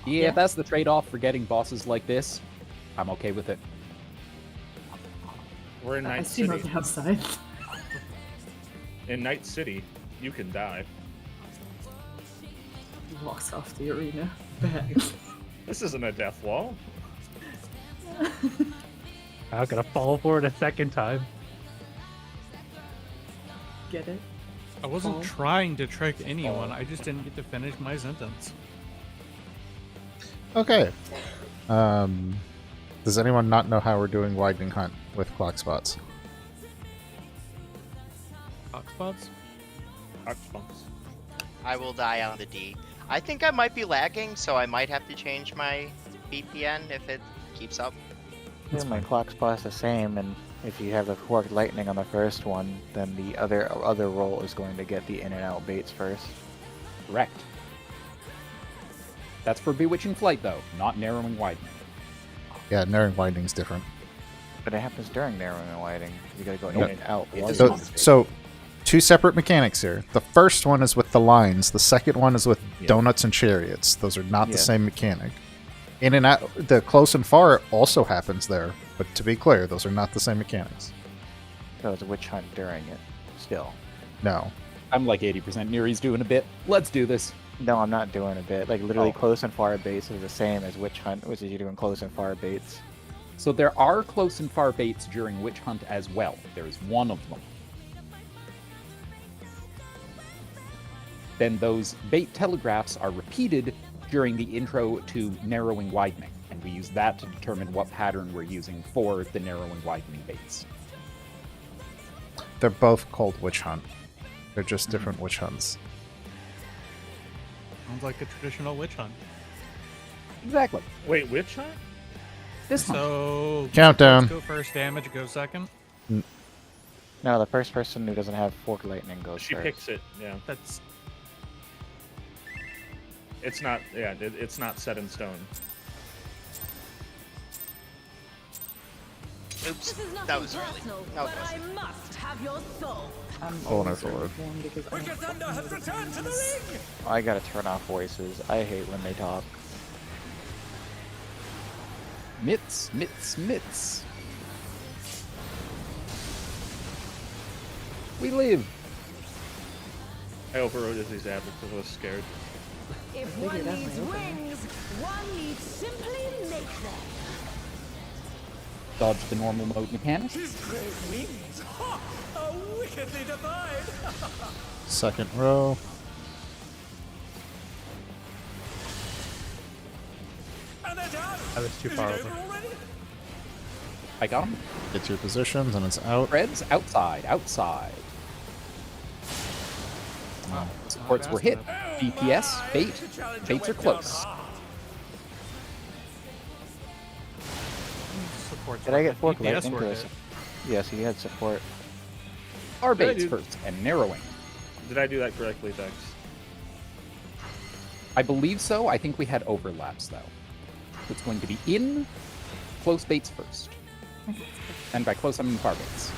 Yeah, if that's the trade-off for getting bosses like this, I'm okay with it. We're in I Night see City. on the outside. In Night City, you can die. He walks off the arena. Bang. This isn't a death wall. I'm gonna fall for it a second time. Get it? I wasn't Fall. trying to trick anyone. I just didn't get to finish my sentence. Okay. Does anyone not know how we're doing widening hunt with clock spots? Hot spots? Hot spots. I will die on the D. I think I might be lagging, so I might have to change my VPN if it keeps up. Yeah, my clock spot's the same, and if you have the forked lightning on the first one, then the other roll is going to get the in and out baits first. Correct. That's for Bewitching Flight, though, not Narrowing Widening. Yeah, narrowing widening's different. But it happens during narrowing and widening. You gotta go Yeah. in and out. It while does you're not. on the bait. So, two separate mechanics here. The first one is with the lines. The second one is with donuts and chariots. Those are not the Yeah. same mechanic. In and out, the close and far also happens there. But to be clear, those are not the same mechanics. So it's a witch hunt during it. Still. No. I'm like 80% Neri's doing a bit. Let's do this. No, I'm not doing a bit. Like literally, Oh. close and far baits is the same as witch hunt, which is you're doing close and far baits. So there are close and far baits during Witch Hunt as well. There is one of them. Then those bait telegraphs are repeated during the intro to Narrowing Widening, and we use that to determine what pattern we're using for the Narrowing Widening baits. They're both called witch hunt. They're just different witch hunts. Sounds like a traditional witch hunt. Exactly. Wait, witch hunt? This hunt. So Countdown. go first, damage go second. No, the first person who doesn't have forked lightning goes She first. picks it. Yeah, That's it's not. Yeah, it's not set in stone. Oops, This is nothing that was really. personal, No, but it I wasn't. must have your soul. I'm Oh, no, always forward. one because I don't fucking know this. I gotta turn off voices. I hate when they talk. Mitts, mitts, mitts. We live. I overrode his ad because I was scared. If figured one that needs might open. wings, one needs simply make them. Dodge the normal mode mechanic. Second row. I was too far over. I got him. Get to your positions, and it's out. Reds, outside, outside. Supports were hit. DPS, bait. Baits are close. support. Did I get forked DPS lightning? were 'Cause- hit. Yes, he had support. Our Did I baits do- first, and narrowing. Did I do that correctly, Dex? I believe so. I think we had overlaps, though. It's going to be in, close baits first. And by close, I mean far baits.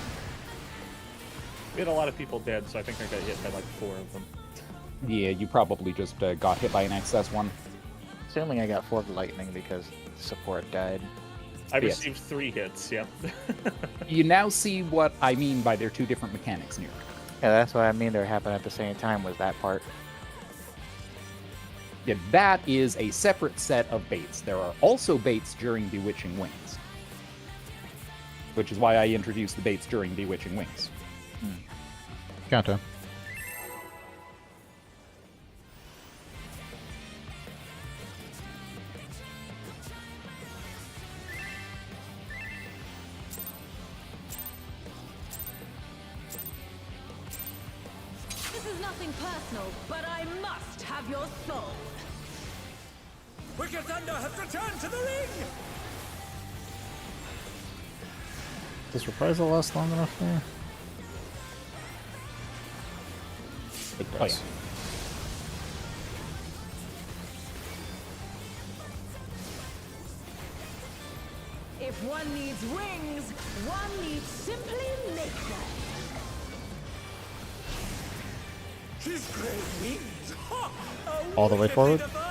We had a lot of people dead, so I think I got hit by like 4 of them. Yeah, you probably just got hit by an excess one. Assuming I got forked lightning because support died. I Yes. received 3 hits. Yep. You now see what I mean by their two different mechanics, Nero. Yeah, that's what I mean. They're happening at the same time. Was that part? Yeah, that is a separate set of baits. There are also baits during Bewitching Wings. Which is why I introduced the baits during Bewitching Wings. Countdown. This is nothing personal, but I must have your soul. Wicked Thunder has returned to the ring! Does reprisal last long enough there? Oh, yeah. If one needs wings, one needs simply make them. His great wings! Ha! A All the way wickedly forward? divine.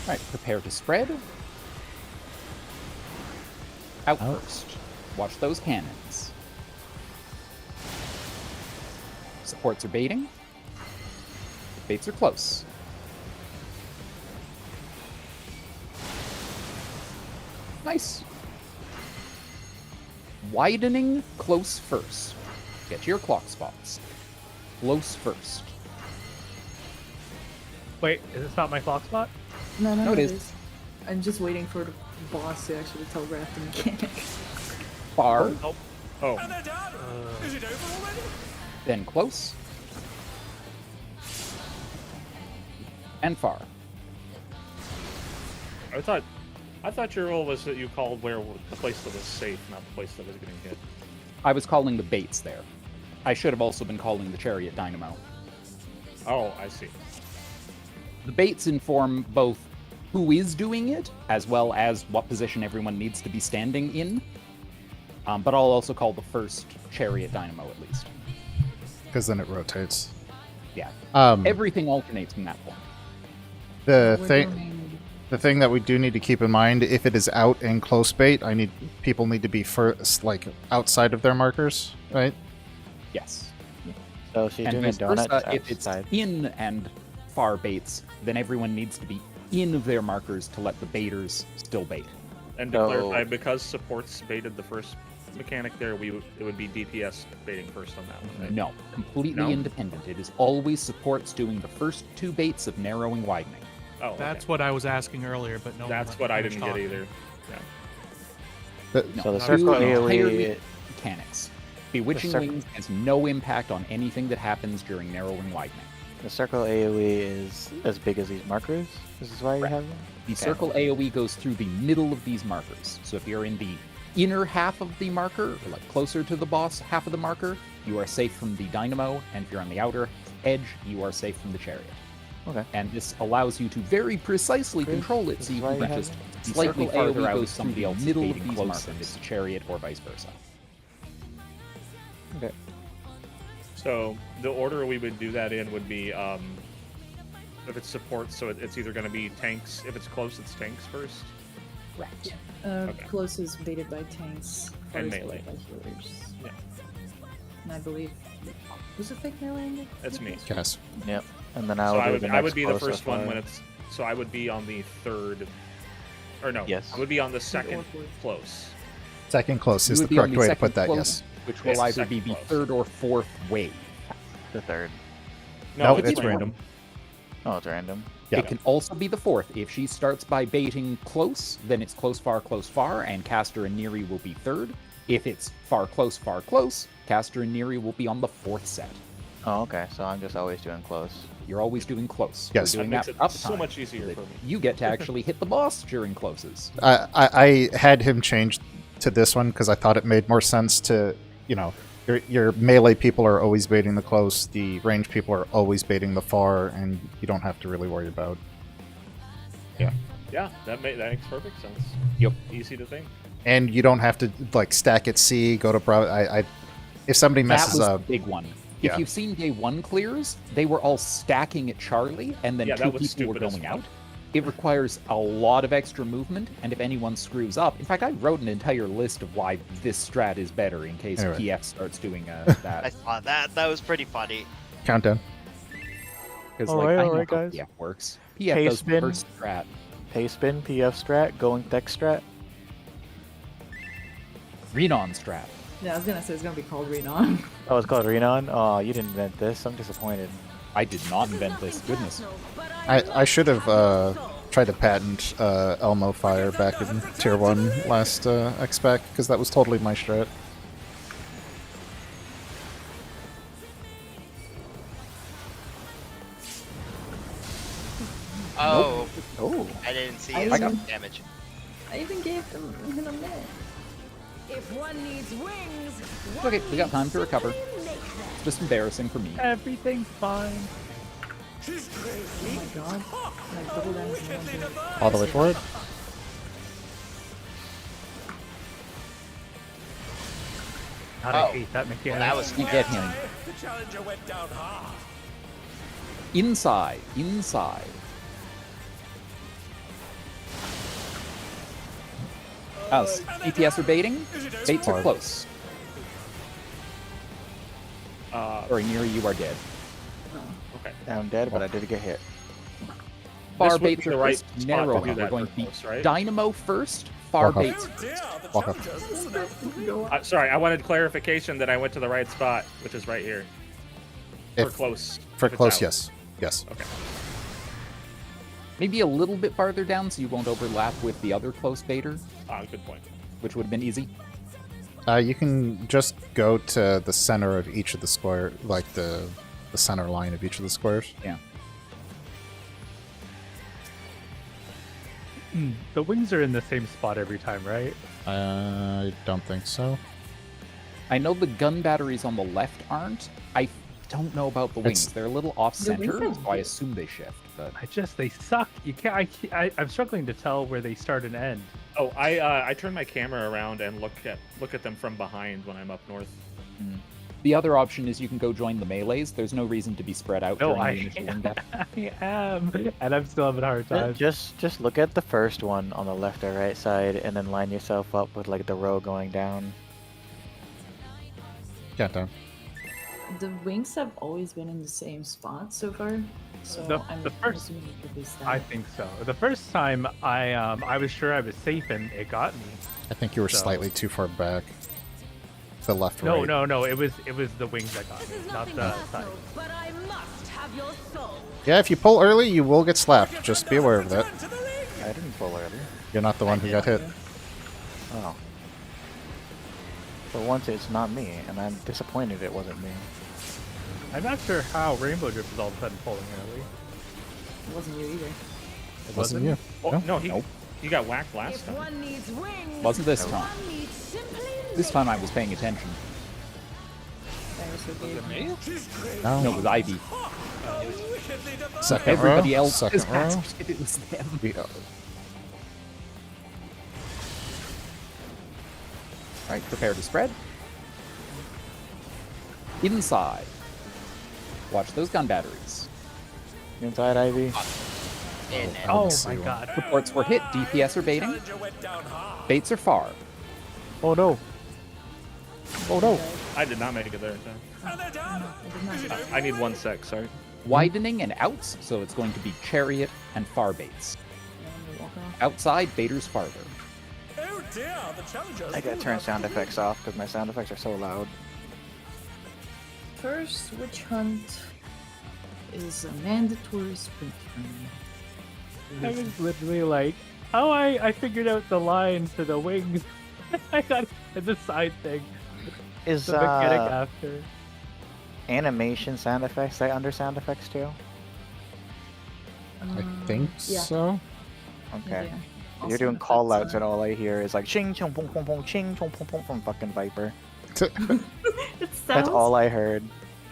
Alright, prepare to spread. Out first. Watch those cannons. Supports are baiting. Baits are close. Nice. Widening close first. Get to your clock spots. Close first. Wait, is this not my clock spot? No, it it is. is. I'm just waiting for the boss to actually telegraph the mechanic. Far, Oh, And they're done. Is it over already? then close. And far. I thought your rule was that you called where the place that was safe, not the place that was getting hit. I was calling the baits there. I should have also been calling the chariot dynamo. Oh, I see. The baits inform both who is doing it, as well as what position everyone needs to be standing in. But I'll also call the first chariot dynamo at least. Because then it rotates. Yeah. Um, Everything alternates from that point. the thing that we do need to keep in mind, if it is out in close bait, people need to be first, like outside of their markers, right? Yes. So if you're And doing a vice donut versa, if it's outside, in and far baits, then everyone needs to be in of their markers to let the baiters still bait. And to So- clarify, because supports baited the first mechanic there, it would be DPS baiting first on that one. Right? No, completely No? independent. It is always supports doing the first two baits of narrowing widening. Oh, That's okay. what I was asking earlier, but no. That's what I didn't get either. Yeah. No, So the two circle entirely AoE mechanics. Bewitching circle- Wings has no impact on anything that happens during narrowing widening. the circle AoE is as big as these markers. This is why you Correct. have them. The Okay. circle AoE goes through the middle of these markers. So if you're in the inner half of the marker, or like closer to the boss half of the marker, you are safe from the dynamo, and if you're on the outer edge, you are safe from the chariot. Okay. And this allows you to very precisely control it, This so is you why can you have just them. slightly circle farther AoE out goes if somebody through else the middle middle of of these these markers, if markers. it's a chariot or vice versa. Okay. So the order we would do that in would be, if it's support, so it's either going to be tanks. If it's close, it's tanks first. Right. Okay. Close is baited by tanks. far And is melee. baited by healers. Yeah. And I believe... Was it fake melee angle? That's me. Yes. Yep. And then So I'll do the I would next be the close first one fire. when it's. So I would be on the third. Or no. Yes. I would be on the second or fourth. close. Second close You is the would be on correct way to second put that, close, yes. Which will Yes, either be second the close. third or fourth wave. The third. No, it's it's either random. one. Oh, it's random. Yeah. It can also be the fourth. If she starts by baiting close, then it's close, far, and Caster and Neri will be third. If it's far, close, Caster and Neri will be on the fourth set. Oh, okay. So I'm just always doing close. You're always doing close. Yes. We're doing That makes that it up so time, much easier that for me. You get to actually hit the boss during closes. I had him change to this one because I thought it made more sense to, your melee people are always baiting the close, the range people are always baiting the far, and you don't have to really worry about. Yeah, that makes perfect sense. Yep. Easy to think. And you don't have to like stack at C, go to Bravo. If somebody messes that was up, the big one. Yeah. If you've seen day one clears, they were all stacking at Charlie, and then Yeah, two that was people were stupid as going fuck. out. It requires a lot of extra movement, and if anyone screws up, in fact, I wrote an entire list of why this strat is better in case Anyway. PF starts doing I that. saw that. That was pretty funny. countdown. Because Alright, I know alright, how guys. PF works. PF Pace does the spin. first strat. Pay spin, PF strat, going tech strat. Renon strat. Yeah, I was gonna say it's gonna be called Renon. Oh, it's called Renon? Oh, you didn't invent this. I'm disappointed. I did not invent this. Goodness. I should have tried to patent Elmo Fire back in Tier 1 last X-Pac, because that was totally my strat. Oh, Oh. I didn't see I his got- damage. I even gave him a minute. If one needs wings, Okay, we got time to recover. simply make them. It's just embarrassing for me. Everything's fine. Oh my god. Like double damage in one hit. All the way forward. God, I hate that mechanic. Well, that was You get him. The challenger went down hard. Inside. Inside. DPS are baiting. Baits are hard. close. Or near you are dead. Okay. I'm dead, but I did get hit. Far This would baits be are the right first. spot Narrow to do are that going for to be close, right? Dynamo first. Far Walk up. baits. Oh dear, the Walk up. challengers. Sorry, I wanted clarification that I went to the right spot, which is right here. For If- close. For if it's close, out. yes. Yes. Okay. Maybe a little bit farther down so you won't overlap with the other close baiter, Good point. which would have been easy. You can just go to the center of each of the square, like the center line of each of the squares. Yeah. The wings are in the same spot every time, right? I don't think so. I know the gun batteries on the left aren't. I don't know about the wings. It's- They're a little off The wings center, are so I assume they shift. But They suck. You can't. I'm struggling to tell where they start and end. Oh, I turn my camera around and look at them from behind when I'm up north. the other option is you can go join the melees. There's no reason to be spread out No, during the initial wing battle. I am, and I'm still having a hard time. Just look at the first one on the left or right side, and then line yourself up with like the row going down. Yeah, down. The wings have always been in the same spot so far, so The- I'm the first- assuming it could be that. I think so. The first time I was sure I was safe and it got me. I think you were So- slightly too far back. The left, No, right. no. It was the wings that got me, not the side. but I must have your soul. Yeah, if you pull early, you will get slapped. Just be aware of that. I didn't pull earlier. You're not the one who got hit. Oh. For once, it's not me, and I'm disappointed it wasn't me. I'm not sure how Rainbow Drip is all of a sudden pulling early. It wasn't you either. It Wasn't you? Oh, No? no, he got whacked last If time. one needs wings, Wasn't this time. one needs simply This time I was paying attention. I also gave Me? No. No, it was Ivy. Second Everybody row. else Second is row. asked if it was them. Alright, prepare to spread. Inside. Watch those gun batteries. Inside, Ivy. In I Oh didn't see my one. god. Reports were hit. DPS are baiting. Challenger went down hard. Baits are far. Oh no. Oh no. I did not make it there in time. And they're down. I need 1 sec, sorry. Widening and outs, so it's going to be chariot and far baits. Outside, baiters farther. Oh dear, the challengers. I gotta turn sound effects off because my sound effects are so loud. First witch hunt is a mandatory sprint for me. I was literally like, oh, I figured out the line for the wings. I got the side thing. Is The mechanic after. animation sound effects that under sound effects too? I think yeah. so. Okay. Yeah. You're Also doing the call flip outs and all I hear is like ching chong pong pong pong ching chong pong pong from fucking Viper. It That's sounds. all I heard.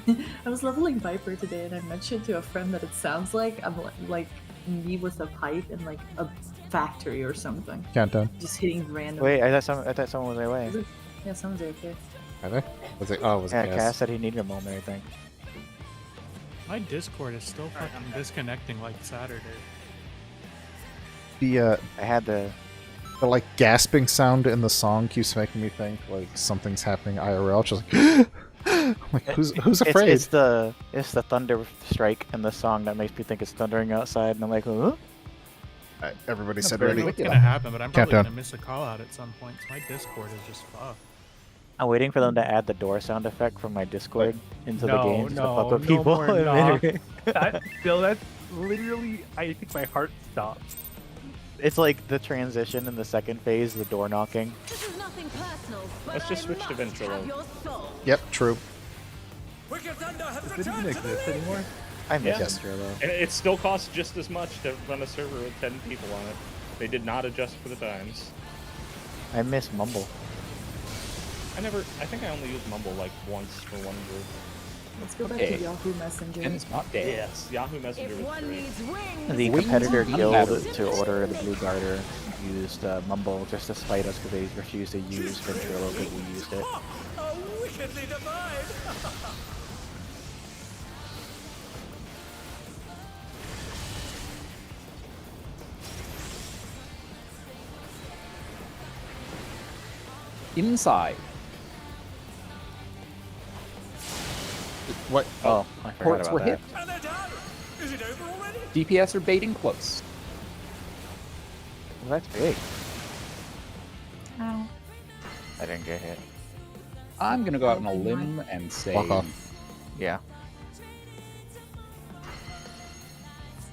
I was leveling Viper today, and I mentioned to a friend that it sounds like I'm like me with a pipe in like a factory or something, Countdown. just hitting random. Wait, I thought someone was away. Yeah, sounds okay. Are they? Was it? Oh, was Yeah, it Cass gas? said he needed a moment, I think. My Discord is still fucking disconnecting like Saturday. The I had the like gasping sound in the song keeps making me think like something's happening IRL. Just like, I'm like who's afraid? It's the thunder strike in the song that makes me think it's thundering outside, and I'm like, huh? Everybody That's said very I know ready. what's gonna happen, but I'm probably Countdown. gonna miss a call out at some point. So my Discord is just fucked. I'm waiting for them to add the door sound effect from my Discord into the No, game just to no, fuck with no people. more in knock. Minute. That's literally, I think my heart stopped. It's like the transition in the second phase, the door knocking. This is nothing personal, but Let's just I switch to must Ventrilo. have your soul. Yep, true. Wicked Thunder has Does it even returned to the exist league. anymore? I miss Yeah. Astro though. And it still costs just as much to run a server with 10 people on it. They did not adjust for the times. I miss Mumble. I think I only used Mumble like once for one group. Let's go back Okay. to Yahoo Messenger. And it's not dead. Yes, Yahoo Messenger If was one great. needs wings, The Wings competitor and guild batteries. to order the Blue Garter used Mumble just to spite us because they refused to use Ventrilo because we used it. Oh, wickedly divine. Inside. What? Oh, I forgot Ports about were that. hit. And they're down. Is it over already? DPS are baiting close. Well, that's big. Ow. I didn't get hit. I'm gonna go out on a limb and say Walk off. Yeah.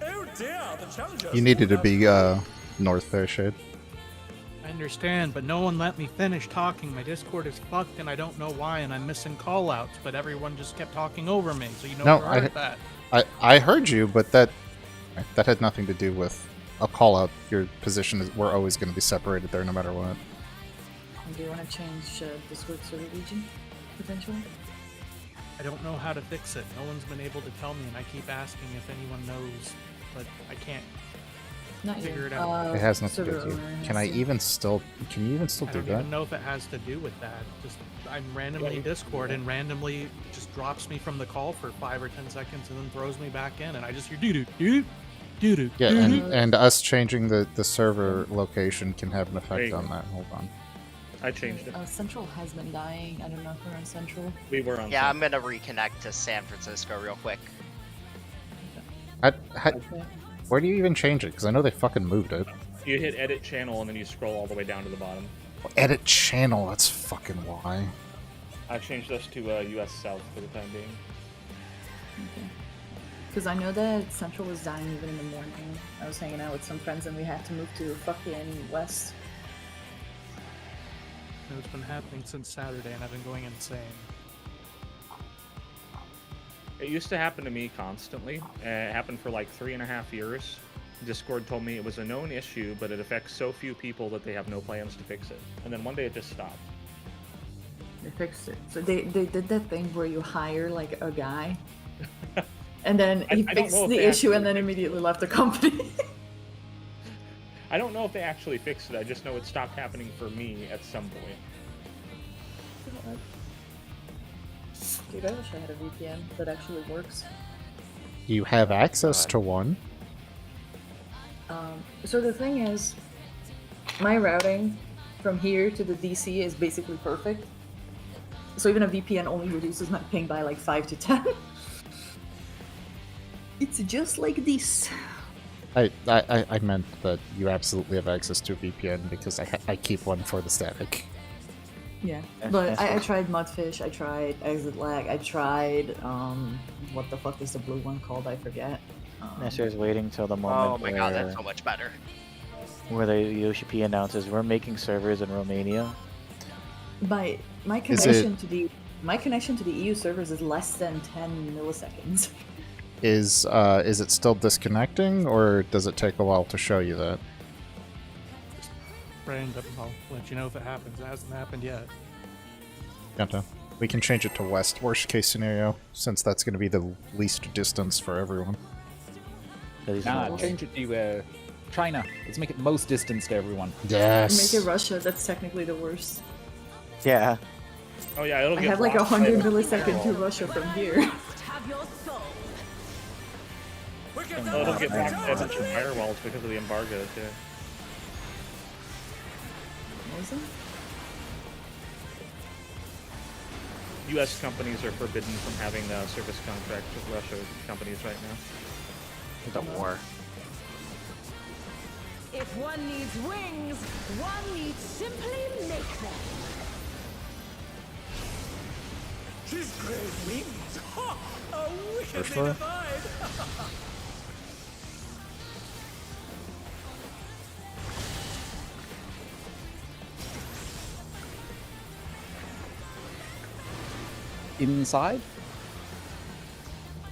Oh dear, the challengers. You needed to be north there, Shade. I understand, but no one let me finish talking. My Discord is fucked, and I don't know why, and I'm missing callouts. But everyone just kept talking over me, so you know No, where I heard that. I heard you, but that had nothing to do with a call out. Your position is we're always going to be separated there no matter what. Do you want to change Discord server region potentially? I don't know how to fix it. No one's been able to tell me, and I keep asking if anyone knows, but I can't. Not Figure yet. it out. It has nothing to do server with you. owner has Can I to- even still? Can you even still I do don't that? even know if it has to do with that. Just I'm randomly you- Discord and randomly just drops me from the call for 5 or 10 seconds and then throws me back in, and I just hear doo doo doo doo doo. Yeah, and us changing the server location can have an There effect you on go. that. Hold on. I changed it. Central has been dying. I don't know if we're on Central. We were on. Yeah, I'm gonna reconnect to San Francisco real quick. Okay. Where do you even change it? Because I know they fucking moved it. You hit edit channel and then you scroll all the way down to the bottom. Edit channel. That's fucking why. I changed us to US South for the time being. Because I know that Central was dying even in the morning. I was hanging out with some friends and we had to move to fucking West. It's been happening since Saturday, and I've been going insane. It used to happen to me constantly. It happened for like 3.5 years. Discord told me it was a known issue, but it affects so few people that they have no plans to fix it. And then one day it just stopped. They fixed it. So they did that thing where you hire like a guy and then he I don't fixed know if the they issue and actually then immediately left the company. I don't know if they actually fixed it. I just know it stopped happening for me at some point. Dude, I wish I had a VPN that actually works. You have access to one. So the thing is, my routing from here to the DC is basically perfect. So even a VPN only reduces my ping by like 5 to 10. It's just like this. I meant that you absolutely have access to a VPN because I keep one for the static. Yeah, That's- but that's I what- tried Mudfish, I tried Exit Lag, I tried, what the fuck is the blue one called? I forget. Nestor's waiting till the Oh moment my where, god, that's so much better. where the USP announces we're making servers in Romania. My Is connection to the EU servers is less than 10 milliseconds. Is it still disconnecting, or does it take a while to show you that? Random. I'll let you know if it happens. It hasn't happened yet. Gotcha. We can change it to west, worst case scenario, since that's going to be the least distance for everyone. That he's Nah, not- change it to China. Let's make it most distance to everyone. Yes. Make it Russia, that's technically the worst. Yeah. Oh yeah, it'll I get have like blocked by 100 the millisecond to firewall. Russia from here. Have your soul. Wicked Oh, it'll get thunder. blocked by a bunch of firewalls because of the embargo too. Amazing. U.S. companies are forbidden from having service contracts with Russia companies right now. The war. If one needs wings, one needs simply make them. She's great wings. Ha! A wickedly floor? divine. Inside.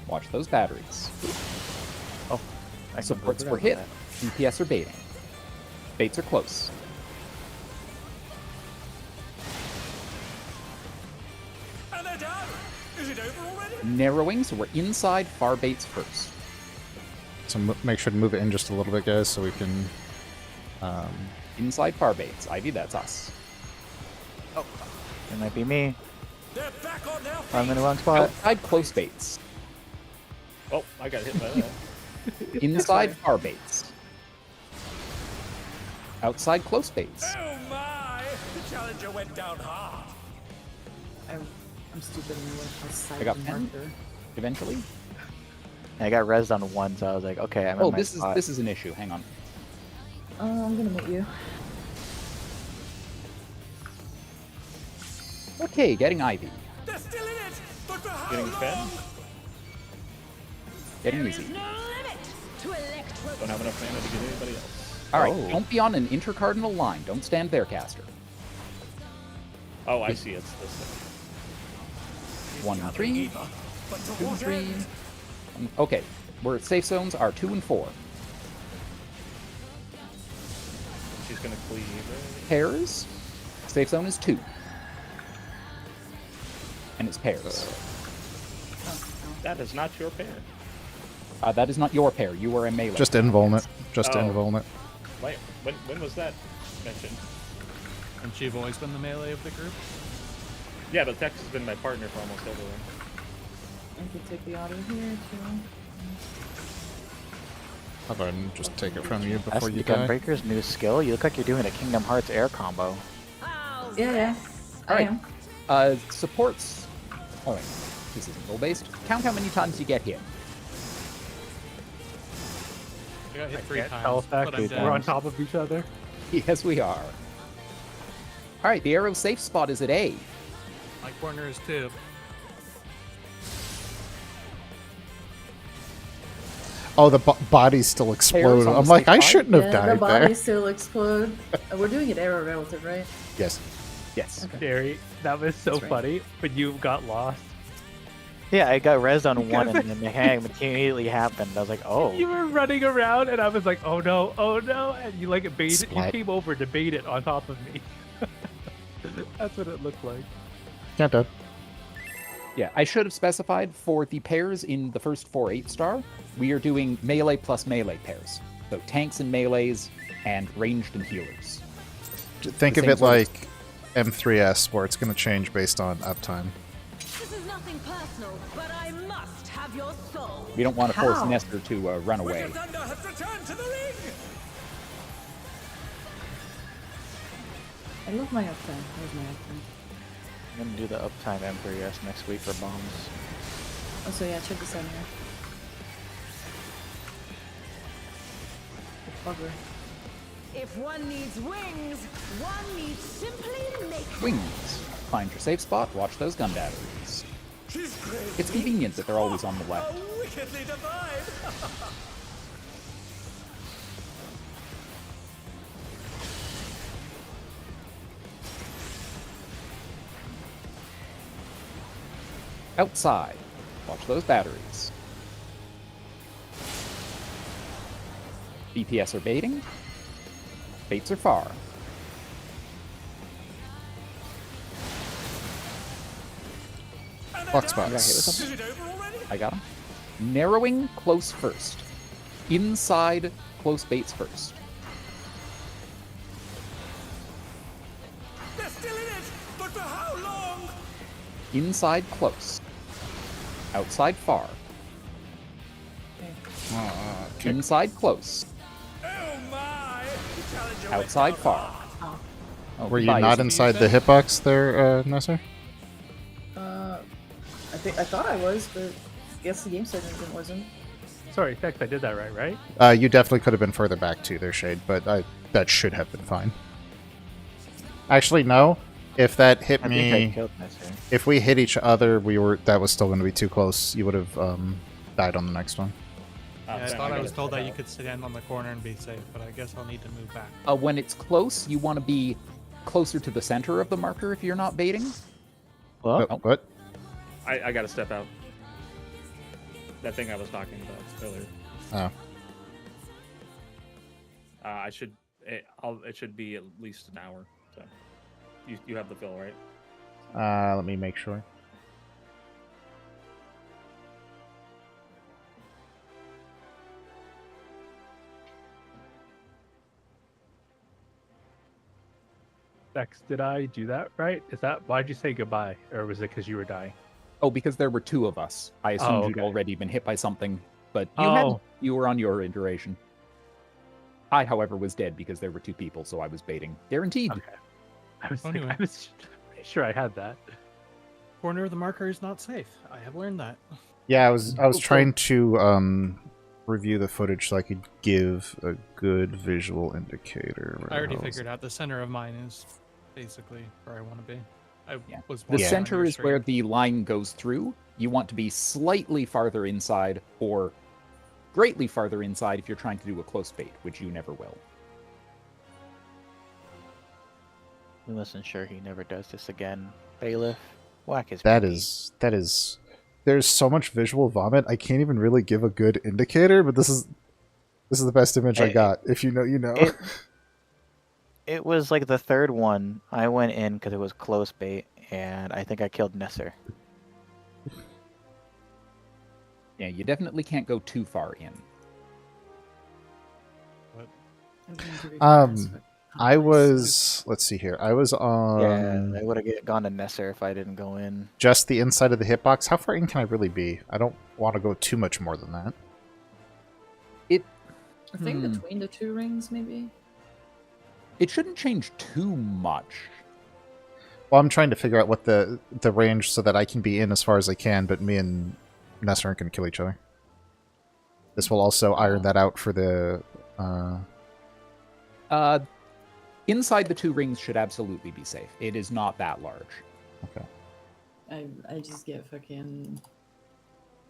Watch those batteries. Oh, I Supports completely were hit. forgot DPS are baiting. Baits are close. And they're down. Is it over already? Narrowing, so we're inside. Far baits first. So make sure to move it in just a little bit, guys, so we can. Inside far baits. Ivy, that's us. that. It might be me. They're back on their I'm in feet. the wrong spot. Outside close baits. Oh, I got hit by that. Inside far baits. Outside close baits. Oh my! The challenger went down hard. I'm stupid and went outside I got the 10. marker. Eventually. I got rezzed on 1, so I was like, okay, I'm Oh, in my this spot. is an issue. Hang on. I'm gonna meet you. Okay, getting Ivy. They're still in it, but for how Getting fed? long? Getting There easy. is no limit to electro. Don't have enough mana to get anybody else. All right, Oh. don't be on an intercardinal line. Don't stand there, caster. Oh, I see. It's this thing. 1 and 3, Either, but to 2 and what 3. end? Okay, where safe zones are 2 and 4. She's gonna cleave. Right? Pairs. Safe zone is 2. And it's pairs. That is not your pair. That is not your pair. You are a melee. Just invuln it. Just Oh. invuln it. Wait, when was that mentioned? And she've always been the melee of the group. Yeah, but Tex has been my partner for almost everything. I could take the auto here too. How about I just take it from you That's before the you die? Gunbreaker's new skill. You look like you're doing a Kingdom Hearts air combo. How's Yeah. I Alright. am. Supports. Oh wait, this isn't roll based. Count how many times you get hit. I got hit 3 times. Tell fact, but I'm we're on dead. top of each other. Yes, we are. All right, the arrow safe spot is at A. My corner is 2. Oh, the bodies still explode. on the I'm like, safe I side? shouldn't have Yeah, died the body there. still explode. We're doing it arrow relative, right? Yes. Yes. Okay. Jerry, that was so That's right. funny, but you got lost. Yeah, I got rezzed on 1 and then the mechanic immediately happened. I was like, oh. You were running around, and I was like, oh no, and you like baited. You Splat. came over to bait it on top of me. That's what it looked like. Can't die. Yeah, I should have specified for the pairs in the first 4 8-star, we are doing melee plus melee pairs. So tanks and melees, and ranged and healers. Think The of same it sort of- like M3S, where it's going to change based on uptime. This is nothing personal, but I must have your soul. We don't want to force How? Nestor to run away. Wicked Thunder has returned to the ring! I love my uptime. Where's my uptime? I'm gonna do the uptime M3S next week for bombs. Oh, so yeah, check this out here. Bugger. If one needs wings, one needs simply make. Wings. Find your safe spot, watch those gun batteries. His great It's convenient that they're always on the left. are wickedly divine! Outside. Watch those batteries. BPS are baiting. Baits are far. Box Is box. Is it over already? I got him. Narrowing close first. Inside close baits first. They're still in it, but for how long? Inside close. Outside far. Inside close. Oh my! The challenger went Outside down far. hard. Oh, Were you goodbye, not Izzy. inside the hitbox there, Nesser? I thought I was, but I guess the game said it wasn't. Sorry, Tex, I did that right? You definitely could have been further back too there, Shade, but that should have been fine. Actually, no. If that hit I think I me, killed Nestor. if we hit each other, that was still going to be too close. You would have died on the next one. Yeah, I then thought I gotta was told step that you out. could stand on the corner and be safe, but I guess I'll need to move back. When it's close, you want to be closer to the center of the marker if you're not baiting. Well, Oh. What? I gotta step out. That thing I was talking about earlier. Oh. It should be at least an hour. So you have the fill, right? Let me make sure. Tex, did I do that right? Is that why'd you say goodbye, or was it because you were dying? Oh, because there were 2 of us. I assumed Oh, you'd okay. already been hit by something, but Oh. you were on your iteration. I, however, was dead because there were 2 people, so I was baiting. Guaranteed. Okay. I was Anyway. I was pretty sure I had that. Corner of the marker is not safe. I have learned that. Yeah, I was Okay. trying to review the footage so I could give a good visual indicator. Where I already the hell is figured out the center of mine is basically where I want to be. I Yeah. was The watching on center your is where stream. the line goes through. You want to be slightly farther inside or greatly farther inside if you're trying to do a close bait, which you never will. Listen, sure he never does this again. Bailiff, whack his That pee-pee. is there's so much visual vomit. I can't even really give a good indicator, but this is the best image I got. If you know, you know. It was like the third one. I went in because it was close bait, and I think I killed Nesser. Yeah, you definitely can't go too far in. I was, let's see here. I was on Yeah, I would have gone to Nesser if I didn't go in. just the inside of the hitbox. How far in can I really be? I don't want to go too much more than that. I think between the two rings, maybe. It shouldn't change too much. Well, I'm trying to figure out what the range so that I can be in as far as I can, but me and Nesser aren't going to kill each other. This will also iron that out for the... Inside the two rings should absolutely be safe. It is not that large. Okay. I just get fucking.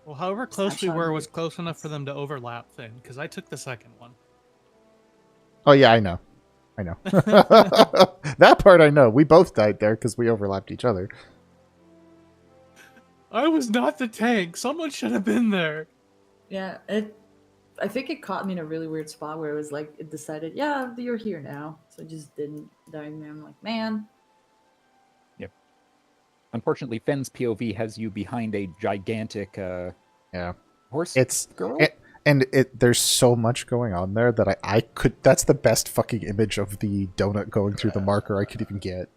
Well, however close we Snapshot were of was it. close enough for them to overlap then, because I took the second one. Oh, yeah, I know. That part I know. We both died there because we overlapped each other. I was not the tank. Someone should have been there. Yeah, I think it caught me in a really weird spot where it was like it decided, yeah, you're here now, so it just didn't die. And I'm like, man. Yep. Unfortunately, Fenn's POV has you behind a gigantic Yeah. horse It's girl. There's so much going on there that I could. That's the best fucking image of the donut going through the marker I could even get.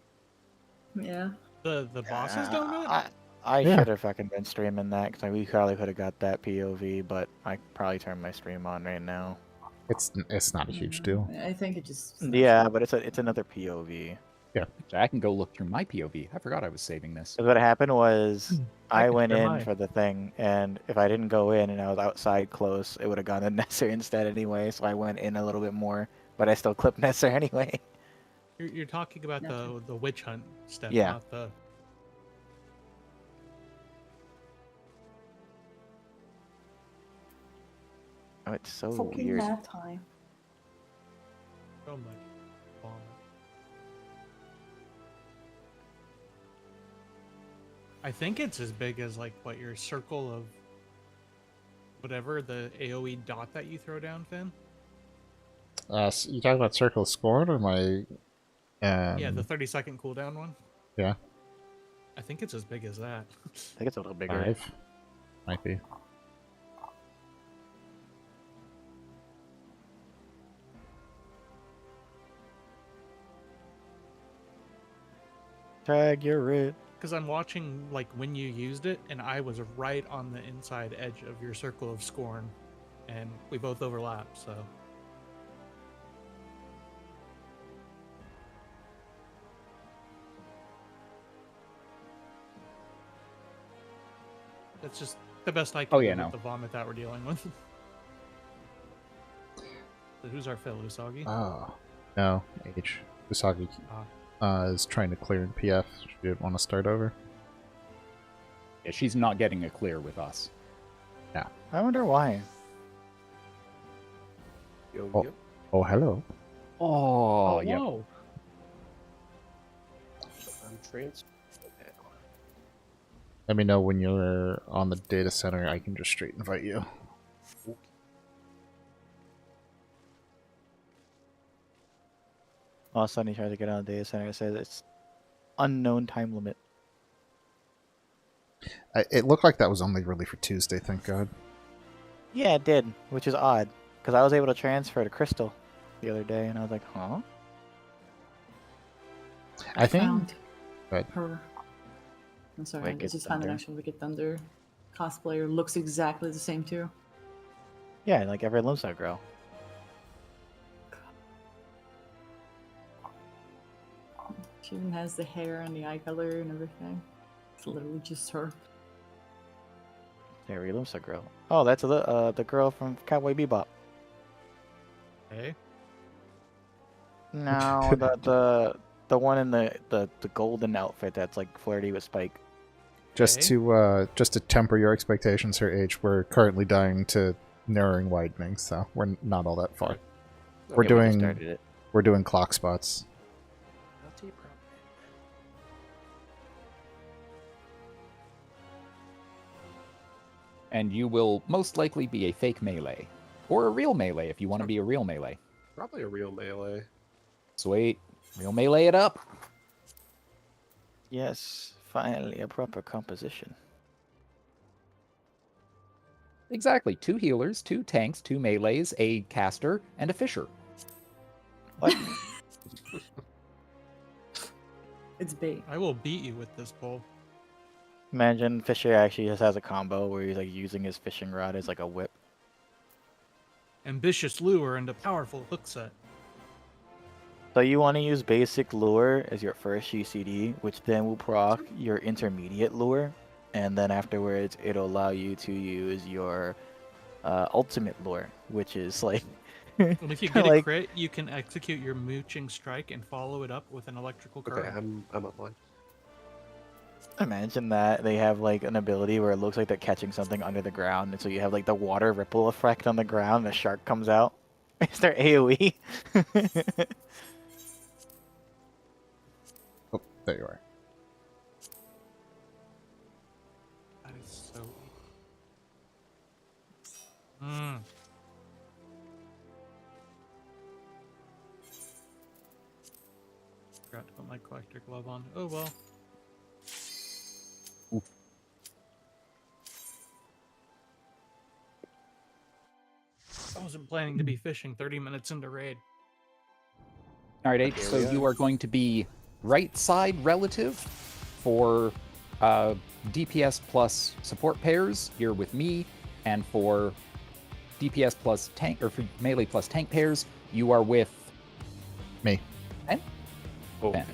Yeah. The boss's donut? I Yeah. should have fucking been streaming that because we probably could have got that POV, but I probably turned my stream on right now. It's not a huge deal. I think it just. Yeah, but it's another POV. I can go look through my POV. I forgot I was saving this. 'Cause what happened was I could went share in mine. for the thing, and if I didn't go in and I was outside close, it would have gone to Nesser instead anyway. So I went in a little bit more, but I still clipped Nesser anyway. You're talking about the witch hunt step, Yeah. not the. Oh, it's so Fucking weird. nap time. So much vomit. I think it's as big as like what your circle of whatever the AoE dot that you throw down, Finn. So you talking about Circle of Scorn or my? Yeah, the 30-second cooldown one. Yeah. I think it's as big as that. I think it's a little bigger. 5 might be. Tag, you're it. Because I'm watching like when you used it, and I was right on the inside edge of your circle of scorn, and we both overlap. So that's just the best I can Oh, do yeah, with no. the vomit that we're dealing with. So who's our fill, Usagi? Oh no, H. Usagi is trying to clear in PF. She didn't want to start over. Yeah, she's not getting a clear with us. I wonder why. Oh, oh hello. Oh, yeah. Whoa. Let me know when you're on the data center. I can just straight invite you. All of a sudden he tried to get on the data center. It says it's unknown time limit. It looked like that was only really for Tuesday. Thank God. Yeah, it did, which is odd because I was able to transfer to Crystal the other day, and I was like, huh? I think. Found Right. her. I'm sorry, I Wicked just found an Thunder. actual Wicked Thunder cosplayer. Looks exactly the same too. Yeah, like every Limsa girl. She even has the hair and the eye color and everything. It's literally just her. There, looks a girl. Oh, that's the girl from Cowboy Bebop. Hey. No, the one in the golden outfit that's like flirty with Spike. Just to temper your expectations, her age, we're currently dying to narrowing widening, so we're not all that far. We're Yeah, we just started doing it. we're doing clock spots. And you will most likely be a fake melee. Or a real melee if you want to be a real melee. Probably a real melee. Sweet. Real melee it up. Yes, finally a proper composition. Exactly. 2 healers, 2 tanks, 2 melees, a caster, and a fisher. What? It's bait. I will beat you with this bull. Imagine Fisher actually just has a combo where he's like using his fishing rod as like a whip. Ambitious lure and a powerful hook set. So you want to use basic lure as your first GCD, which then will proc your intermediate lure, and then afterwards it'll allow you to use your ultimate lure, which is like. And if you get like, a crit, you can execute your mooching strike and follow it up with an electrical current. Okay, I'm online. Imagine that they have like an ability where it looks like they're catching something under the ground, and so you have like the water ripple effect on the ground. And the shark comes out. Is there AOE? Oh, there you are. That is so. Hmm. Forgot to put my collector glove on. Oh well. Oof. I wasn't planning to be fishing 30 minutes into raid. All right, so you are going to be right side relative for DPS plus support pairs. You're with me, and for DPS plus tank, or for melee plus tank pairs, you are with Me. Ben. Oh. Ben.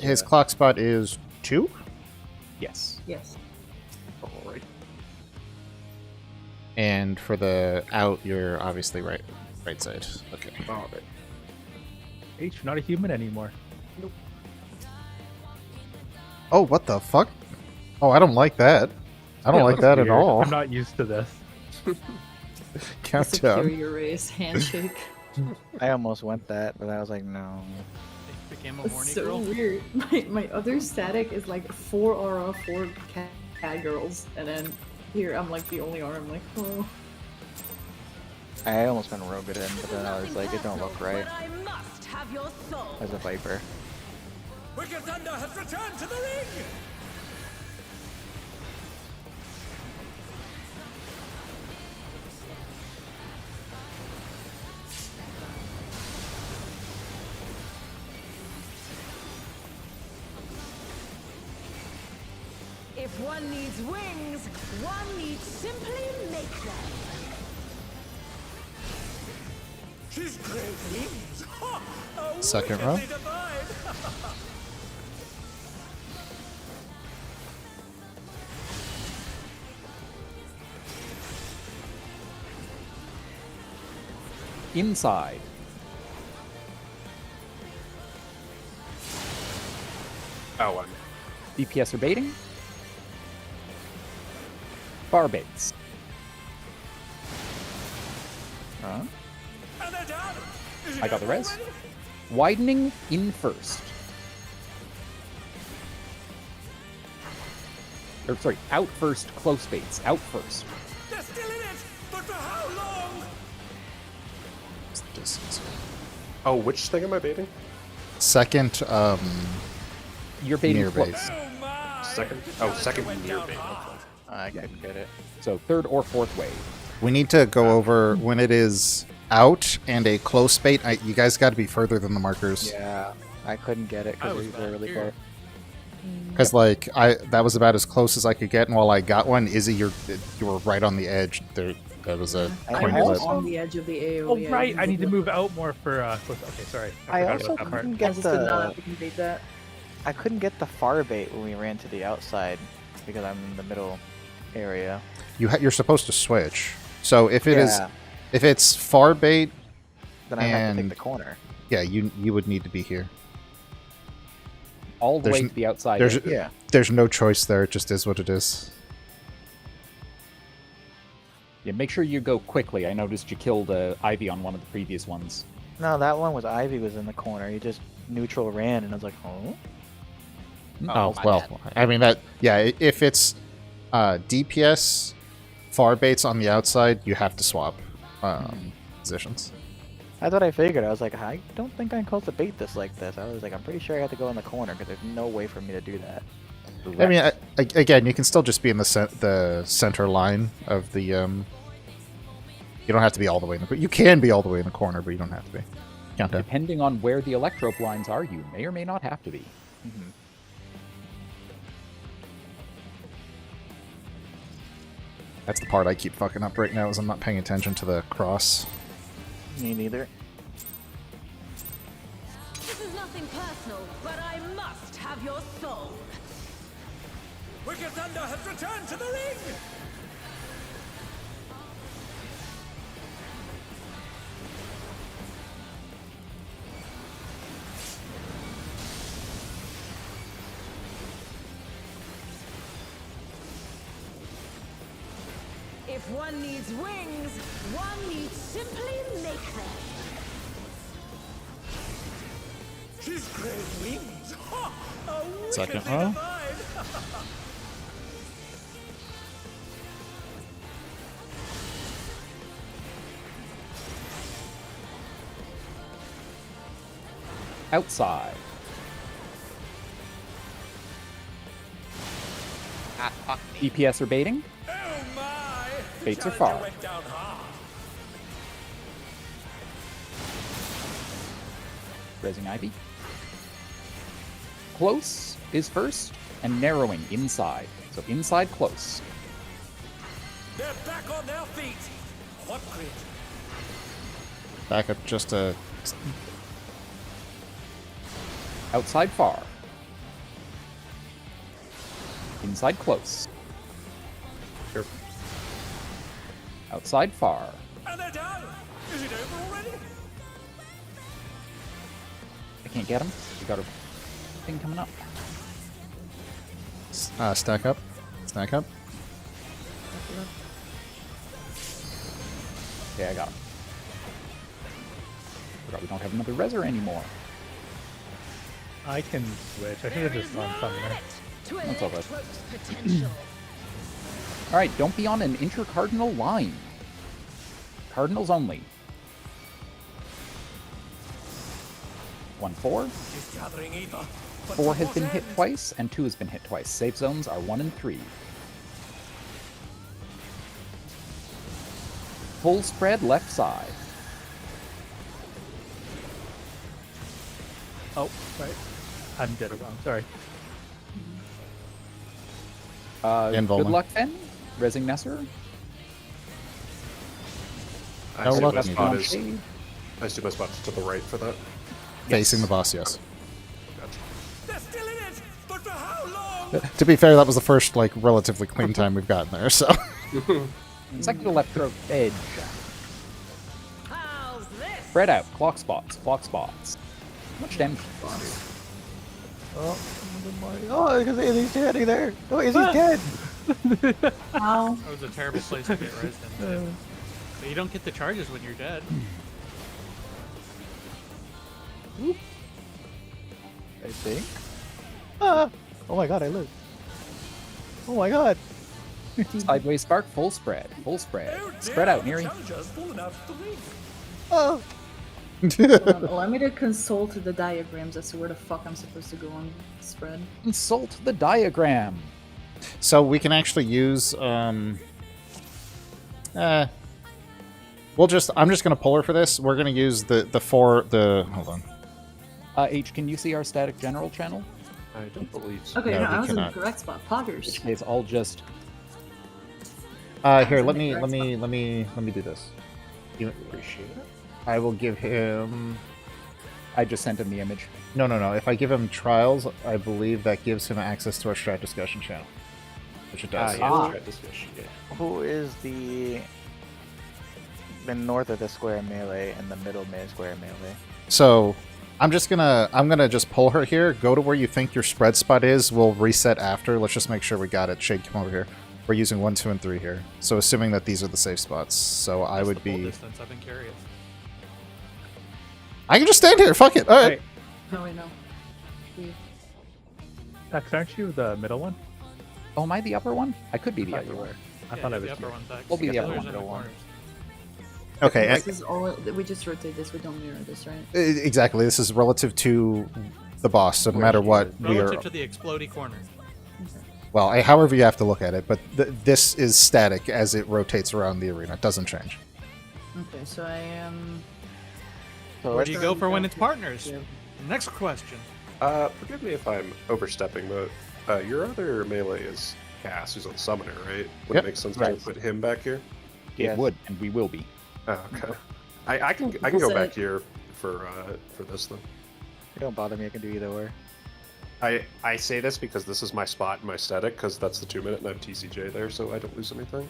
His clock spot is 2? Yes. Yes. Alright. And for the out, you're obviously right side. Okay. Alright. H, you're not a human anymore. Oh, what the fuck? Oh, I don't like that. I don't Yeah, like that's that at weird. all. I'm not used to this. Countdown. Superior race handshake. I almost went that, but I was like, no. It became a It's horny so girl. weird. My other static is like 4 aura, 4 cat girls, and then here I'm like the only aura. I'm like, oh. I almost went rogue it in, but then I was like, it don't look right But I must have your soul. as a Viper. Wicked Thunder has returned to the ring! If one needs wings, one needs simply make them. She's great wings! Ha! A Second row. wickedly divine! Inside. Oh, I'm DPS are baiting. Bar baits. Huh? And they're down! Is it I got the over res. already? Widening in first. Or sorry, out first, close baits. Out first. They're still in it! But for how long? What's the distance? Oh, which thing am I baiting? Second, You're baiting Near close. base. Oh my! Second? Oh, second near bait. I couldn't get it. So third or fourth wave. we need to go over when it is out and a close bait. You guys got to be further than the markers. Yeah, I couldn't get it I because was we were back really here. close. Because that was about as close as I could get, and while I got one, Izzy, you were right on the edge. There, That was a I coin I'm also- flip. on the edge of the AoE. Oh right, I need to move out more for. Okay, sorry. I forgot also about that part. couldn't I get just did not the have to complete that. I couldn't get the far bait when we ran to the outside because I'm in the middle area. You're supposed to switch. So if it is, Yeah. if it's far bait, Then I have to take And- the corner. yeah, you would need to be here. All the There's way n- to the outside. There's edge. Yeah. there's no choice there. It just is what it is. Yeah, make sure you go quickly. I noticed you killed Ivy on one of the previous ones. No, that one was Ivy was in the corner. He just neutral ran, and I was like, oh. Oh, my well, bad. I mean that. Yeah, if it's DPS far baits on the outside, you have to swap positions. That's what I figured. I was like, I don't think I'm supposed to bait this like this. I was like, I'm pretty sure I have to go in the corner because there's no way for me to do that. I mean, again, you can still just be in the center line of the. You don't have to be all the way in the. You can be all the way in the corner, but you don't have to be. Count down. Depending on where the electrope lines are, you may or may not have to be. That's the part I keep fucking up right now. Is I'm not paying attention to the cross. Me neither. This is nothing personal, but I must have your soul. Wicked Thunder has returned to the ring! If one needs wings, one needs simply make them. She's great wings! Ha! A wicked Second thing row. of mine! Outside. Ah, fuck me. DPS are baiting. Oh my! Baits are Challenger far. went down hard. Raising Ivy. Close is first, and narrowing inside. So inside close. They're back on their feet! What grit? Back up just a. Outside far. Inside close. Here. Outside far. And they're done! Is it over already? I can't get him. We got a thing coming up. Stack up. Stack up. Okay, I got him. Forgot we don't have another Reser anymore. I can switch. I should have just gone somewhere. To That's all right. electrope's potential. Alright, don't be on an intercardinal line. Cardinals only. 1-4. She's gathering ether. But 4 to has what been hit end? twice, and 2 has been hit twice. Safe zones are 1 and 3. Full spread left side. Oh, right. I'm dead wrong. Sorry. And Good Volman. luck, then. Resing Nesser. I No assume luck my needed. spot is. Shade. I assume my spot's to the right for that. Facing the boss, yes. Gotcha. They're still in it! But for how long? To be fair, that was the first like relatively clean time we've gotten there. So Second to left throat edge. How's this? Spread out. Clock spots. Clock spots. How much damage? Oh, because Izzy's standing there. Oh, Izzy's dead. Ow. That was a terrible place to get resin. But you don't get the charges when you're dead. I think. Ah! Oh my god, I lived. Oh my god. Sideways spark. Full spread. Full spread. Oh dear, Spread out, the Neri. Challenger's fallen out of the ring. Oh. Allow me to consult the diagrams as to where the fuck I'm supposed to go on spread. Consult the diagram. so we can actually use we'll just I'm just gonna pull her for this. We're gonna use the hold on. H, can you see our static general channel? I don't believe so. Okay, No, no, we I was in the cannot. correct spot. In Poggers. which case, I'll just Here, let me do this. Appreciate it. I will give him. I just sent him the image. No. If I give him trials, I believe that gives him access to our strat discussion channel, which it does. Strat discussion. Yeah. Who is the north of the square melee and the middle square melee? So I'm gonna just pull her here. Go to where you think your spread spot is. We'll reset after. Let's just make sure we got it. Shade, come over here. We're using 1, 2, and 3 here. So assuming that these are the safe spots. So I would the full be. distance. I've been curious. I can just stand here. Fuck it. All right. No, wait, no. Tex, aren't you the middle one? Oh, am I the upper one? I could be the thought upper you one. were. I Yeah, thought I you're was the upper you. one, Tex. We'll be the Others upper in one. the corners. Okay. This is all. We just rotate this. We don't mirror this, right? Exactly. This is relative to the boss. So no matter what, we are. Relative to the explodey corner. Well, however you have to look at it, but this is static as it rotates around the arena. It doesn't change. Okay, so I am. So Where do let's you go for when it's partners? Yeah. Next question. Forgive me if I'm overstepping, but your other melee is Cass, who's on Summoner, right? Would Yep. it make sense Right. to put him back here? It Yes. would, and we will be. Oh, okay. I can go So- back here for this then. It don't bother me. I can do either or. I say this because this is my spot and my static, because that's the 2 minute and I have TCJ there, so I don't lose anything.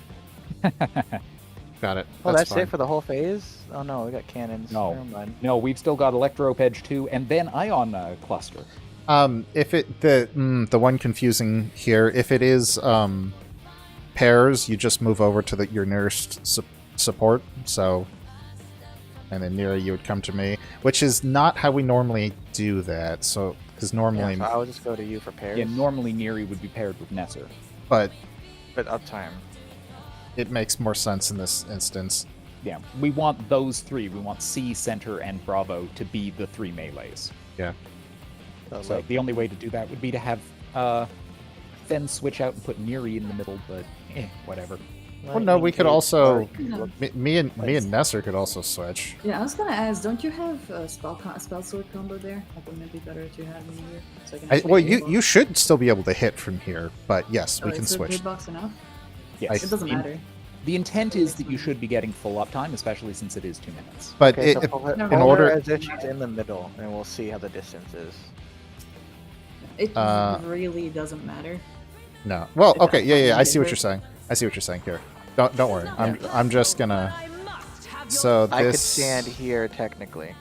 Got it. Oh, that's fine. it for the whole phase? Oh no, we got cannons. No. Never mind. No, we've still got Electro Edge 2, and then Ion Cluster. If it the one confusing here, if it is pairs, you just move over to your nearest support. So, and then Nira, you would come to me, which is not how we normally do that. So, because normally, Yeah, so I'll just go to you for pairs. Yeah, normally Neri would be paired with Nesser. but But uptime. it makes more sense in this instance. Yeah, we want those three. We want C, Center, and Bravo to be the 3 melees. Yeah. So like, the only way to do that would be to have then switch out and put Neri in the middle, but whatever. Well, no, we could also No. me and Nesser could also switch. Yeah, I was gonna ask. Don't you have a spell sword combo there? Like, wouldn't it be better to have in here? So I can actually Well, hit you should still be able to hit from here, but yes, we Oh, can is the switch. hitbox enough? Yes. It doesn't the, matter. The intent is that you should be getting full uptime, especially since it is 2 minutes. But okay, it, so pull her- in pull her order- as if she's in the middle, and we'll see how the distance is. It really doesn't matter. no. Well, okay, yeah. I see what you're saying. I see what you're saying here. Don't worry. I'm just gonna. I must have your So this. I could stand here technically,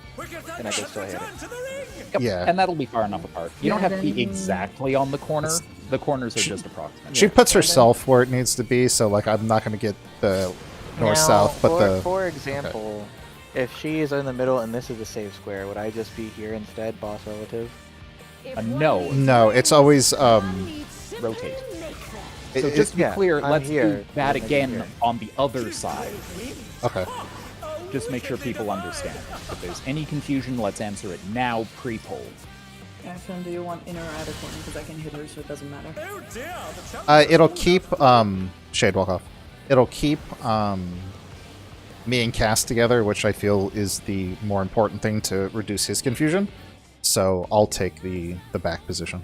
and I could still hit it. Yep, Yeah. And that'll be far enough apart. You don't Yeah, have to be then- exactly on the corner. The corners are just approximate. She puts herself where it needs to be, so like I'm not gonna get the north south, but for example, if she is in the middle and this is a safe square, would I just be here instead, boss relative? no. no, it's always Rotate. it- So just to be yeah, clear, I'm let's here. do that Make it again here. on the other side. okay. Just make sure people understand. If there's any confusion, let's answer it now, pre-poll. Ashton, do you want inner or outer corner? Because I can hit her, so it doesn't matter. Oh dear, the challenge It'll keep Shade walk off. It'll keep me and Cass together, which I feel is the more important thing to reduce his confusion. So I'll take the back position.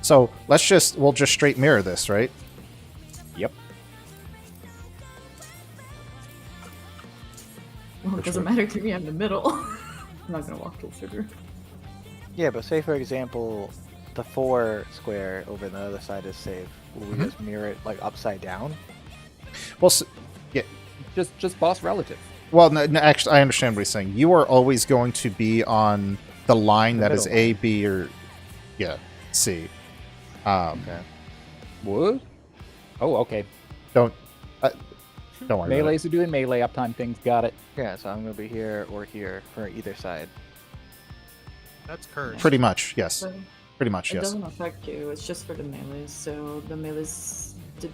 So we'll just straight mirror this, right? Yep. Well, it doesn't matter to me. I'm in the middle. I'm not gonna walk full figure. Yeah, but say for example, the 4 square over the other side is safe. Will we just mirror it like upside down? Well, yeah. Just boss relative. Well, no, actually, I understand what he's saying. You are always going to be on the line The that is middle A, B, or C. Okay. What? Oh, okay. Don't worry. About it. Melees are doing melee uptime things. Got it. Yeah, so I'm gonna be here or here for either side. That's cursed. Pretty much, yes. So Pretty much, it yes. doesn't affect you. It's just for the melees. So the melees dip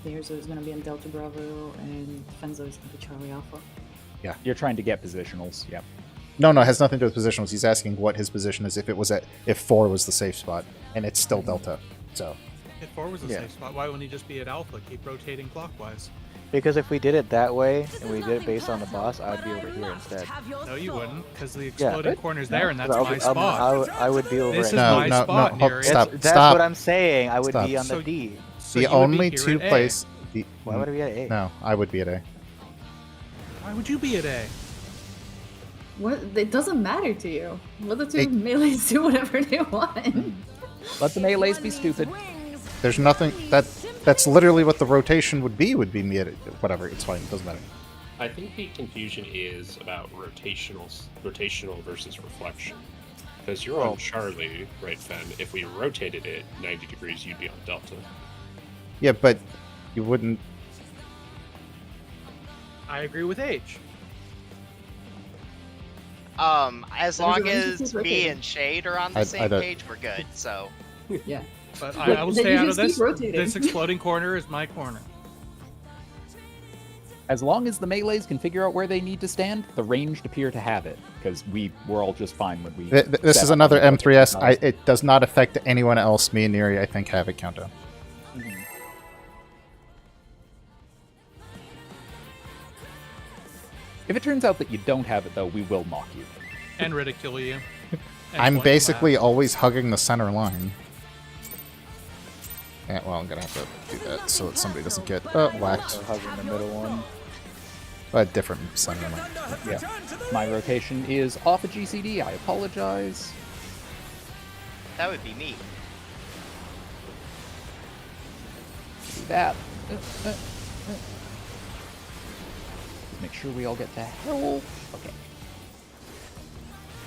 there, so it's gonna be in Delta Bravo, and Fenzo is gonna be Charlie Alpha. You're trying to get positionals. Yep. No, it has nothing to do with positionals. He's asking what his position is if 4 was the safe spot, and it's still Delta. So If 4 was a Yeah. safe spot, why wouldn't he just be at Alpha? Keep rotating clockwise. Because if we did it that way and we did it based on the boss, I'd be over here instead. No, you wouldn't, because the exploding corner's there, and that's I'll my be- spot. I would be over This at is No, my no, spot, no, Neri. stop. That's what I'm saying. I would Stop. be on the So- D. So the you would be only here two at A. place Why would it be at A? No, I would be at A. Why would you be at A? What? It doesn't matter to you. Let the two It- melees do whatever they want. Let the melees be stupid. There's nothing that's literally what the rotation would be me at whatever. It's fine. It doesn't matter. I think the confusion is about rotational versus reflection. Because you're on Charlie, right, Fen? If we rotated it 90 degrees, you'd be on Delta. Yeah, but you wouldn't. I agree with H. As long Everyone as just keep me rotating. and Shade are on the I same don't- page, we're good. So Yeah. But But I will then stay you out of just keep this. rotating. This exploding corner is my corner. As long as the melees can figure out where they need to stand, the ranged appear to have it, because we're all just fine when we. This set is up another on the M3S. rotation. It does not affect anyone else. Me and Neri, I think, have it countdown. If it turns out that you don't have it, though, we will mock you. And ridicule you. And I'm point basically laugh. always hugging the center line. Yeah, well, I'm gonna have to do that so that somebody doesn't get whacked. So hugging the middle one. A different center line. Yeah. My rotation is off a GCD. I apologize. that would be me. Do that. Make sure we all get the help. Okay.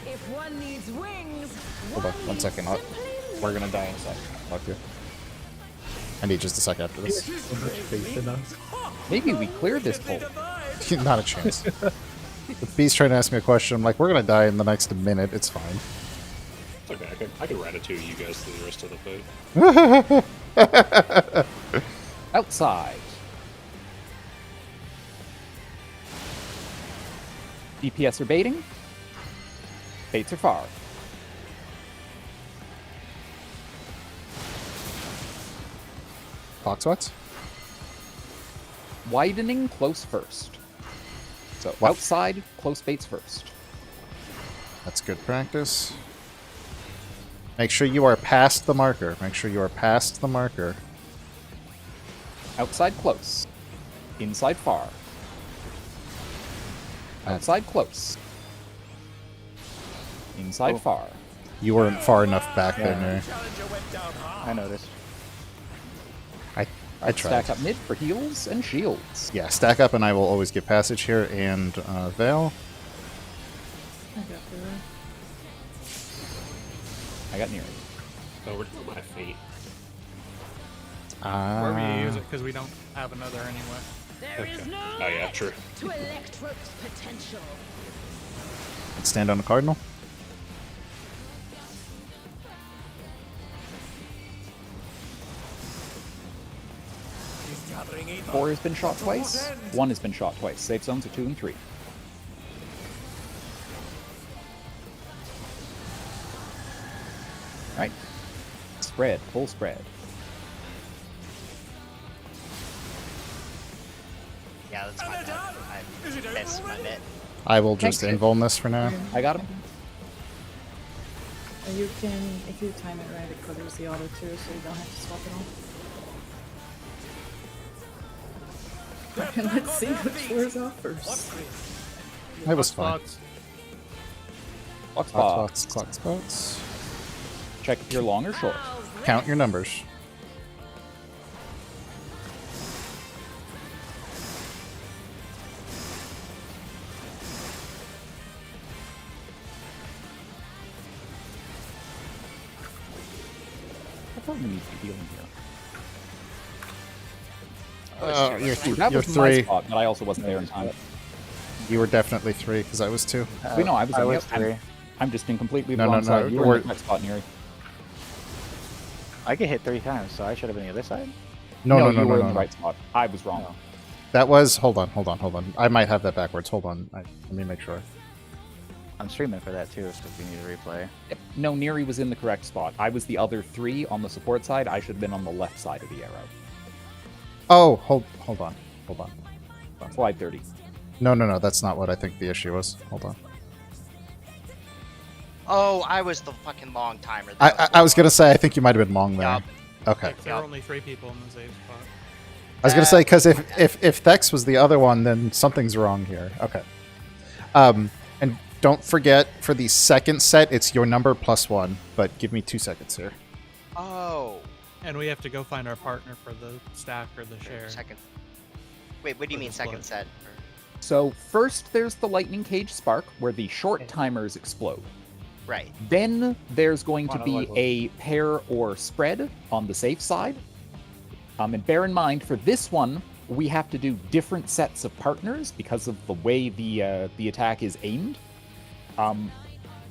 If one needs wings, Hold on, one second. We're gonna die in a second. Fuck you. I need just a sec after this. Maybe we clear this hole. Not a chance. The bee's trying to ask me a question. I'm like, we're gonna die in the next minute. It's fine. It's okay, I can ratatouille you guys through the rest of the fight. Outside. DPS are baiting. Baits are far. Foxwats? Widening close first. So What? outside, close baits first. That's good practice. Make sure you are past the marker. Make sure you are past the marker. Outside close. Inside far. Outside close. Inside far. You weren't far enough back there, Yeah. Neri. I noticed. I tried. Stack up mid for heals and shields. Yeah, stack up and I will always give passage here, and Veil. I got through it. I got near it. Oh, we're doing my fate. Where we use it because we don't have another anyway. there is no Oh yeah, limit true. to Electro's potential. Let's stand on the Cardinal. He's gathering aid. 4 has been shot twice. 1 has been shot twice. Safe zones are 2 and 3. Right. Spread. Full spread. Yeah, that's my bad. I missed my bit. I will just Thanks. invuln this for now. I got him. You can, if you time it right, it covers the auto too, so you don't have to swap it all. And let's see which wears off first. It was fine. Spots. Clock Clock spots. spots, clock spots. Check if you're long or short. Count your numbers. I thought we need to be healing here. You're, Dude, that you're was my three. spot, but I also wasn't there in time. You were definitely 3, because I was 2. Wait, no, I was. I on the was out- I'm- 3. I'm just in completely the No, no, wrong no, side. You were in we're- the correct spot, Neri. I get hit 3 times, so I should have been the other side. No, no, you no, were no, in no. the right spot. I was wrong. No. That was. Hold on. I might have that backwards. Hold on. Let me make sure. I'm streaming for that too, so if you need a replay. Yep. No, Neri was in the correct spot. I was the other 3 on the support side. I should have been on the left side of the arrow. Oh, hold on. Slide 30. No. That's not what I think the issue was. Hold on. Oh, I was the fucking long timer. I was gonna say I think you might have been long there. Yup. Okay. There are only 3 people in the save spot. I was gonna say because if Thex was the other one, then something's wrong here. Okay. And don't forget for the second set, it's your number +1. But give me 2 seconds here. Oh. And we have to go find our partner for the stack or the share. Second. Wait, what do you For mean the second split. set? So first there's the lightning cage spark, where the short timers explode. Right. Then there's going to be Monologue. a pair or spread on the safe side. And bear in mind, for this one, we have to do different sets of partners because of the way the attack is aimed.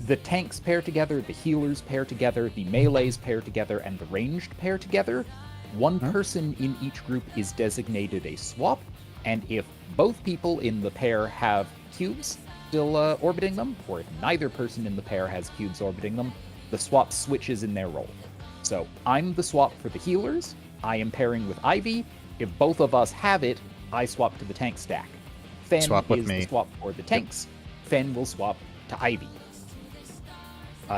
The tanks pair together, the healers pair together, the melees pair together, and the ranged pair together. One person in each group is designated a swap, and if both people in the pair have cubes still orbiting them, or if neither person in the pair has cubes orbiting them, the swap switches in their role. So I'm the swap for the healers, I am pairing with Ivy. If both of us have it, I swap to the tank stack. Fen Swap with is me. the swap for the tanks. Fen will swap to Ivy.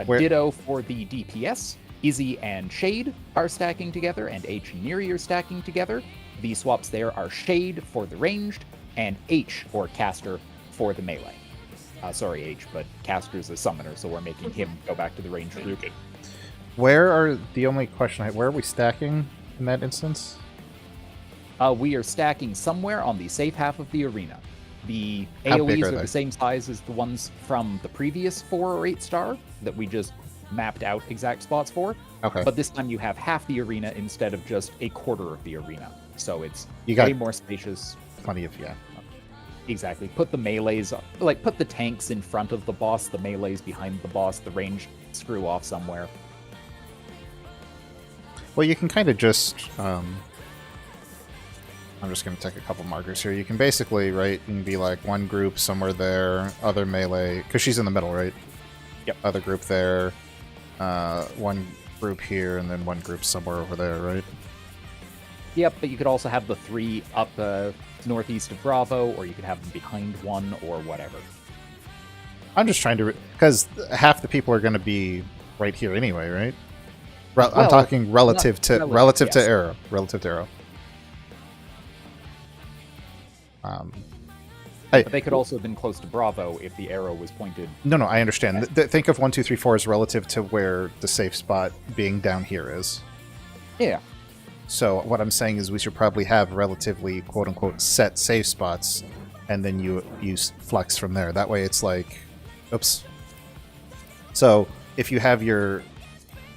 Where- Ditto for the DPS. Izzy and Shade are stacking together, and H and Neri are stacking together. The swaps there are Shade for the ranged, and H, or Caster, for the melee. Sorry, H, but Caster's a summoner, so we're making him go back to the ranged You're group. good. Where are the only question? Where are we stacking in that instance? We are stacking somewhere on the safe half of the arena. The How big AoEs are are they? the same size as the ones from the previous 4 or 8 star that we just mapped out exact spots for. Okay. But this time you have half the arena instead of just a quarter of the arena. So it's You got- way more spacious. Plenty of Exactly. Put the melees, like put the tanks in front of the boss, the melees behind the boss, the range screw off somewhere. Well, you can kind of just. I'm just going to take a couple markers here. You can basically, right, you can be like one group somewhere there, other melee, because she's in the middle, right? Yep. Other group there, one group here, and then one group somewhere over there, right? Yep, but you could also have the 3 up northeast of Bravo, or you could have them behind one, or whatever. I'm just trying to, because half the people are going to be right here anyway, right? I'm Well, talking relative not to relative, relative to yes. arrow, relative to arrow. Hey, But they could also have been close to Bravo if the arrow was pointed. no, I understand. Think of 1, 2, 3, 4 as relative to where the safe spot being down here is. Yeah. So what I'm saying is we should probably have relatively quote-unquote set safe spots, and then you use flex from there. That way it's like, oops. So if you have your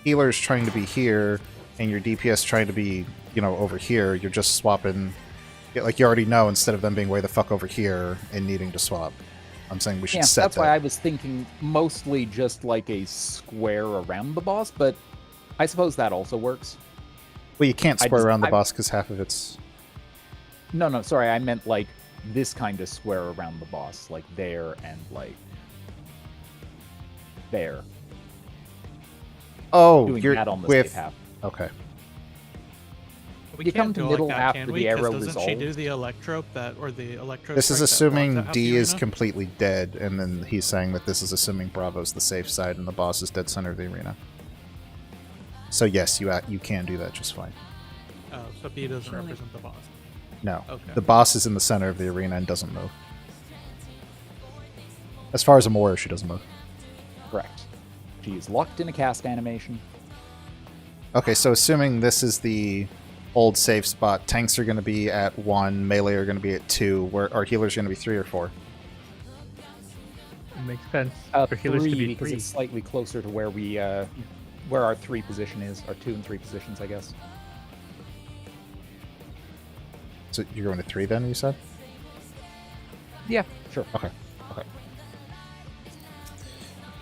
healers trying to be here and your DPS trying to be, over here, you're just swapping. Like you already know, instead of them being way the fuck over here and needing to swap. I'm saying we should Yeah, set that's that. why I was thinking mostly just like a square around the boss, but I suppose that also works. Well, you can't I square just- around the I- boss because half of it's. No, sorry, I meant like this kind of square around the boss, like there and like there. Oh, Doing you're that on the with. safe half. Okay. We You come can't to go middle like that, after can the we? 'Cause arrow doesn't she do resolves. the electro or the electro? This is strike that assuming blocks out half D the is arena? completely dead, and then he's saying that this is assuming Bravo's the safe side and the boss is dead center of the arena. So yes, you can do that just fine. Oh, so B doesn't represent the boss. No, Okay. the boss is in the center of the arena and doesn't move. As far as I'm aware, she doesn't move. Correct. She is locked in a cast animation. Okay, so assuming this is the old safe spot, tanks are going to be at 1, melee are going to be at 2, where our healers are going to be 3 or 4. It makes sense for healers to 3 be because 3. it's slightly closer to where we where our 3 position is, our 2 and 3 positions, I guess. So you're going to 3 then, you said? Yeah, sure. Okay.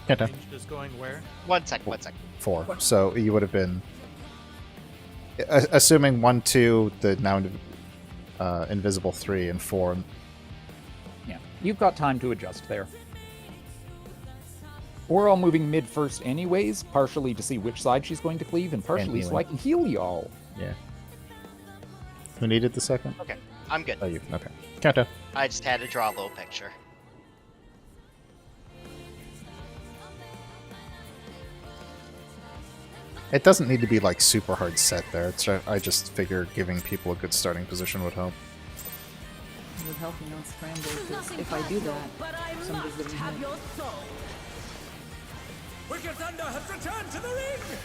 Can't tell. Ranged is going where? 1 second, 1 second. 4. So you would have been. Assuming 1, 2, the now invisible 3, and 4. Yeah, you've got time to adjust there. We're all moving mid first anyways, partially to see which side she's going to cleave, and partially so healing. I can heal y'all. Yeah. Who needed the second? Okay, I'm good. Oh, you. Okay. Countdown. I just had to draw a little picture. It doesn't need to be like super hard set there. I just figure giving people a good starting position would help. It would help me not scramble, because if I do that, somebody's gonna hit. Wicked Thunder has returned to the ring!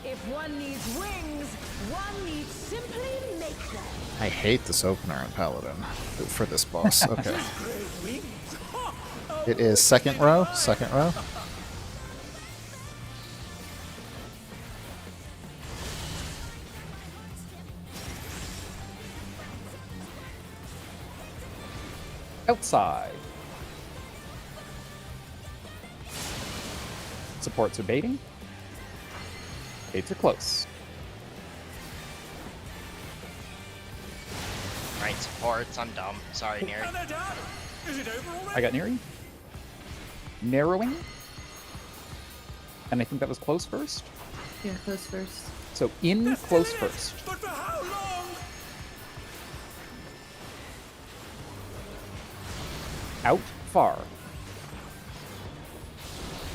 If one needs wings, one needs simply make them. I hate this opener on Paladin for this boss. Okay. It is second row. Second row. Outside. Supports are baiting. Gates are close. Right, supports. I'm dumb. Sorry, Neri. I got Neri. Narrowing. And I think that was close first. Yeah, close first. So in close first. But for how long? Out far.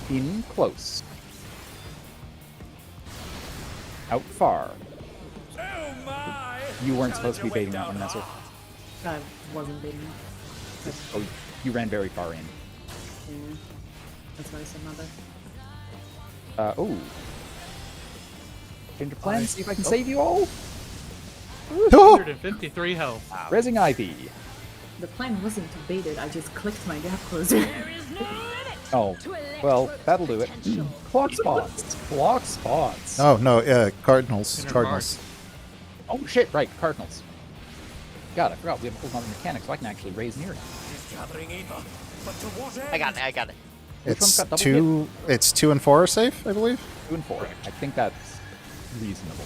In close. Out far. Oh my! You weren't supposed to be baiting that one, Nestor. I wasn't baiting. Oh, you ran very far in. Yeah. That's why I said mother. Oh. Change of plans, see if I can save you all. 153 health. Rezzing Ivy. The plan wasn't to bait it, I just clicked my gap closer. Oh, well, that'll do it. Clock spots. Clock spots. Oh no, Cardinals. Inner Cardinals. Oh shit, right, Cardinals. God, I forgot we have a whole other mechanic, so I can actually raise Neri. Gathering Eva, but to what end? I got it. I got it. Which one's It's got double two. It's 2 and 4 are safe, I believe. 2 and 4. I think that's reasonable.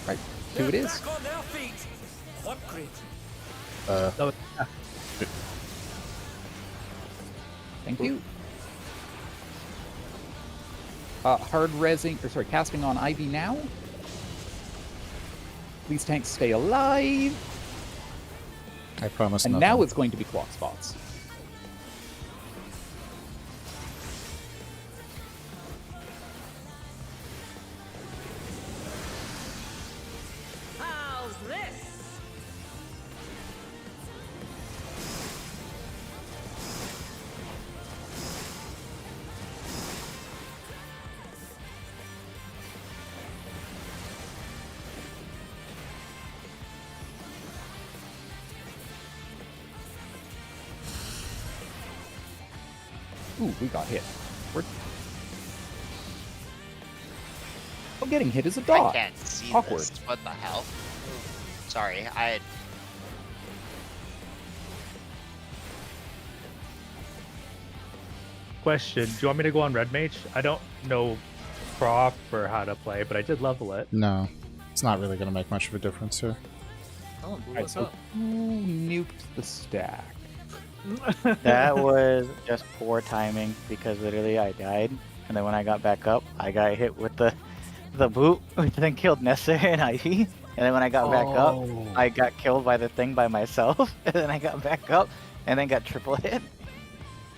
Right, 2 it They're is. back on their feet. What grit? Thank you. Hard rezzing, or sorry, casting on Ivy now. These tanks stay alive. I promise And nothing. now it's going to be clock spots. How's this? Ooh, we got hit. We're... Oh, getting hit is a I dot. can't see Awkward. this. What the hell? Sorry, I. Question: do you want me to go on Red Mage? I don't know proc or how to play, but I did level it. No, it's not really going to make much of a difference here. Oh, Alright, what's so up? who nuked the stack? That was just poor timing because literally I died, and then when I got back up, I got hit with the boot, which then killed Nessa and Ivy. And then when I got back up, I got killed by the thing by myself. And then I got back up, and then got triple hit.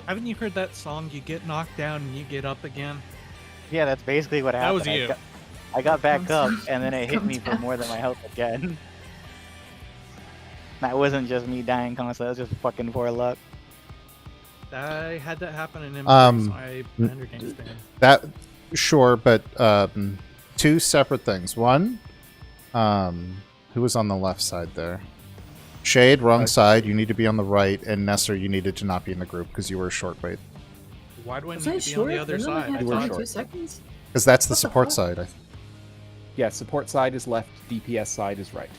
Haven't you heard that song? You get knocked down and you get up again. Yeah, that's basically what That happened. was you. I got back up, and then it hit Come me for down. more than my health again. That wasn't just me dying constantly, that was just fucking poor luck. I had that happen in Um, I understand. That sure, but 2 separate things. One, who was on the left side there? Shade, wrong side. You need to be on the right, and Nesser, you needed to not be in the group because you were a short weight. Why do I Was need I to be on short? the other Didn't I side? have You were 22 short. seconds? Because that's the What the support fuck? side. Yeah, support side is left, DPS side is right.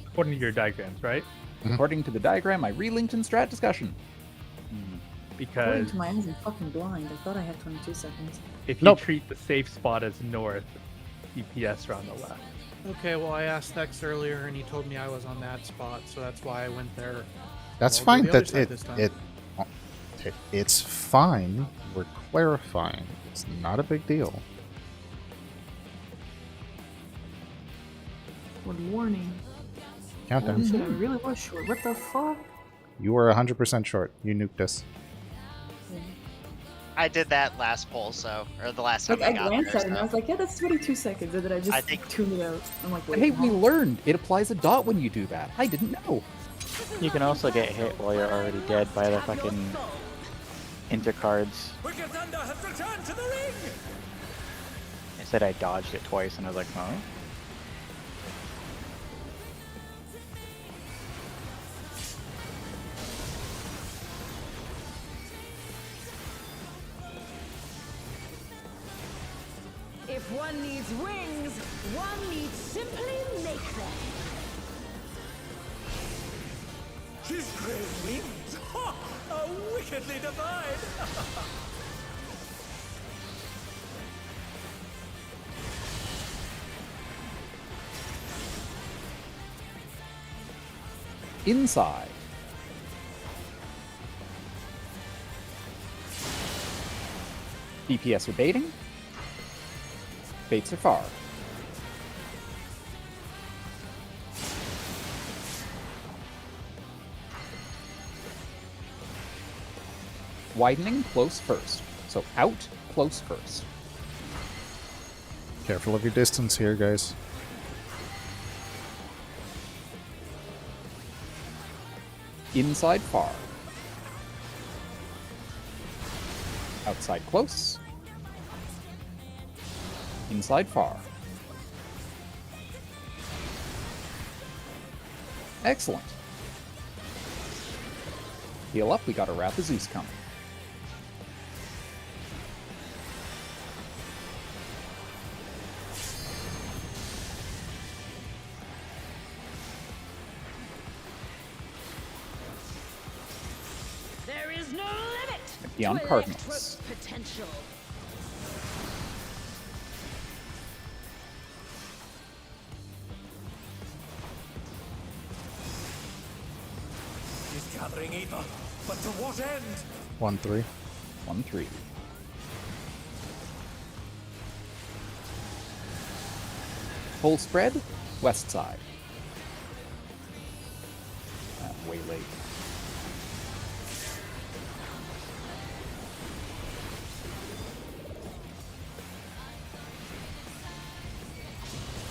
According to your diagrams, right? Mhm. According to the diagram I relinked in strat discussion. According Because to my eyes, I'm fucking blind. I thought I had 22 seconds. if you Nope. treat the safe spot as north, DPS are on the left. Okay, well I asked Tex earlier and he told me I was on that spot, so that's why I went there. That's I'll go fine. the other That side this time. it's fine. We're clarifying. It's not a big deal. Good morning. Countdown. Holy shit, I really was short. What the fuck? You were 100% short. You nuked us. I did that last poll, so or the last Like, time I I got glanced there. at it and I was like, yeah, that's 22 seconds. And then I just think- tuned it out. I'm like, wait, Hey, we huh? learned it applies a dot when you do that. I didn't know. You can also get hit while you're already dead by the fucking intercards. Wicked Thunder has returned to the ring! It said I dodged it twice, and I was like, huh? If one needs wings, one needs simply make them. His great wings! Ha! Are wickedly divine! Inside. DPS are baiting. Baits are far. Widening close first. So out close first. Careful of your distance here, guys. Inside far. Outside close. Inside far. Excellent. Heal up, we got a Wrath of Zeus coming. There is no limit Beyond to Cardinals. Electro's potential. He's gathering ether, but to what end? 1-3. 1-3. Full spread, west side. Way late.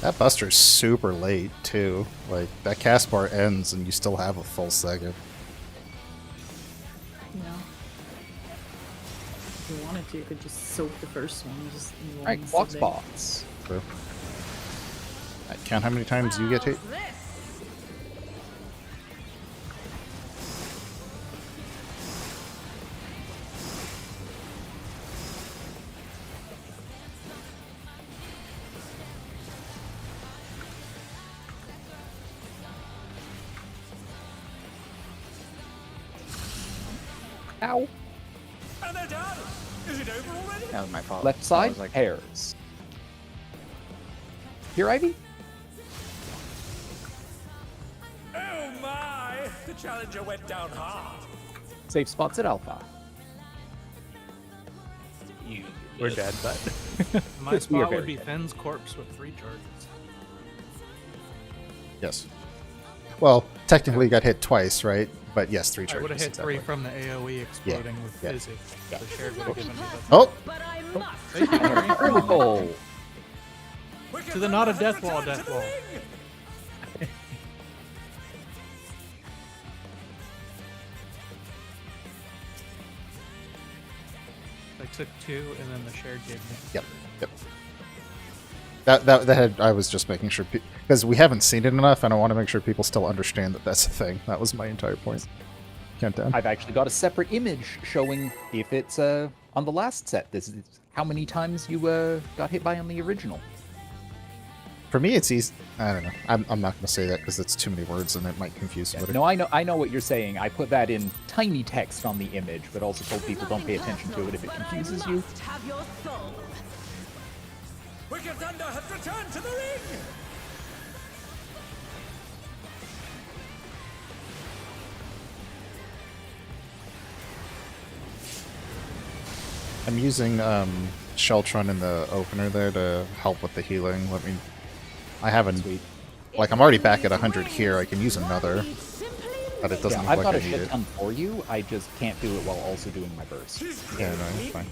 That Buster's super late, too. Like, that cast bar ends and you still have a full second. Yeah. If you wanted to, you could just soak the first one. And just Alright, clock spots. True. I count how many times you get hit. Ow. And they're done! Is it over already? That was my fault. Left I side, was like, pairs. Here, Ivy? Oh my! The challenger went down hard. Safe spots at Alpha. You We're dead, but My We are spot very would be dead. Fenn's corpse with 3 charges. Yes. Well, technically you got hit twice, right? But yes, 3 I charges. would have hit exactly. 3 from the AoE exploding with yeah, Fizzy. yeah. The shared would have given me the Oh! But I must. Thank you, Harry. Early pull. Wicked To the not a Thunder has death wall, returned death to the wall. ring! I took 2 and then the shared gave me. Yep. Yep. That had, I was just making sure, because we haven't seen it enough, and I want to make sure people still understand that that's a thing. That was my entire point. Countdown. I've actually got a separate image showing if it's on the last set. This is how many times you got hit by on the original. For me, it's easy. I don't know. I'm not going to say that because it's too many words and it might confuse somebody. No, I know what you're saying. I put that in tiny text on the image, but also told people don't pay attention to it if it confuses you. Must have your soul. Wicked Thunder has returned to the ring! I'm using Sheltron in the opener there to help with the healing. I haven't. Sweet. Like, I'm already back at 100 here. I can use another, but it doesn't Yeah, look I've like got I a need shit it. ton for you. I just can't do it while also doing my burst. Yeah, no, it's fine.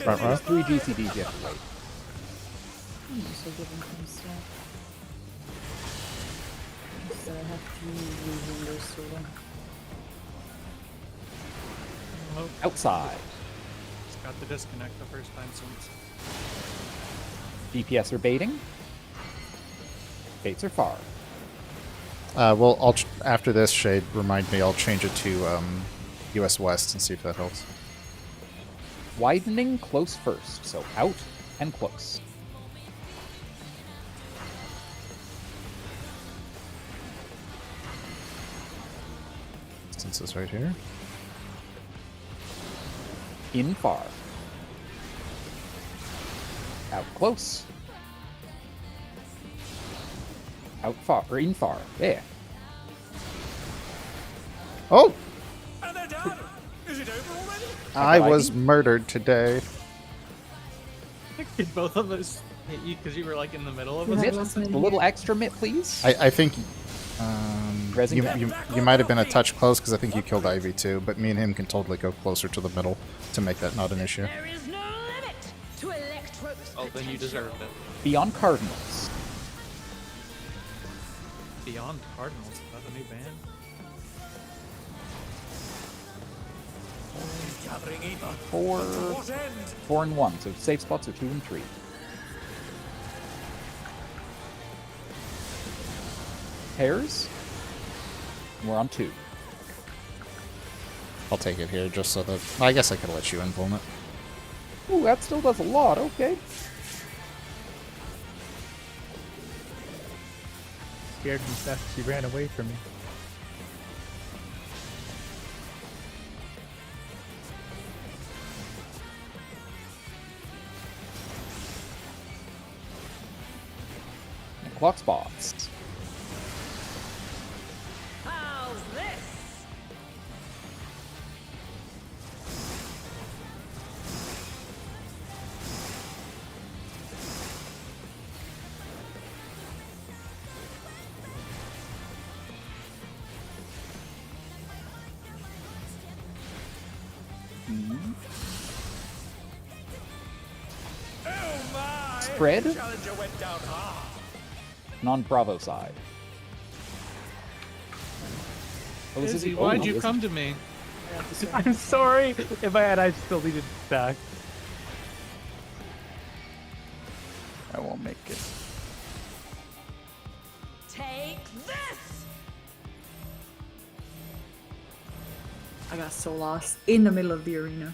Right, There's 3 GCDs you have to wait. I'm also giving some stuff. So I have 3 losing those sort of. Oh, Outside. just got the disconnect the first time since. DPS are baiting. Baits are far. Well, after this, Shade, remind me, I'll change it to US West and see if that helps. Widening close first, so out and close. Distances right here. In far. Out close. Out far, or in far. There. Oh! And they're down. Is it over already? I was murdered today. Did both of us hit you because you were like in the middle of us? Mitt, or something? a little extra mitt, please. I think Resin you might have been a touch close because I think you killed Ivy too, but me and him can totally go closer to the middle to make that not an issue. There is no limit to Electro's Oh, then you deserved it. Beyond Cardinals. Beyond Cardinals, is that a new band? Gathering ether. 4, To what end? 4 and 1, so safe spots are 2 and 3. Pairs. We're on 2. I'll take it here just so that... I guess I could let you invuln it. Ooh, that still does a lot, okay. Scared me fast. She ran away from me. Clock spots. How's this? Oh my! Spread. Challenger went down hard. Non-Bravo side. Oh, this is Izzy, the- why'd oh, you this- come to me? I'm sorry. If I had, I still needed stack. I won't make it. Take this! I got so lost in the middle of the arena.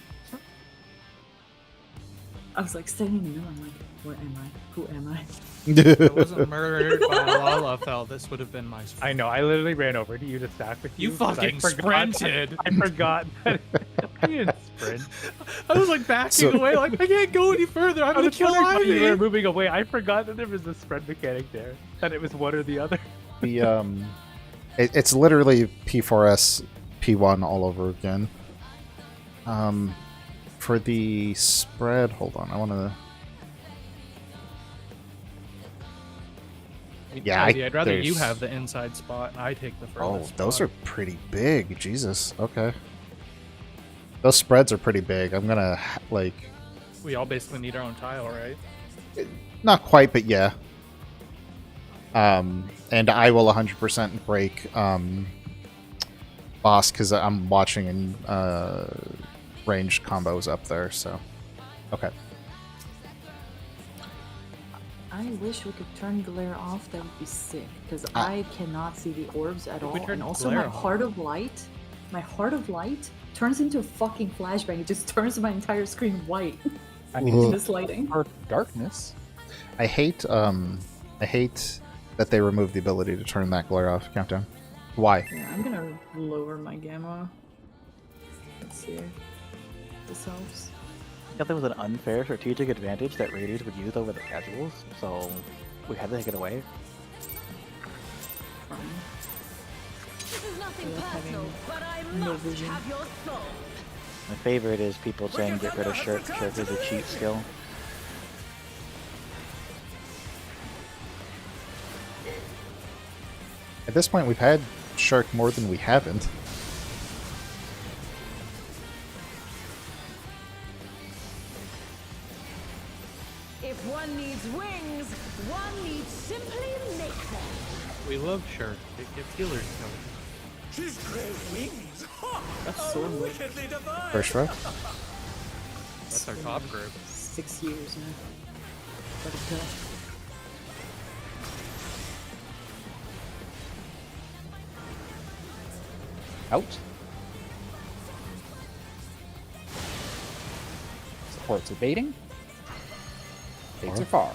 I was like standing in the middle. I'm like, where am I? Who am I? If I wasn't murdered by Lalafell, this would have been my spot. I know. I literally ran over to you to stack with you. You 'cause I fucking forgot- sprinted. I forgot that I didn't sprint. I was like backing away, like I can't go any further. I'm I gonna was kill wondering why you were Ivy. moving away. I forgot that there was a spread mechanic there. That it was one or the other. The it's literally P4S P1 all over again. For the spread, hold on, I want to. Yeah, I'd rather you there's- have the inside spot and I take the Oh, furthest those spot. are pretty big. Jesus. Okay. Those spreads are pretty big. I'm gonna like We all basically need our own tile, right? not quite, but yeah. And I will 100% break boss because I'm watching and ranged combos up there. So, okay. I wish we could turn glare off. That would be sick because I cannot see the orbs at all. we turn And also glare my off? heart of light, turns into a fucking flashbang. It just turns my entire screen white. I mean, Ugh. in this lighting. or darkness. I hate that they removed the ability to turn that glare off. Countdown. Why? Yeah, I'm gonna lower my gamma. Let's see if this helps. I thought there was an unfair strategic advantage that raiders would use over the casuals, so we had to take it away. Fine. This is nothing Yeah, personal, having but I no must vision. have your soul. My favorite is people saying get rid of Shirk. Shirk is a cheat skill. At this point, we've had Shark more than we haven't. If one needs wings, one needs simply make them. We love Shark. It gets healers going. His great wings. Ha! That's so weird. Wickedly divine. First row. That's our top group. 6 years now. Let it go. Out. Supports are baiting. Baits are far.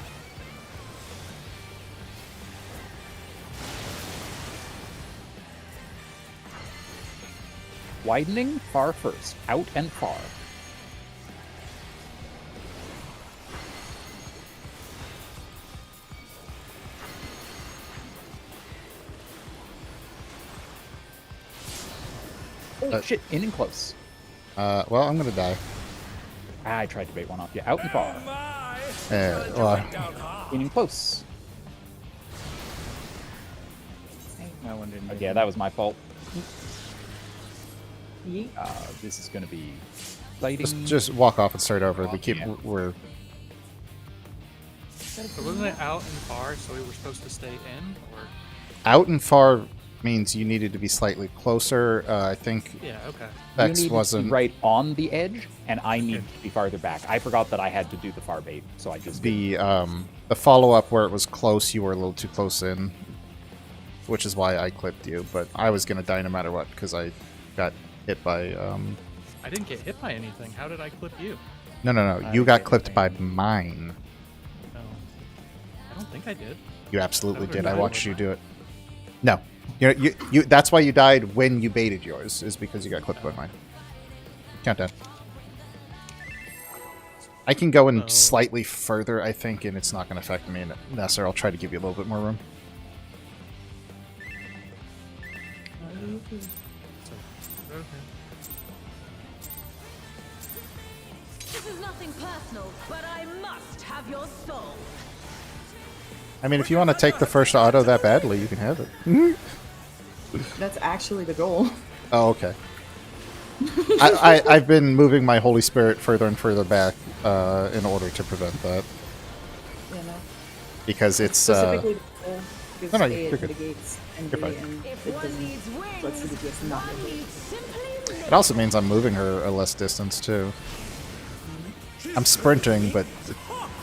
Widening, far first. Out and far. Oh shit, in and close. Well, I'm gonna die. I tried to bait one off. Yeah, out and far. My. Well, Down hard. In and close. That one didn't. Yeah, that was my fault. Yeet. This is gonna be fighting. just walk off and start over. We keep Yeah. we're So wasn't it out and far, so we were supposed to stay in? Or out and far means you needed to be slightly closer. I think yeah, okay. Vex you need wasn't. to be right on the edge, and I need to be farther back. I forgot that I had to do the far bait, so I just did. The follow up where it was close, you were a little too close in, which is why I clipped you. But I was gonna die no matter what because I got hit by. I didn't get hit by anything. How did I clip you? No. You got clipped by mine. No. I don't think I did. You absolutely That did. would've I been watched my- you do it. No, you. That's why you died when you baited yours. Is because you got clipped by mine. Countdown. I can go in slightly further, I think, and it's not going to affect me. Nasser, I'll try to give you a little bit more room. Okay. This is nothing personal, but I must have your soul. I mean, if you want to take the first auto that badly, you can have it. That's actually the goal. Oh, okay. I've been moving my Holy Spirit further and further back in order to prevent that. Yeah, no. Because it's... Specifically, because no, A, you're it good. mitigates, and You're B, fine. and If it one doesn't. needs wings, So it's just not one good. needs simply make It also means I'm moving her a less distance, too. I'm sprinting, but...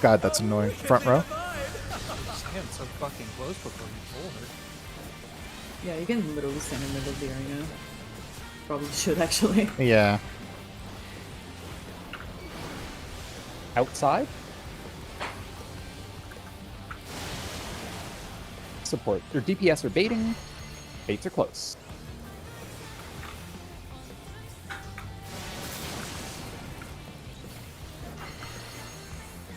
God, that's annoying. Front row? Stand so fucking close before you pull her. Yeah, you can literally stand in the middle of the arena. Probably should, actually. Yeah. Outside. Support. Their DPS are baiting. Baits are close.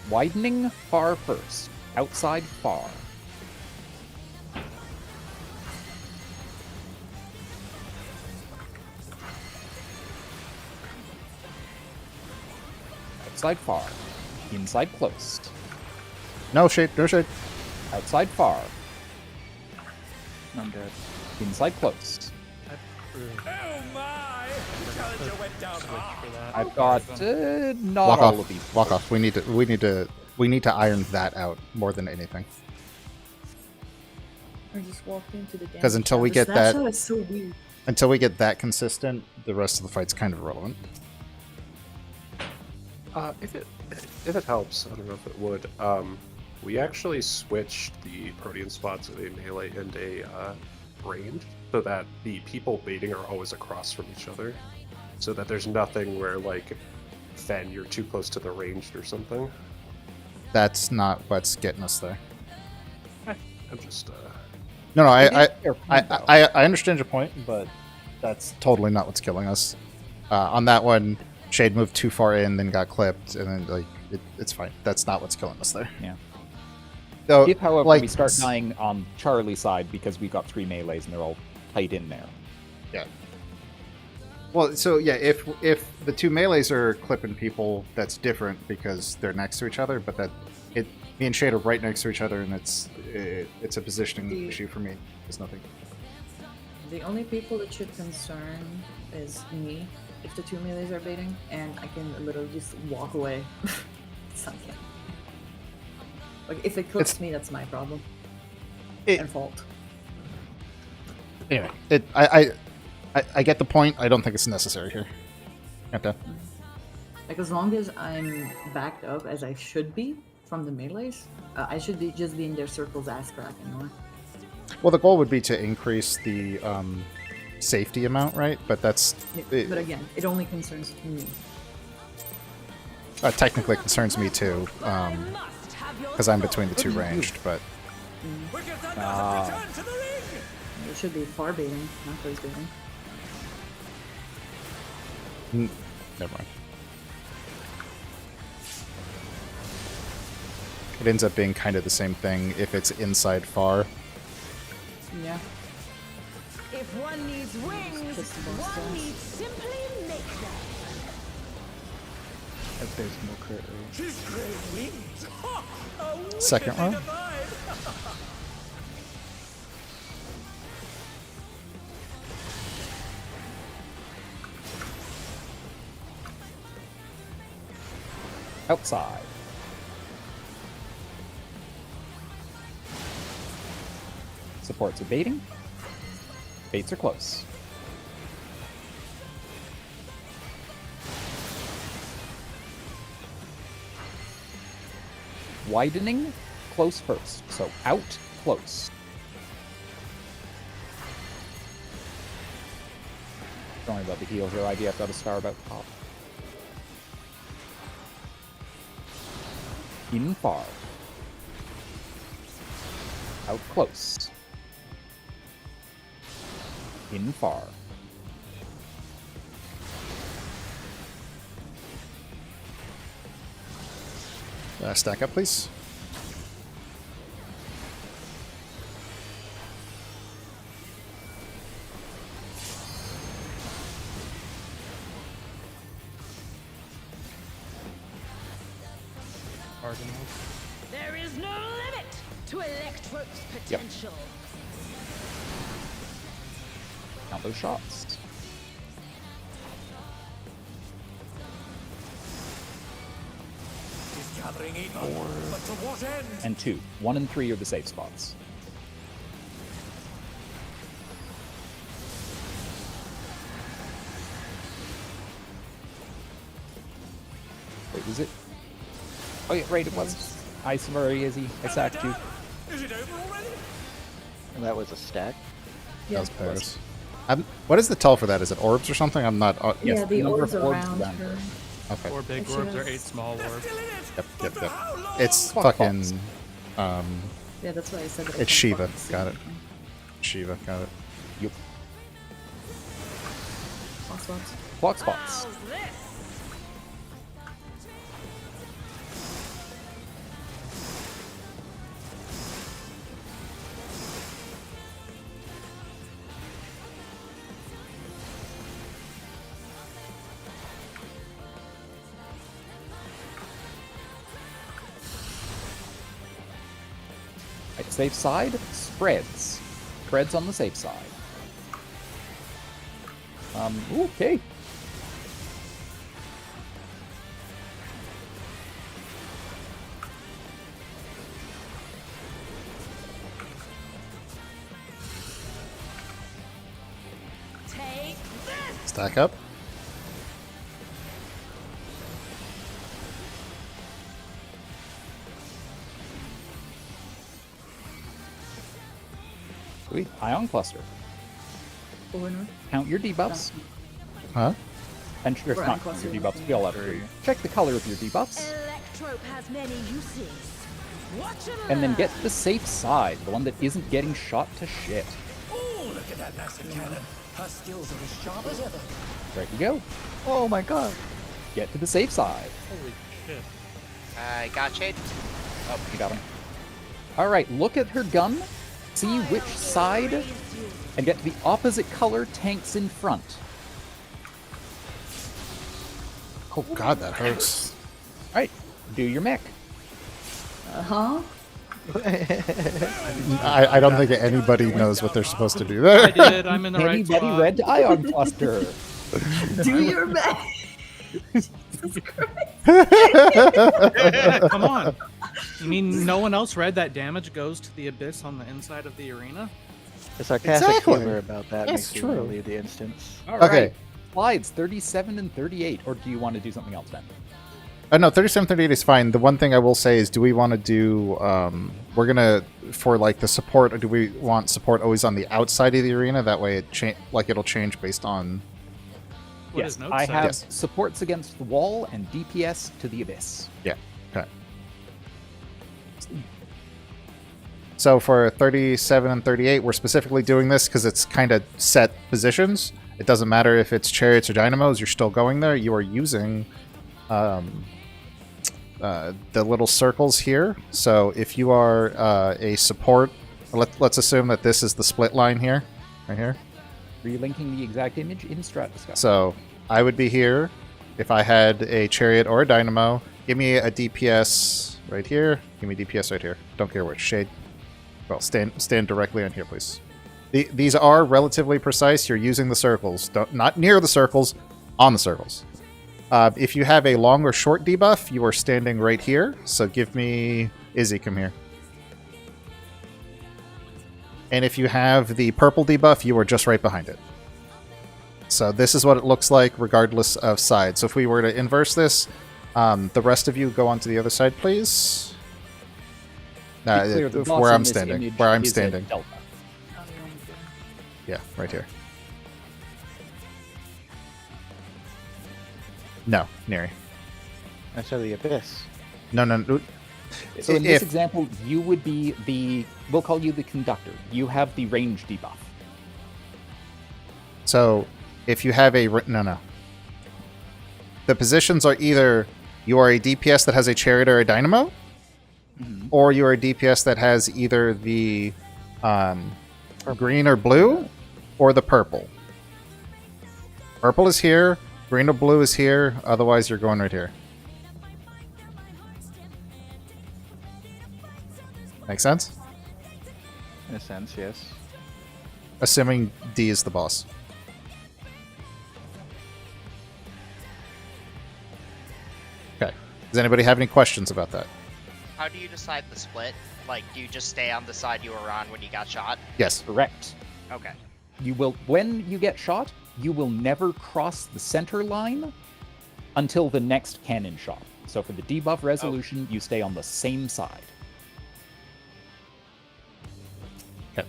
Widening far first. Outside far. Outside far. Inside close. No shade, no shade. Outside far. I'm dead. Inside close. Oh my! Challenger went down hard. For that. I've got not Walk all off. of these. Walk off. We need to iron that out more than anything. Or just walk into the damage. 'Cause until we The get that- snapshot is so weird. Until we get that consistent, the rest of the fight's kind of irrelevant. If it helps, I don't know if it would. We actually switched the Protean spots of a melee and a range, so that the people baiting are always across from each other, so that there's nothing where like, Fen, you're too close to the ranged or something. That's not what's getting us there. I'm just No, It is I fair point, though. I understand your point, but that's totally not what's killing us. On that one, Shade moved too far in, then got clipped, and then like it's fine. That's not what's killing us there. Yeah. So, If, however, like, we start dying on Charlie's side because we've got 3 melees and they're all tight in there. Yeah. Well, so yeah, if the 2 melees are clipping people, that's different because they're next to each other. But me and Shade are right next to each other, and it's a positioning issue for me. It's nothing. The only people that should concern is me if the 2 melees are baiting, and I can literally just walk away. It's not kidding. Like, if it cooks me, that's my problem. And fault. Anyway, I get the point. I don't think it's necessary here. Okay. Like, as long as I'm backed up as I should be from the melees, I should just be in their circles ass cracking more. Well, the goal would be to increase the safety amount, right? But that's... But again, it only concerns me. Technically concerns me too, because I'm between the two ranged, but... It should be far baiting, not close baiting. Never mind. It ends up being kind of the same thing if it's inside far. Yeah. If one needs wings, one needs simply make them. If there's no crit rate. She's great wings. Ha! A wicked Second row? divide. Outside. Supports are baiting. Baits are close. Widening, close first. So out, close. Don't worry about the heal here. IDF got a star about top. In far. Out close. In far. Stack up, please. There is no limit to Electrope's potential. Count those shots. He's gathering eagle, but to what end? And 2. 1 and 3 are the safe spots. Wait, was it? Oh yeah, right, it was. Hi, sorry, Izzy. I sacked you. Is it over already? And that was a stack? That was Paris. What is the tell for that? Is it orbs or something? I'm not... Yes, Yeah, the number orbs of orbs around around her. Okay. 4 big Actually, orbs or 8 that's- small orbs. Yep. It's fucking... Yeah, that's why I said that. I It's can't Shiva. fucking see Got it. anything. Shiva. Got it. Yep. Clock spots. Clock spots. How's this? Right, safe side, spreads. Spreads on the safe side. Okay. Take this! Stack up. Sweet. Ion cluster. Over north. Count your debuffs. Huh? And or Or not cluster, your you debuffs. can- We all have to. Check the color of your debuffs. Electrope has many uses. Watch and And then get learn. the safe side, the one that isn't getting shot to shit. Oh, look at that massive cannon. Her skills are as sharp as ever. There you go. Oh my god. Get to the safe side. Holy shit. I got shade. Oh, you got him. All right, look at her gun. See which side, and get the opposite color tanks in front. Oh god, that hurts. All right, do your mech. Uh-huh. I don't think anybody knows what they're supposed to do I there. did. I'm in the right Betty spot. Red Ion Cluster. Do your best. Jesus Christ. Come on. You mean no one else read that damage goes to the abyss on the inside of the arena? The sarcastic Exactly. humor about that That's makes true. you believe the instance. All Okay. right. Slides 37 and 38. Or do you want to do something else, Ben? No, 37, 38 is fine. The one thing I will say is, do we want to do, we're going to, for like the support, or do we want support always on the outside of the arena? That way it'll change based on... What yes, his notes I say. have Yes. supports against the wall and DPS to the abyss. Yeah, okay. So for 37 and 38, we're specifically doing this because it's kind of set positions. It doesn't matter if it's chariots or dynamos, you're still going there. You are using the little circles here. So if you are a support, let's assume that this is the split line here, right here. Relinking the exact image in Strat Discovery. So I would be here if I had a chariot or a dynamo. Give me a DPS right here. Give me DPS right here. Don't care which shade. Well, stand directly on here, please. These are relatively precise. You're using the circles. Not near the circles, on the circles. If you have a long or short debuff, you are standing right here. So give me... Izzy, come here. And if you have the purple debuff, you are just right behind it. So this is what it looks like regardless of side. So if we were to inverse this, the rest of you go onto the other side, please. To be clear, the boss Where in I'm this standing. image Where I'm is a standing. Delta. Yeah, right here. No, Neri. I said the abyss. No. So in this example, you would be the... We'll call you the conductor. You have the range debuff. So if you have a... No. The positions are either you are a DPS that has a chariot or a dynamo, or you are a DPS that has either the green or blue, or the purple. Purple is here, green or blue is here, otherwise you're going right here. Make sense? In a sense, yes. Assuming D is the boss. Okay. Does anybody have any questions about that? How do you decide the split? Like, do you just stay on the side you were on when you got shot? Yes. Correct. Okay. You will, when you get shot, you will never cross the center line until the next cannon shot. So for the debuff resolution, you stay on the same side. Okay.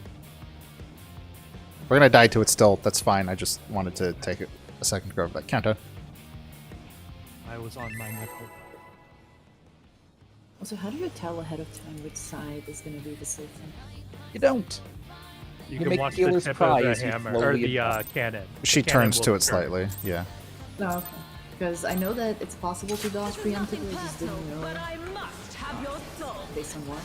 We're gonna die to it still. That's fine. I just wanted to take a second to go over that. Counter. I was on my network. Also, how do you tell ahead of time which side is going to be the safe one? You don't. You You can make watch the dealer's tip cry of as the you hammer or slowly the advance. cannon. She The cannon turns to will it turn. slightly. Yeah. Oh, okay. Because I know that it's possible to dodge preemptively, I just didn't know But I must have your soul. based on what.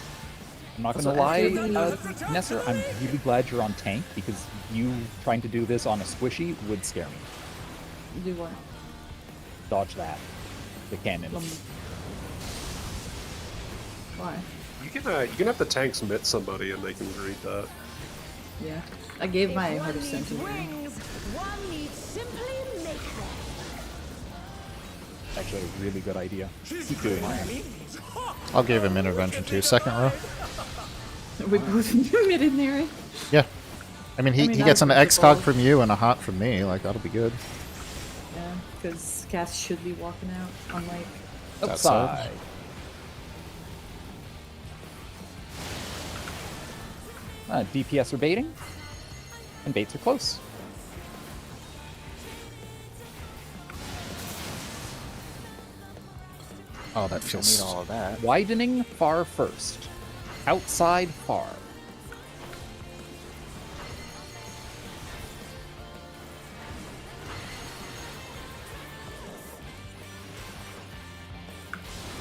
I'm not Also, gonna lie, after the- Nesser, I'm really glad you're on tank, because you trying to do this on a squishy would scare me. Do what? Dodge that. The cannon. Why? You can have the tanks mitt somebody and they can read that. Yeah. I gave my If heart one of needs sentiment. wings, one needs simply make them. Actually, a really good idea. Keep doing that. I'll give him intervention too. Second row. We both admitted Neri. Yeah. I mean, he that gets would an be X-Cog cool. from you and a hot from me. Like, that'll be good. Yeah, because Cass should be walking out, unlike... Outside. DPS are baiting, and baits are close. Oh, that Don't feels... need all of that. Widening far first. Outside far.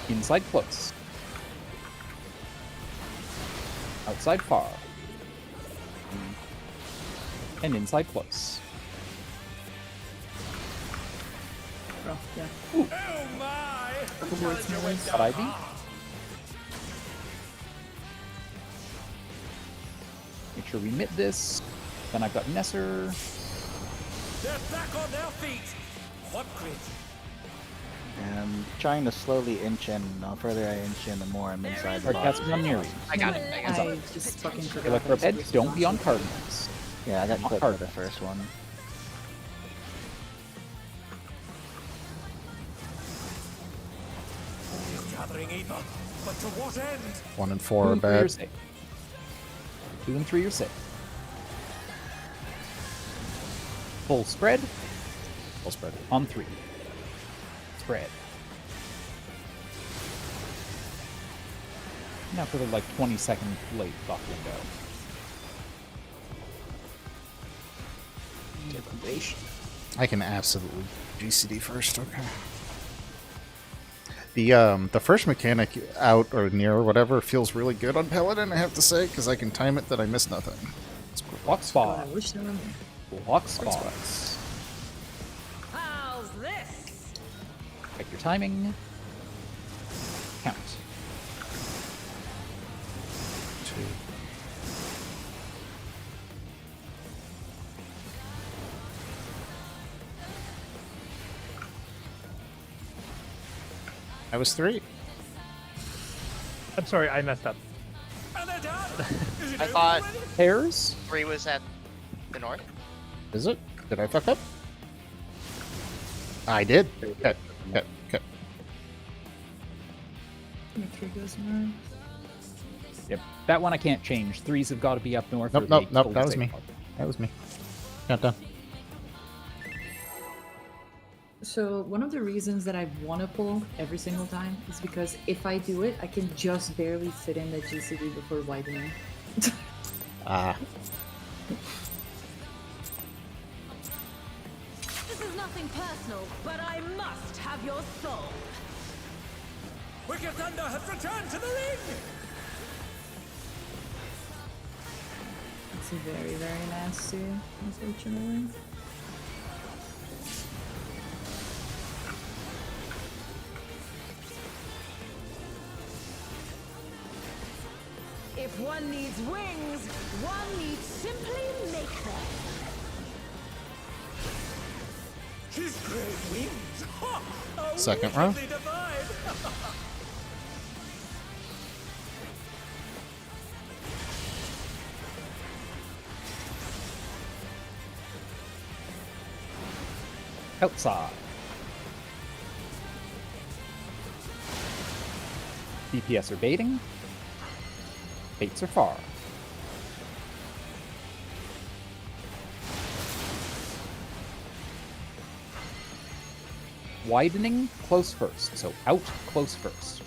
Inside close. Outside far. And inside close. Oh, yeah. Oh my! Couple words, Neri. Got Ivy? sure we mitt this. Then I've got Nesser. They're back on their feet. What grit? I'm trying to slowly inch in. The further I inch in, the more I'm inside the Hard box. cast on Neri. I got it. I got it. I just fucking forgot. Electroped, don't be on Cardinals. Yeah, I got Not clipped hard. for the first one. You're gathering ether, but to what end? 1 and 4 are 2 and 3 are bad. safe. 2 and 3 are safe. Full spread Full spread. on 3. Spread. Now for the like 20-second late buff window. Degradation. I can absolutely GCD first. Okay. The first mechanic out or near or whatever feels really good on Paladin, I have to say, because I can time it that I miss nothing. Walk God, spot. I wish there were more. Walk spots. How's this? Check your timing. Count. 2. I was 3. I'm sorry, I messed up. And they're done. Is it I over thought already? Pairs. 3 was at the north. Is it? Did I fuck up? I did. Okay. Okay. Okay. Three goes north. Yep. That one I can't change. 3s have got to be up north. Nope, or nope, they nope, totally that was stay me. up. That was me. Countdown. So one of the reasons that I want to pull every single time is because if I do it, I can just barely fit in the GCD before widening. Ah. This is nothing personal, but I must have your soul. Wicked Thunder has returned to the ring. It's very, very nasty, unfortunately. If one needs wings, one needs simply make them. His great wings. Ha! A Second row. wickedly divine. Outside. DPS are baiting. Baits are far. Widening, close first. So out, close first.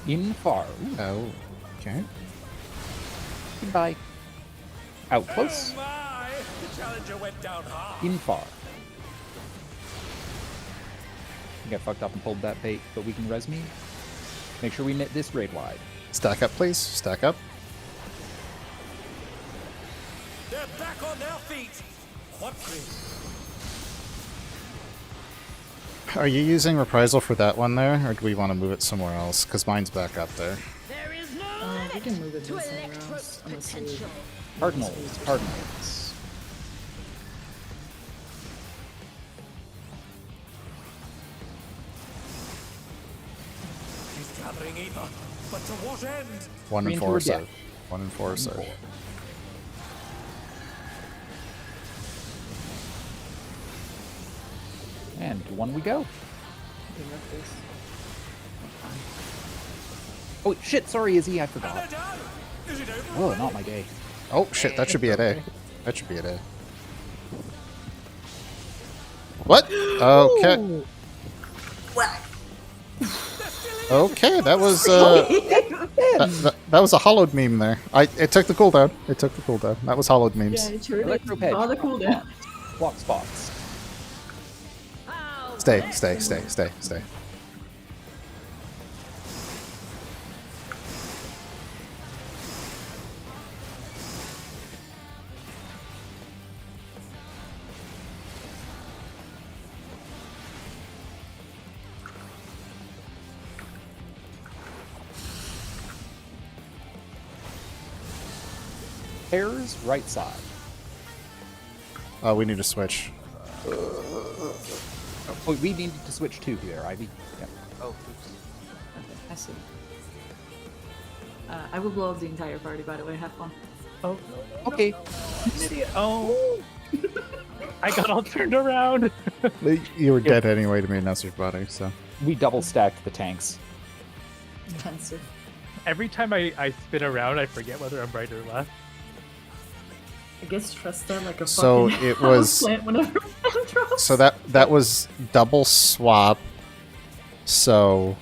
In far. Ooh, Oh. Okay. goodbye. Out close. Oh my! The challenger went down hard. In far. I got fucked up and pulled that bait, but we can res me. Make sure we knit this raid wide. Stack up, please. Stack up. They're back on their feet. What grit? Are you using reprisal for that one there, or do we want to move it somewhere else? Because mine's back up there. There is no We can move it to to somewhere else. Electro's Unless we... potential. Cardinals, Cardinals. He's gathering ether, but to what end? 1 Three and and 4 two are save. 1 and 4 save. And to one we go. Okay, left this. Oh shit, sorry Izzy, I And they're forgot. done. Is it over Oh, already? not my day. Oh shit, that should be at A. That should be at A. What? Okay. Okay, that was that was a hollowed meme there. It took the cooldown. It took the cooldown. That was hollowed memes. Yeah, it sure did. Electroped. All the cooldown. Block spots. How's Stay, this? stay, stay, stay, stay. Repairs, right side. We need to switch. Oh, we needed to switch too here, Ivy. Yep. Oh, oops. Okay, I see. I will blow up the entire party, by the way. Have fun. Oh, Okay. idiot. Oh. I got all turned around. You were dead anyway to me, Nesser's body, so. We double stacked the tanks. Intensive. Every time I spin around, I forget whether I'm right or left. I guess trust that like a So fucking it was- plant whenever one drops. So that was double swap. So,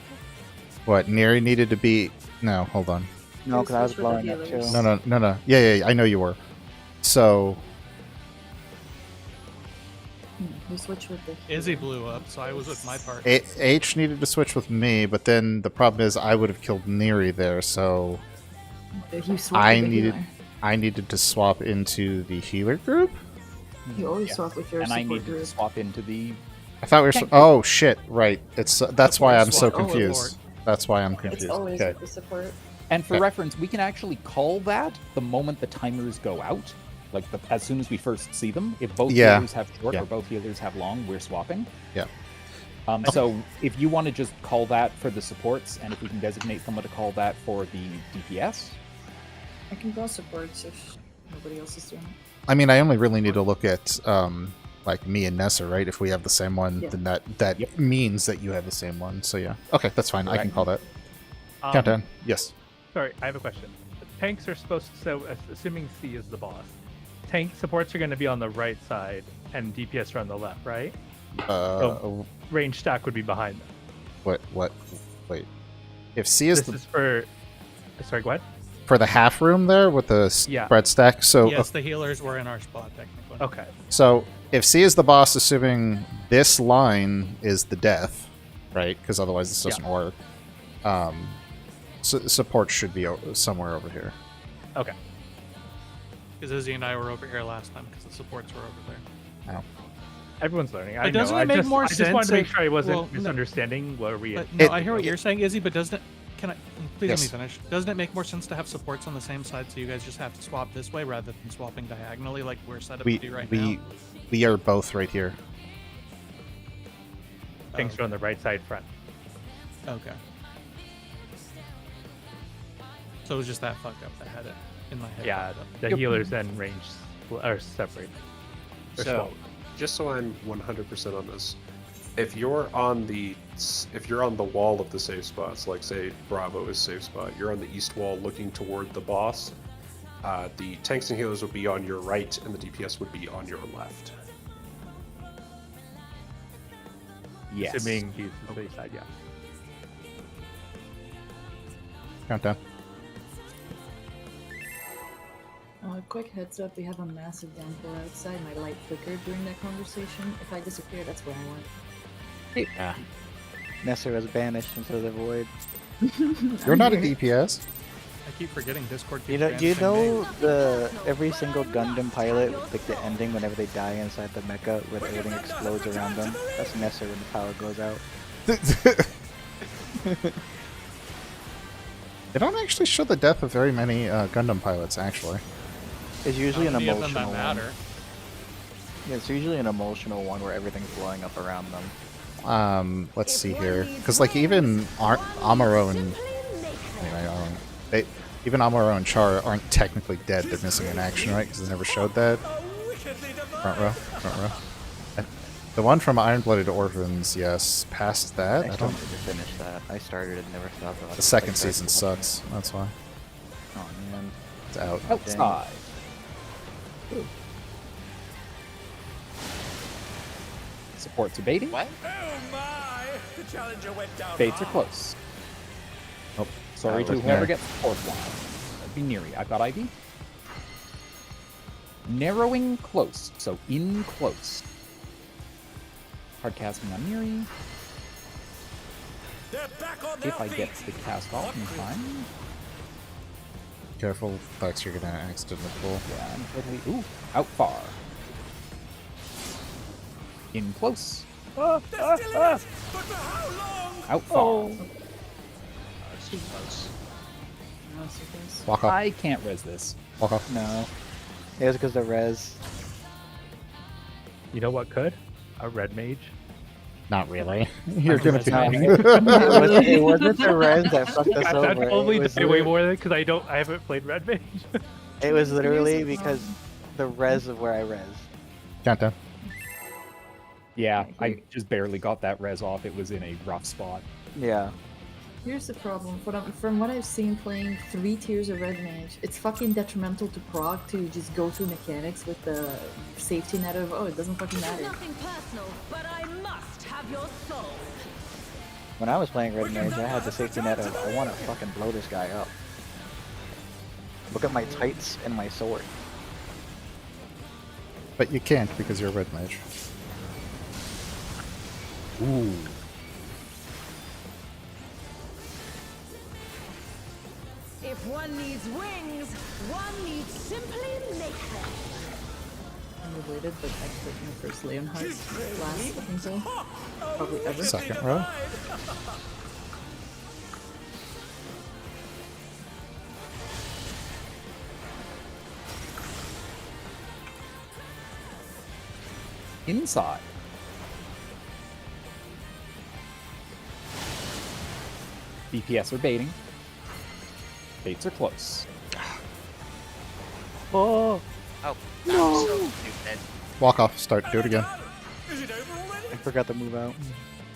what? Neri needed to be. No, hold on. No, because I was Switch with the blowing up too. healers. No. Yeah, I know you were. So, We switch with the Izzy blew up, so I was with my part. H needed to switch with me, but then the problem is I would have killed Neri there, so You switch I with the needed healer. I needed to swap into the healer group. You always Yeah. swap with your And I support needed to group. swap into the. I thought we were. Oh shit! Right. It's that's why I'm so Swap. Oh, confused. That's why I'm It's confused. always Okay. with the support. And for Okay. reference, we can actually call that the moment the timers go out. Like as soon as we first see them. If both Yeah. healers have short Yeah. or both healers have long, we're swapping. Yeah. So if you want to just call that for the supports, and if we can designate someone to call that for the DPS, I can go supports if nobody else is doing it. I mean, I only really need to look at like me and Nessa, right? If we have the same one, Yeah. then that Yep. means that you have the same one. So yeah. Okay, that's fine. I can Correct. call that. Countdown. Yes. Sorry, I have a question. Tanks are supposed to, so assuming C is the boss, tank supports are going to be on the right side and DPS are on the left, right? Range stack would be behind them. What? Wait. If C is This the is for. Sorry, go ahead. for the half room there with the Yeah. spread stack, so Yes, the healers were in our spot technically. Okay. so if C is the boss, assuming this line is the death, right? Because otherwise this doesn't work. Support should be somewhere over here. Okay. Because Izzy and I were over here last time because the supports were over there. Everyone's learning. I But know. doesn't I it make just, more I just wanted sense to make if- sure I wasn't well, no. misunderstanding where we. But no, It- I hear what you're saying, Izzy, but doesn't it? Can I please let me Yes. finish? Doesn't it make more sense to have supports on the same side so you guys just have to swap this way rather than swapping diagonally like we're set up We to do right we now? we are both right here. Tanks are on the right side front. Okay. So it was just that fuck up that had it in my head. Yeah, fucked up. the Yep. healers and range are separate. Or So, swap. just so I'm 100% on this, if you're on the wall of the safe spots, like say Bravo is safe spot, you're on the east wall looking toward the boss. The tanks and healers would be on your right, and the DPS would be on your left. yes. Assuming he's the safe side, yeah. Countdown. Quick heads up, we have a massive downpour outside. My light flickered during that conversation. If I disappear, that's where I went. Yeah. Nesser was banished into the void. You're not a DPS. I keep forgetting Discord. Do you keeps know banishing names. the every single Gundam pilot, like the ending whenever they die inside the mecha, where everything explodes around them? That's Nesser when the power goes out. They don't actually show the death of very many Gundam pilots, actually. It's usually an How many of them emotional that one. matter? Yeah, it's usually an emotional one where everything's blowing up around them. Let's see here, because like even Amuro and anyway, even Amuro and Char aren't technically dead. They're missing in action, right? Because they never showed that. Front row. And the one from Iron-Blooded Orphans, yes. Past that, I I still don't. need to finish that. I started and never stopped. The second season sucks. That's why Oh man. it's out. Outside. Supports are baiting. What? Oh my! The challenger went down. Baits are close. Oh, sorry to with whoever Neri. gets the fourth one. That'd be Neri. I've got Ivy. Narrowing close, so in close. Hard casting on Neri. They're back on their If I feet. get the cast off in time. Careful, Lex, you're gonna accidentally pull. Yeah, I'm totally. Ooh, out far. In close. They're still in it, but for how long? Out far. That's too close. masterpiece. Walk off. I can't res this. Walk off. No. It was because the res. You know what could? A red mage. Not really. You're gonna be. No, it wasn't the res that fucked us I'd over. probably It was, die way more than because I haven't played red mage. it was literally Here's the because problem. the res of where I res. Countdown. Yeah, Here- I just barely got that res off. It was in a rough spot. Yeah. Here's the problem. From what I've seen playing 3 tiers of red mage, it's fucking detrimental to proc to just go through mechanics with the safety net of, oh, it doesn't fucking matter. Nothing personal, but I must have your soul. When I was playing red mage, I had the safety net of I want to fucking blow this guy up. Look at my tights and my sword. But you can't because you're a red mage. Ooh. If one needs wings, one needs simply make them. Unrelated, but I put my first Leonhardt last fucking zone. Probably ever. Second row. Inside. DPS are baiting. Baits are close. Oh, Oh, no. So stupid. Walk off. Start. Do it again. Is it over already? I forgot to move out.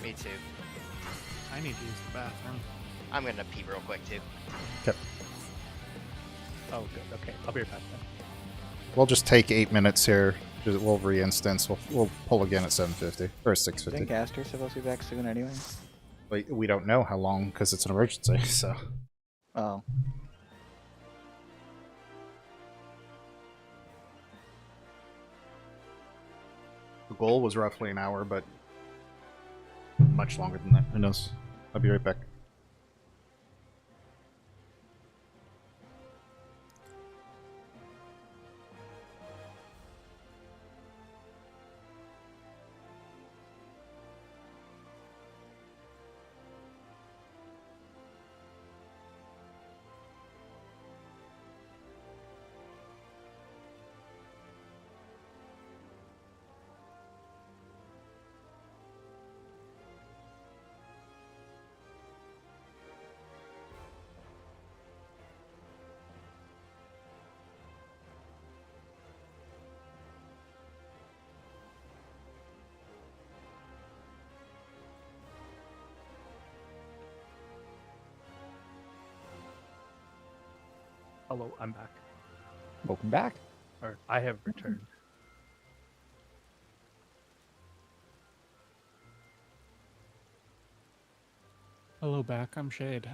Me too. I need to use the bathroom. I'm gonna pee real quick too. oh, good. Okay, I'll be right back then. We'll just take 8 minutes here. We'll re-instance. We'll pull again at 7:50 or I think 6:50. Aster's supposed to be back soon anyway. We don't know how long because it's an emergency. So Oh. the goal was roughly an hour, but much longer than that. Who knows? I'll be right back. Hello, I'm back. Welcome back. Or I have returned. Hello, back. I'm Shade.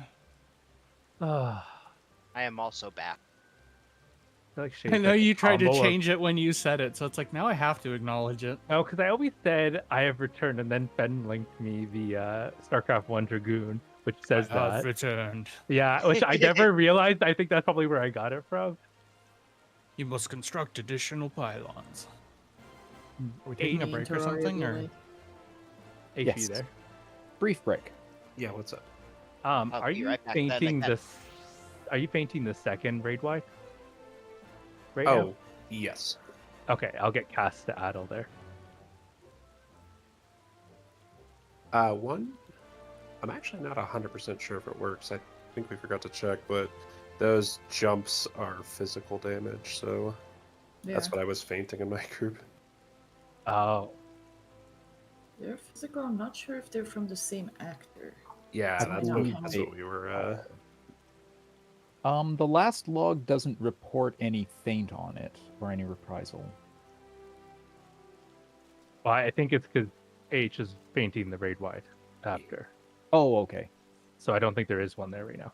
Ah, I am also back. I feel like I Shade's know like a you tried to combo of- change it when you said it, so it's like now I have to acknowledge it. No, because I always said I have returned, and then Ben linked me the StarCraft 1 Dragoon, which says I have that. returned. Yeah, which I never realized. I think that's probably where I got it from. You must construct additional pylons. Are we Put taking a me break into or something? Terraria, Or really. HE Yes. there. Brief break. Yeah, what's up? I'll Are be you right back then, painting like that. this? Are you painting the second raid wife? Right Oh, yes. now? Okay, I'll get cast to Adel there. One, I'm actually not 100% sure if it works. I think we forgot to check, but those jumps are physical damage, so that's Yeah. what I was fainting in my group. Oh, They're physical. I'm not sure if they're from the same actor. Yeah, I that's know what, how that's to- what we were. The last log doesn't report any feint on it or any reprisal. well, I think it's because H is painting the raid wife after, Oh, okay. so I don't think there is one there right now.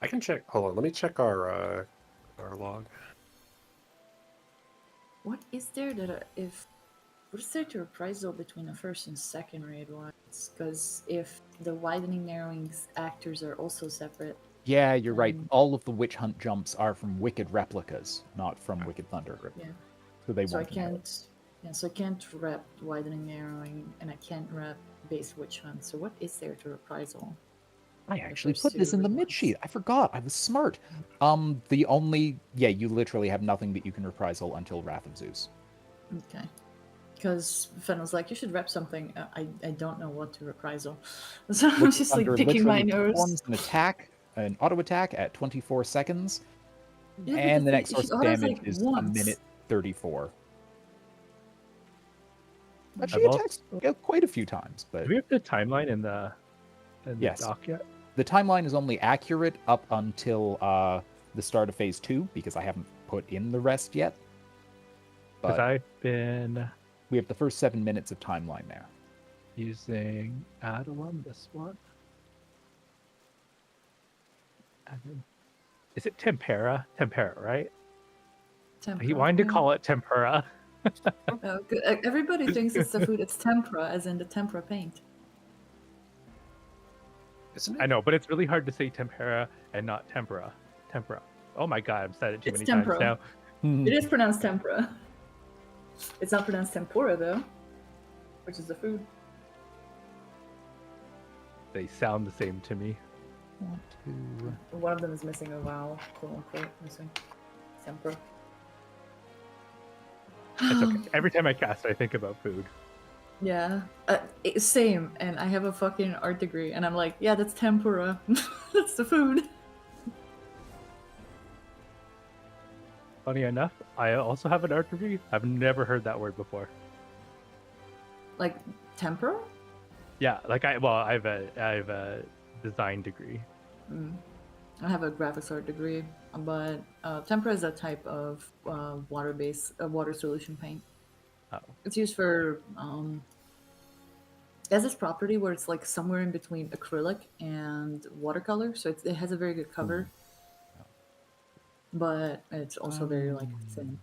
I can check. Hold on, let me check our log. What is there that what is there to reprisal between the first and second raid ones? Because if the widening narrowings actors are also separate, Yeah, you're right. Um, All of the witch hunt jumps are from Wicked replicas, not from Wicked Thunder. yeah. So they So I won't inherit. can't. Yeah, so I can't rep widening narrowing, and I can't rep base witch hunt. So what is there to reprisal? I actually first put this two in the ones. mid sheet. I forgot. I was smart. The only you literally have nothing that you can reprisal until Wrath of Zeus. Okay. Because Fen was like, you should rep something. I don't know what to reprisal. So I'm Which just like Thunder picking my literally nose. performs an attack, an auto attack at 24 seconds, Yeah, but and the thing- next source she of autos, damage like, is a once. minute 34. But she I've also- attacks quite a few times, but Do we have the timeline in the Yes. doc yet? the timeline is only accurate up until the start of phase 2 because I haven't put in the rest yet. Because But I've been we have the first 7 minutes of timeline there. using Adelum, this one. Is it Tempera? Tempera, right? He wanted to call it Tempura. Everybody thinks it's the food. It's tempura, as in the tempura paint. Isn't I it? know, but it's really hard to say Tempera and not Tempura. Tempura. Oh my god, I've said it too It's many tempura. times now. It is pronounced tempura. It's not pronounced tempura though, which is the food. They sound the same to me. 1, 2. One of them is missing a vowel, quote unquote, missing. Tempura. It's okay. Every time I cast, I think about food. Yeah, same. And I have a fucking art degree, and I'm like, yeah, that's tempura. That's the food. Funny enough, I also have an art degree. I've never heard that word before. Like tempura? Yeah, like I have a design degree. I have a graphics art degree, but tempera is a type of water-based water solution paint. Oh. It's used for it has this property where it's like somewhere in between acrylic and watercolor, so it has a very good cover, but it's also very like thin.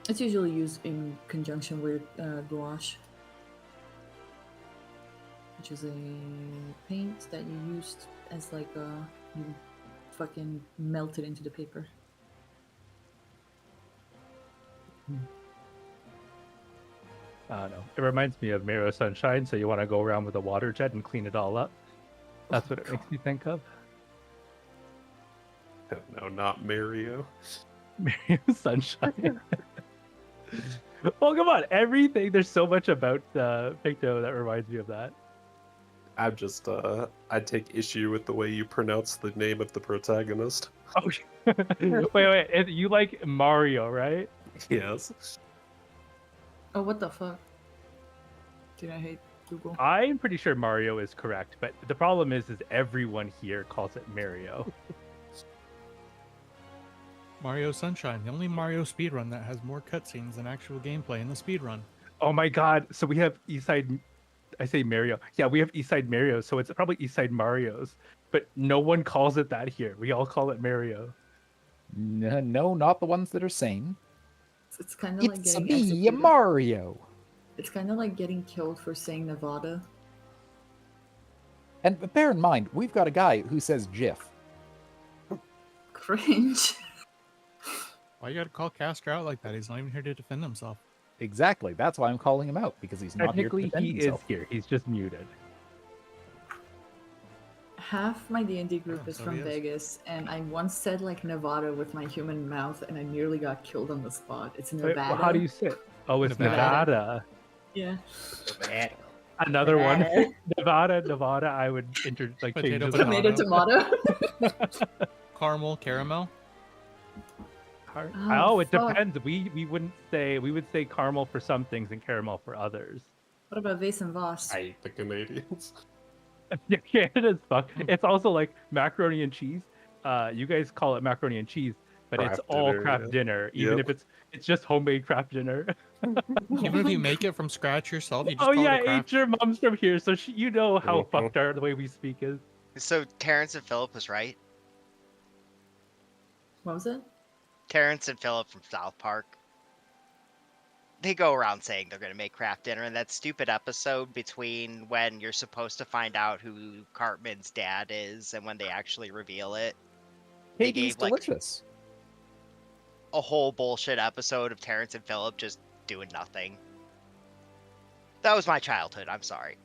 It's usually used in conjunction with gouache, which is a paint that you used as like you fucking melt it into the paper. I don't know. It reminds me of Mirror Sunshine, so you want to go around with a water jet and clean it all up. That's what it makes me think of. No, not Mario. Mirror Sunshine. Well, come on. Everything. There's so much about Picto that reminds me of that. I'm just, I take issue with the way you pronounce the name of the protagonist. Oh, wait. You like Mario, right? Yes. Oh, what the fuck? Did I hate Google? I'm pretty sure Mario is correct, but the problem is everyone here calls it Mario. Mario Sunshine, the only Mario speedrun that has more cutscenes than actual gameplay in the speedrun. Oh my god. So we have Eastside... I say Mario. Yeah, we have Eastside Mario, so it's probably Eastside Mario's. But no one calls it that here. We all call it Mario. No, not the ones that are sane. It's kind of like It's getting me, executed. Mario. It's kind of like getting killed for saying Nevada. And bear in mind, we've got a guy who says GIF. Cringe. Why you gotta call Castor out like that? He's not even here to defend himself. Exactly. That's why I'm calling him out, because he's not here to Technically, defend he himself. is here. He's just muted. Half my D&D group Yeah, is so from he is. Vegas, and I once said like Nevada with my human mouth, and I nearly got killed on the spot. It's Wait, Nevada. well, how do you say it? Oh, it's Nevada. Nevada. Yeah. Another one. Nevada. Nevada. I would change Potato, the Tomato, tomato. Caramel, caramel. Oh, it fuck. depends. We wouldn't say. We would say caramel for some things and caramel for others. What about Vase and Voss? I hate the Canadians. Yeah, Canada's fuck. It's also like macaroni and cheese. You guys call it macaroni and cheese, but it's Craft all dinner, craft yeah. dinner, even Yep. if it's just homemade craft dinner. Even if you make it from scratch yourself, you just Oh call yeah, it a craft. your mom's from here, so you know how Mhm. fucked the way we speak is. So Terrence and Philip was right. What was it? Terrence and Philip from South Park. They go around saying they're going to make craft dinner, and that stupid episode between when you're supposed to find out who Cartman's dad is and when they actually reveal it. They Katie's gave like delicious. a whole bullshit episode of Terrence and Philip just doing nothing. That was my childhood. I'm sorry.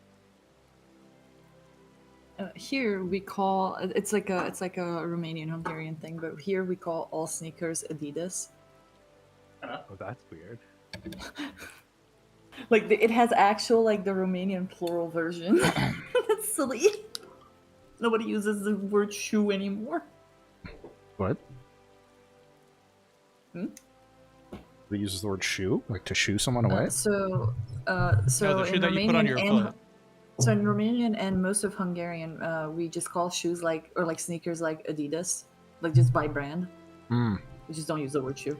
Here we call it's like a Romanian Hungarian thing, but here we call all sneakers Adidas. Oh, that's weird. Like it has actual like the Romanian plural version. That's silly. Nobody uses the word shoe anymore. What? Hmm? It uses the word shoe, like to shoo someone away. So No, the shoe in that you put on your Romanian foot. so in Romanian and most of Hungarian, we just call shoes like sneakers like Adidas, like just by brand. Hmm. We just don't use the word shoe.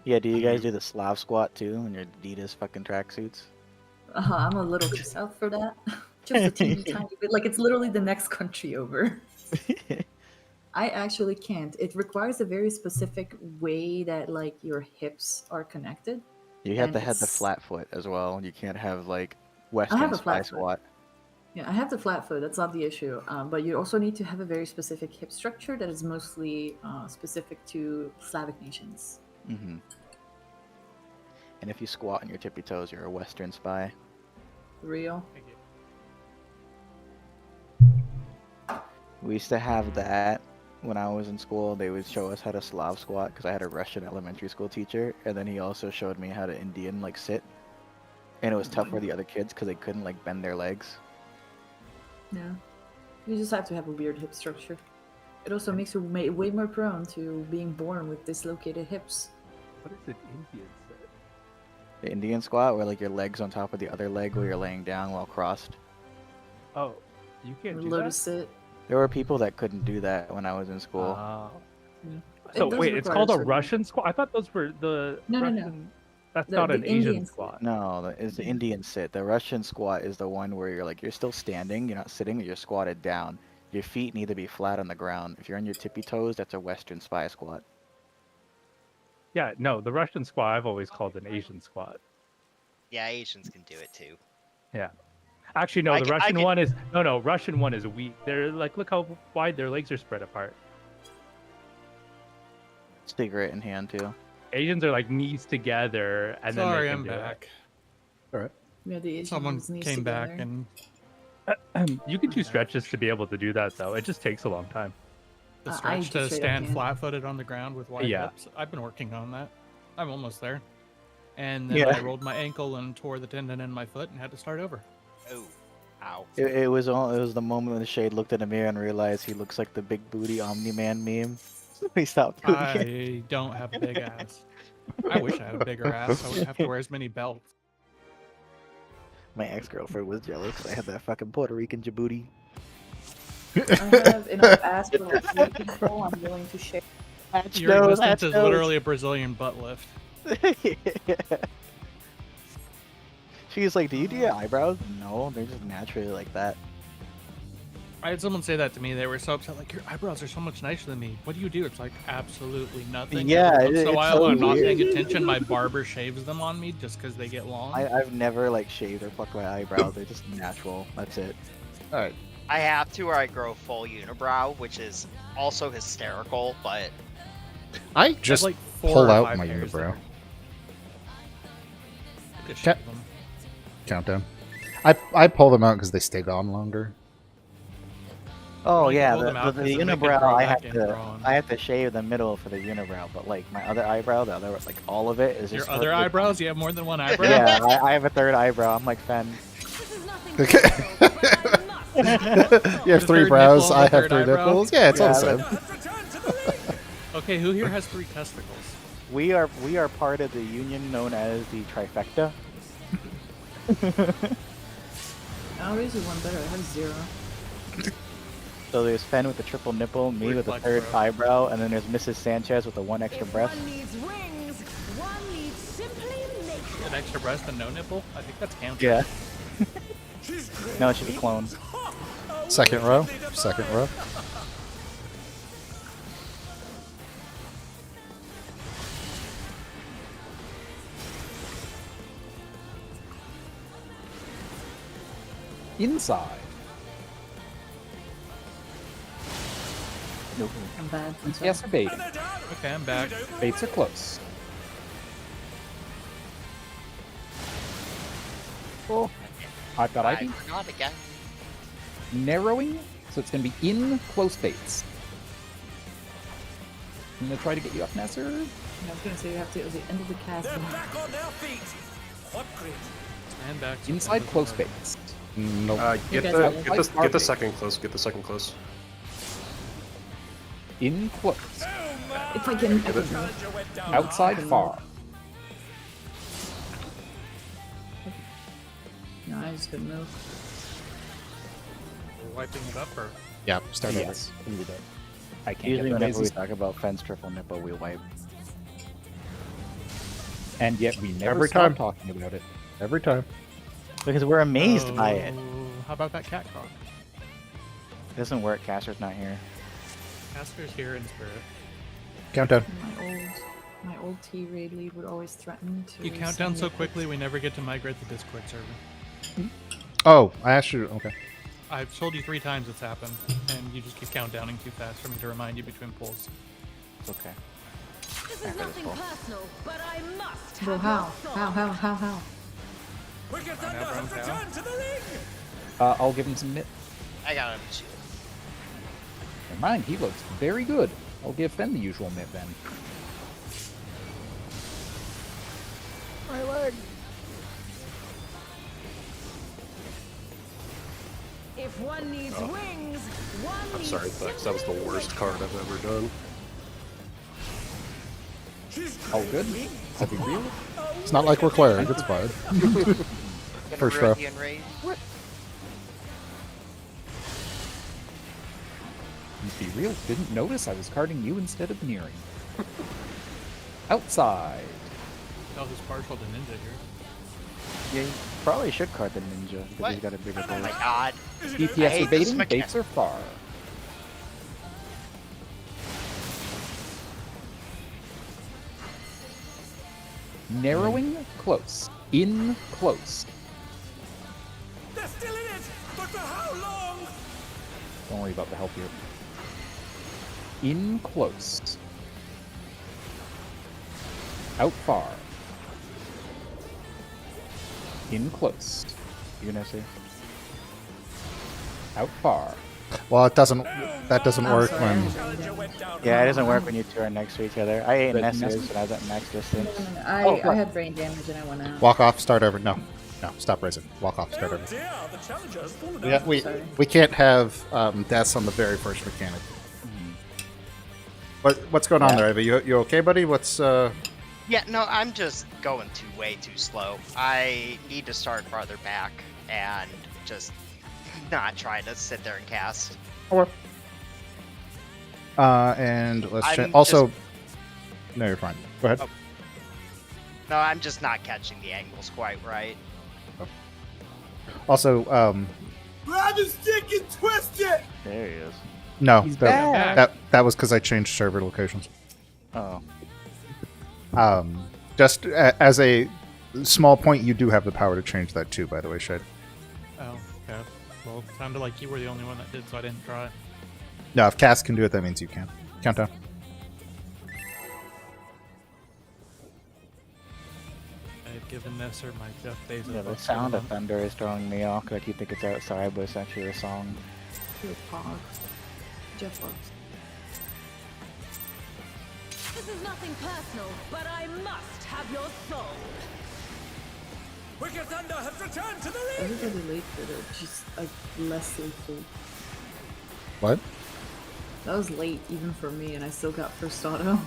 Yeah, do you guys do the Slav squat too in your Adidas fucking tracksuits? I'm a little too south for that. Just a teeny tiny bit. Like it's literally the next country over. I actually can't. It requires a very specific way that like your hips are connected. You have And to have the it's- flat foot as well. You can't have like I Western have a spy flat foot. squat. Yeah, I have the flat foot. That's not the issue. But you also need to have a very specific hip structure that is mostly specific to Slavic nations. Hmm. And if you squat on your tippy toes, you're a Western spy. Real. We used to have that when I was in school. They would show us how to Slav squat because I had a Russian elementary school teacher, and then he also showed me how to Indian like sit. And it was tough for the other kids because they couldn't like bend their legs. Yeah. You just have to have a weird hip structure. It also makes you way more prone to being born with dislocated hips. What is an Indian set? The Indian squat, where like your legs on top of the other leg while you're laying down while crossed. Oh, you can't do Lotus that? sit. There were people that couldn't do that when I was in school. Oh. Yeah. So It does wait, it's require called a certain- Russian squat? I thought those were the No, no, no. Russian... That's The- not the an Asian Indian squat. No, it's the Indian sit. The Russian squat is the one where you're still standing, you're not sitting, you're squatted down. Your feet need to be flat on the ground. If you're on your tippy toes, that's a Western spy squat. Yeah, no, the Russian squat I've always called an Asian squat. Yeah, Asians can do it too. Yeah. Actually, no, I the can- I Russian can- one is... No, Russian one is weak. They're like, look how wide their legs are spread apart. Cigarette in hand, too. Asians are like knees together, and Sorry, then I'm they can do it. back. All right. Yeah, the Asian Someone ones knees came back together. and You can do stretches to be able to do that, though. It just takes a long time. the I stretch just to straight up stand can't. flat-footed on the ground with wide Yeah. hips. I've been working on that. I'm almost there. And then Yeah. I rolled my ankle and tore the tendon in my foot and had to start over. Oh, ow. It was the moment when Shade looked in the mirror and realized he looks like the big booty Omni-Man meme. So he stopped doing it. I don't have a big ass. I wish I had a bigger ass. I wouldn't have to wear as many belts. My ex-girlfriend was jealous because I had that fucking Puerto Rican Djibouti. I have enough ass for like 3 people. I'm willing to share. Your existence is literally a Brazilian butt lift. She's like, do you do your eyebrows? No, they're just naturally like that. I had someone say that to me. They were so upset, like, your eyebrows are so much nicer than me. What do you do? It's like, absolutely nothing. Yeah, Every once in a it's while, so when I'm not weird. paying attention, my barber shaves them on me just because they get long. I've never like shaved or plucked my eyebrows. They're just natural. That's it. All right. I have to, or I grow full unibrow, which is also hysterical, but I just like 4 pull or out 5 my hairs unibrow. Just Cat- shave them. Countdown. I pull them out because they stay gone longer. Oh You yeah, pull them out the 'cause then they can unibrow grow I back have in to growing. I have to shave the middle for the unibrow, but like my other eyebrow, the other like all of it is Your just other perfectly eyebrows? You have more than one eyebrow? fine. Yeah, I have a third eyebrow. I'm like Fen. This is nothing Okay. personal, but I'm not. You have The 3 third brows. nipple, I the have third 3 eyebrow? nipples. Yeah, it's all Yeah, the same. Okay, who here has 3 testicles? We are part of the union known as the trifecta. I'll raise you one better. I have 0. So there's Fen with the triple nipple, me with the Reflex, third bro. eyebrow, and then there's Mrs. Sanchez with the 1 extra If breast. one needs rings, one needs simply naked. An extra breast and no nipple? I think that's cancer. Yeah. She's great. No, she's a clone. Second row. Second row. Inside. I'm bad. I'm sorry. Yes, baiting. Okay, I'm back. Baits are close. Oh, I've got I Ivy. forgot again. narrowing, so it's going to be in close baits. I'm going to try to get you up, Nasser. I was gonna say you have to at the end of the cast. They're back on their feet. What great. Stand back. so Inside it doesn't close hurt. baits. Nope. Get guys the have get like the get the Barbie. second close. Get the second close. In close. If I can, Get it. Challenger went down. Outside far. Nice, good move. We're wiping it up, or Yeah, start over. Yes. I can't Usually get the whenever we mazes, talk about fence triple nipple, we wipe. and yet we never Every stop time. talking about it. Every time. Because we're amazed by it. Oh, how about that cat croc? It doesn't work, Caster's not here. Casper's here in spirit. Countdown. My old T raid lead would always threaten to. You count send down me so a quickly, we never get to migrate the Discord server. Oh, I asked you. Okay. I've told you 3 times it's happened, and you just keep countdowning too fast for me to remind you between pulls. It's okay. This is After this nothing pull. personal, but I must Bro, have how? your soul. How? Wicked Thunder now, has Brown Cow. returned to the ring. I'll give him some nit. I got him too. Never mind, he looks very good. I'll give Fen the usual nit then. My leg! If one needs wings, one I'm needs sorry, Thex. That was the worst card I've ever done. All good? I'll be real. It's not like we're clearing. It's fine. First row. Corinthian raid. Be real. Didn't notice I was carding you instead of nearing. Outside. Tell who's partial to ninja here. Yeah, you probably should card the ninja because What? he's got a bigger Oh my base. god. I DPS hate are this baiting, mechanic. baits are far. Narrowing, close. In, close. They're still in it, but for how long? Don't worry about the help here. In, close. Out far. In, close. You gonna say? Out far. Well, it doesn't. That doesn't I'm work sorry, when. I'm Challenger went down. Yeah, it doesn't work when you two are next to each other. I ate But Nessus Nessus- when I was at max distance. No, Oh, I right. had brain damage and I went out. Walk off. Start over. No. Stop raising. Walk off. Start Oh over. dear, the Challenger has fallen Yeah, out. Sorry. we can't have deaths on the very first mechanic. What's going on there, Ava? You okay, buddy? What's Yeah, no, I'm just going way too slow. I need to start farther back and just not try to sit there and cast. and let's I'm also. No, you're fine. Go ahead. Oh. No, I'm just not catching the angles quite right. Also, Grab his stick and twist it! There he is. no, He's that, back. that was because I changed server locations. Oh. Just as a small point, you do have the power to change that too. By the way, Shade. Oh, okay. Well, it sounded like you were the only one that did, so I didn't try. No, if Cass can do it, that means you can. Countdown. I had given Nesser my Jeff Bezos. Yeah, the book sound for of the month. thunder is throwing me off because I keep thinking it's outside, but it's actually a song. Your pog. Jeff Fox. This is nothing personal, but I must have your soul. Wicked Thunder has returned to the ring! Everybody late for it. Just like less late. What? That was late even for me, and I still got first auto.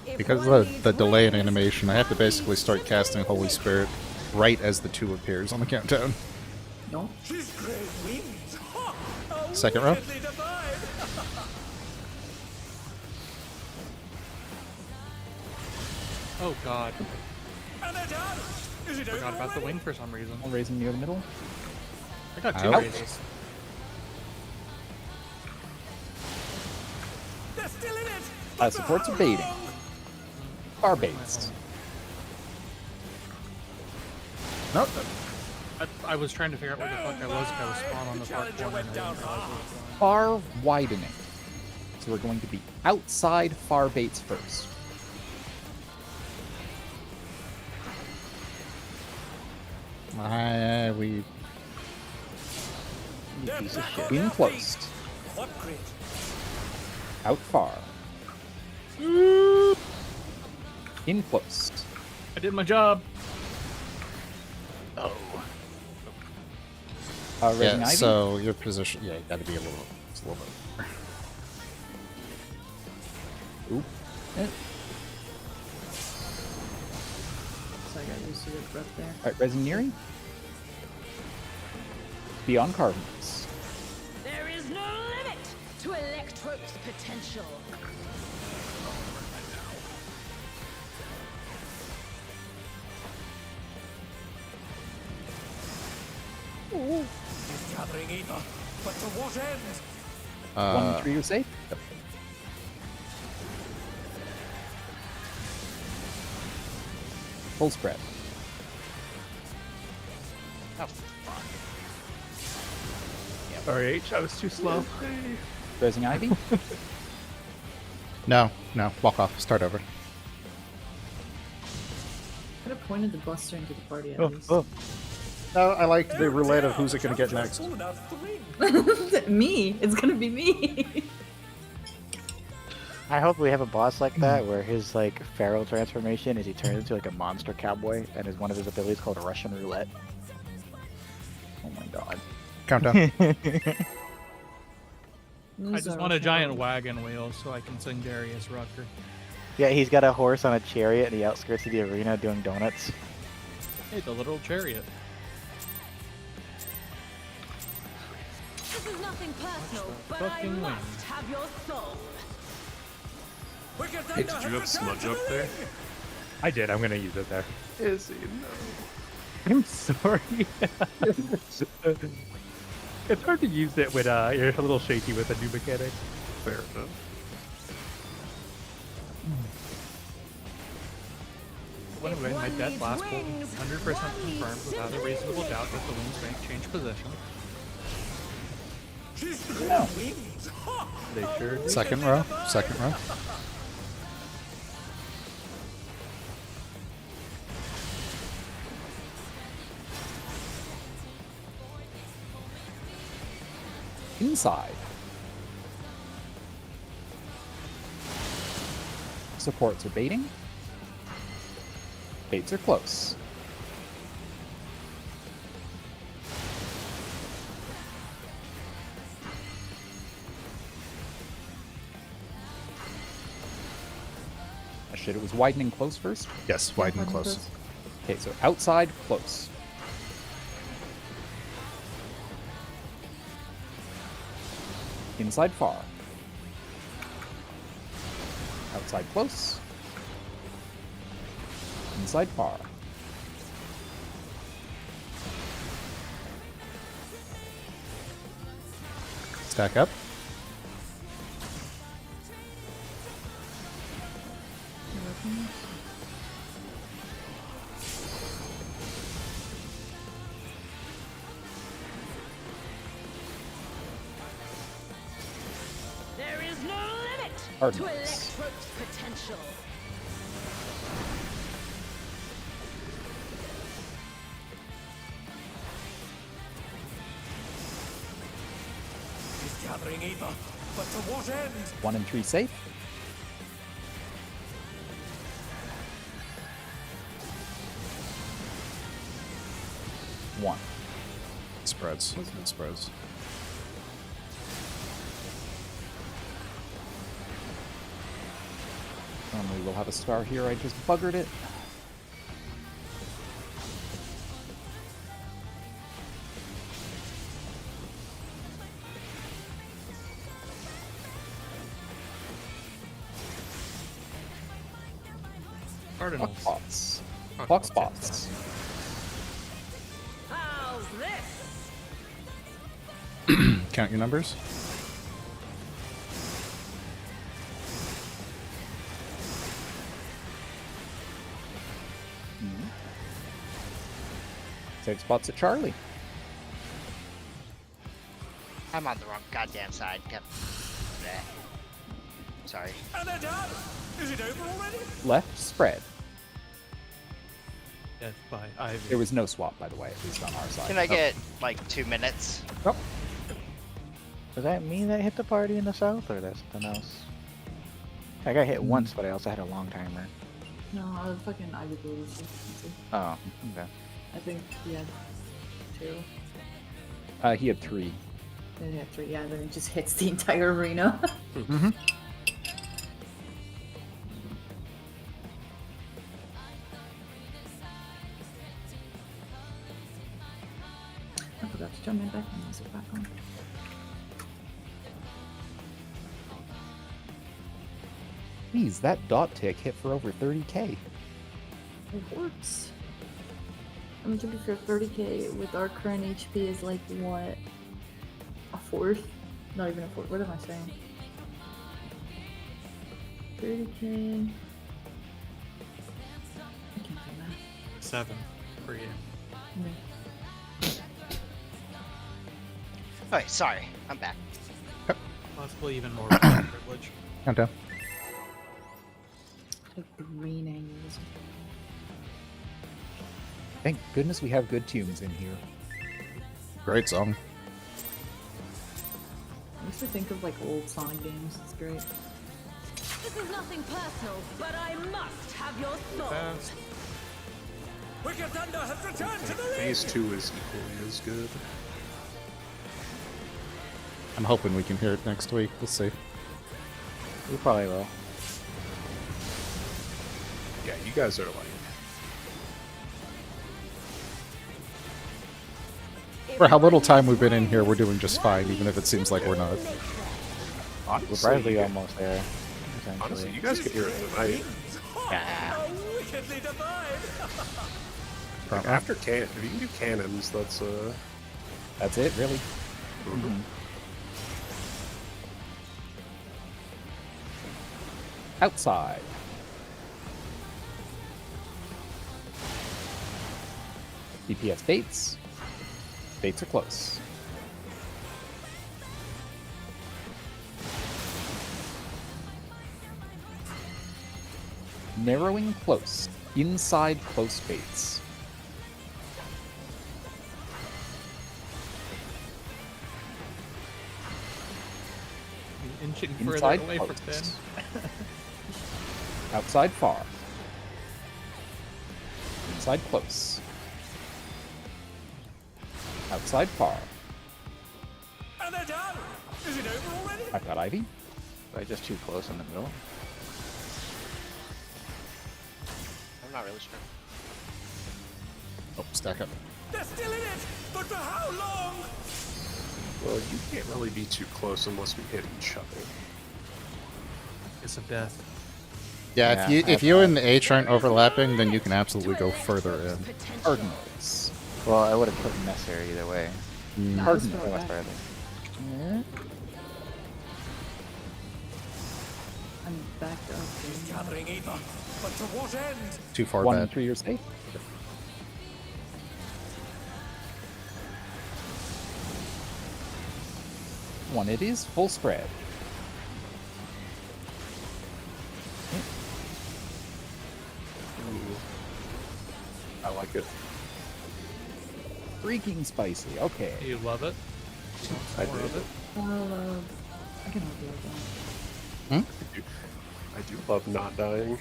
If Because one of needs the delay in wings, animation, I have to one basically needs start casting simply Holy make Spirit right as the 2 appears on the countdown. No. She's great wings! Ha! A Second row. wickedly divine. Oh god, And they're done! Is it forgot over about the already? wing for some reason. I'll raise him near the middle. I got 2 Ouch. raises. They're still in it! but for Supports how are baiting. long? Far baits. No. I was trying to figure out where the fuck I was. 'Cause I was spawned on the far Challenger corner and I went didn't down realize what was going on. Far widening. So we're going to be outside far baits first. We You piece of shit. In close. Upgrade. Out far. In close. I did my job. Oh. Resin yeah. Ivy? So your position, yeah, you got to be a little bit. Oop. So I got used to the breath there. Alright, Resin Nearing. Beyond Carbons. There is no limit to Electrope's potential. He's gathering ether, but to what end? 1 3 you're safe. Yep. Full spread. Oh, fuck. Sorry, H, I was too slow. Resin Ivy. No, walk off. Start over. Could have pointed the buster into the party at Oh, least. oh. No, I like the roulette of who's it going to get next. Fallen out of the ring. Me. It's gonna be me. I hope we have a boss like that where his like feral transformation is he turns into like a monster cowboy and is one of his abilities called Russian roulette. Oh my god. Countdown. I just want a giant wagon wheel so I can sing Darius Rucker. Yeah, he's got a horse on a chariot in the outskirts of the arena doing donuts. Hey, the little chariot. This is nothing personal, but I fucking must wings. have your soul. Wicked Hey, Thunder did you have has smudge returned up to the there? ring. I did. I'm gonna use it there. Izzy, no. I'm sorry. It's hard to use it when you're a little shaky with a new mechanic. Fair enough. Anyway, my one death needs last pull, wings, 100% one confirmed needs without a simply reasonable doubt that the make. wings may change position. She's No. wings. Ha! They sure do. Second row. Second row. Inside. Supports are baiting. Baits are close. Oh, shit, it was widening close first. Yes, wide and close. Okay, so outside, close. Inside, far. Outside, close. Inside, far. Stack up. There is no limit to Ordnance. Electrope's potential. She's gathering ether, but to what end? 1 and 3 safe. One. Spreads. It spreads. Normally we'll have a star here, I just buggered it. Clock Cardinals. spots. Clock spots. How's this? Count your numbers. Save spots at Charlie. I'm on the wrong goddamn side. Bleh. Sorry. And they're done. Is it over already? Left, spread. Death by Ivy. There was no swap, by the way, at least on our side. Can I get like 2 minutes? Oh. Was that me that hit the party in the south, or that's something else? I got hit once, but I also had a long timer. No, fucking Ivy Blue was just Oh, okay. I think he had 2. He had 3. Then he had 3, yeah, then it just hits the entire arena. Mm-hmm. I forgot to turn my background music back on. Geez, that dot tick hit for over 30k. It works. I mean, to be fair, 30k with our current HP is like, what? A fourth? Not even a fourth. What am I saying? 30k. I can't do math. 7 for you. No. Okay, sorry, I'm back. Possibly even more privilege. Countdown. Like green angles. Thank goodness we have good tunes in here. Great song. I used to think of like old Sonic games. It's great. This is nothing personal, but I must have your thoughts. Wicked Thunder has returned to the ring! Phase 2 is equally as good. I'm hoping we can hear it next week. We'll see. We probably will. Yeah, you guys are like For how little time we've been in here, we're doing just fine, even if it seems like we're not. We're probably almost there. Honestly, you guys can hear it tonight. Wickedly divine! Like, after if you can do cannons, that's it, really. Mm-hmm. Outside. DPS baits. Baits are close. Narrowing close. Inside close baits. Inching further Inside away from close. them. Outside far. Inside close. Outside far. And they're done! Is it over already? I've got Ivy. Like just too close in the middle. I'm not really sure. Oh, stack up. They're still in it! But for how long? well, you can't really be too close unless we hit each other. Kiss of death. Yeah, Yeah, if you and H aren't overlapping, then you can absolutely go further in. Cardinals. Well, I would have put Messer either way. Cardinals. Way much farther. I'm backed up. Gathering Eva, but to what end? Too far One bad. and 3 years safe. One it is, full spread. Ooh. I like it. Freaking spicy, okay. You love it? I More do. of it? I can help you with that. I do love not dying.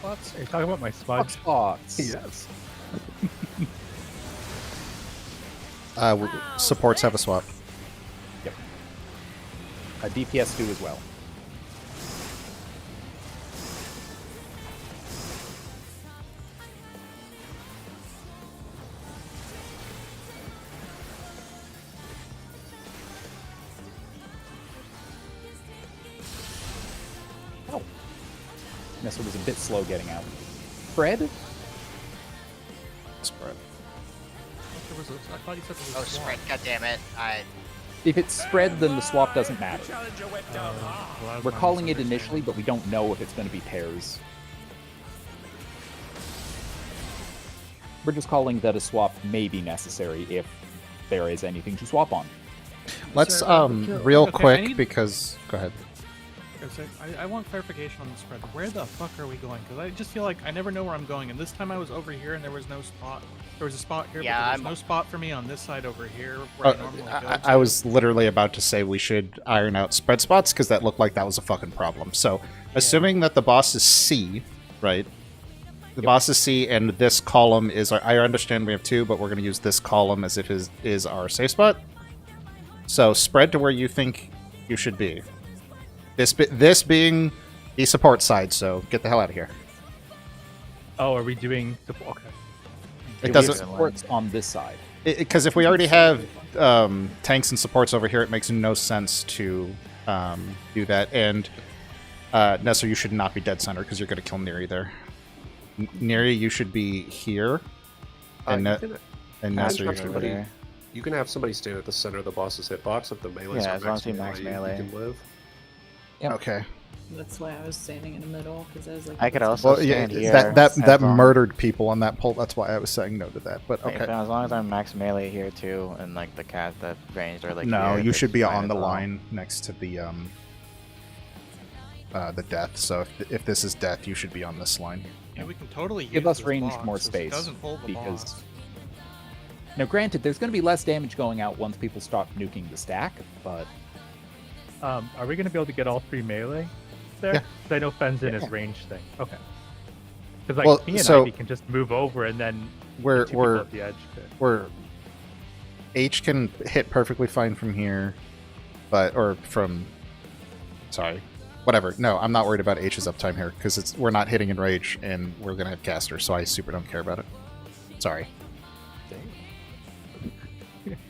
Are you talking about my smudge? Spots. Yes. Supports have a swap. Yep. DPS do as well. Oh. Nessa was a bit slow getting out. Fred? Spread. I thought you said there was Oh, a swap. spread, goddammit. If it's spread, then the swap doesn't matter. Challenger went down hard. Well, that was We're my calling it misunderstanding. initially, but we don't know if it's going to be pairs. We're just calling that a swap may be necessary if there is anything to swap on. Let's Sorry, real Okay, I quick need- because go ahead. I want clarification on the spread. Where the fuck are we going? Because I just feel like I never know where I'm going. And this time I was over here and there was no spot. There was a spot here, Yeah, but there was I'm- no spot for me on this side over here where I normally go I was literally about to say we should iron out spread spots because that looked like that was a fucking problem. So, assuming that the boss is C, right? The boss is C, and this column is our. I understand we have 2, but we're going to use this column as if is our safe spot. So, spread to where you think you should be. This being the support side, so get the hell out of here. Oh, are we doing? Okay. It doesn't. Supports on this side. Because if we already have tanks and supports over here, it makes no sense to do that. And Nesser, you should not be dead center because you're going to kill Neri there. Neri, you should be here. And Nesser, you should be. You can have somebody stand at the center of the boss's hitbox if the melees Yeah, are as long as he max max melee. melee. You can live. Yep. Okay. That's why I was standing in the middle, because I was like... I could that's- also Well, yeah, stand here. that as long- murdered people on that poll. That's why I was saying no to that. But Like, okay. as long as I'm max melee here too, and like the cat that ranged or like No, here, you it's should be fine on as the well. line next to the death. So if this is death, you should be on this line. Yeah, we can totally Give use us this ranged box, more since it space, doesn't hold the because- boss. Now, granted, there's going to be less damage going out once people stop nuking the stack, but Are we going to be able to get all 3 melee there? Yeah. 'Cause I know Fenzin is range thing. Okay. Because like Well, me and so- Ivy can just move over and then We're the 2 people at the edge could. where H can hit perfectly fine from here, sorry, whatever. No, I'm not worried about H's uptime here because we're not hitting in rage and we're gonna have caster, so I super don't care about it. Sorry.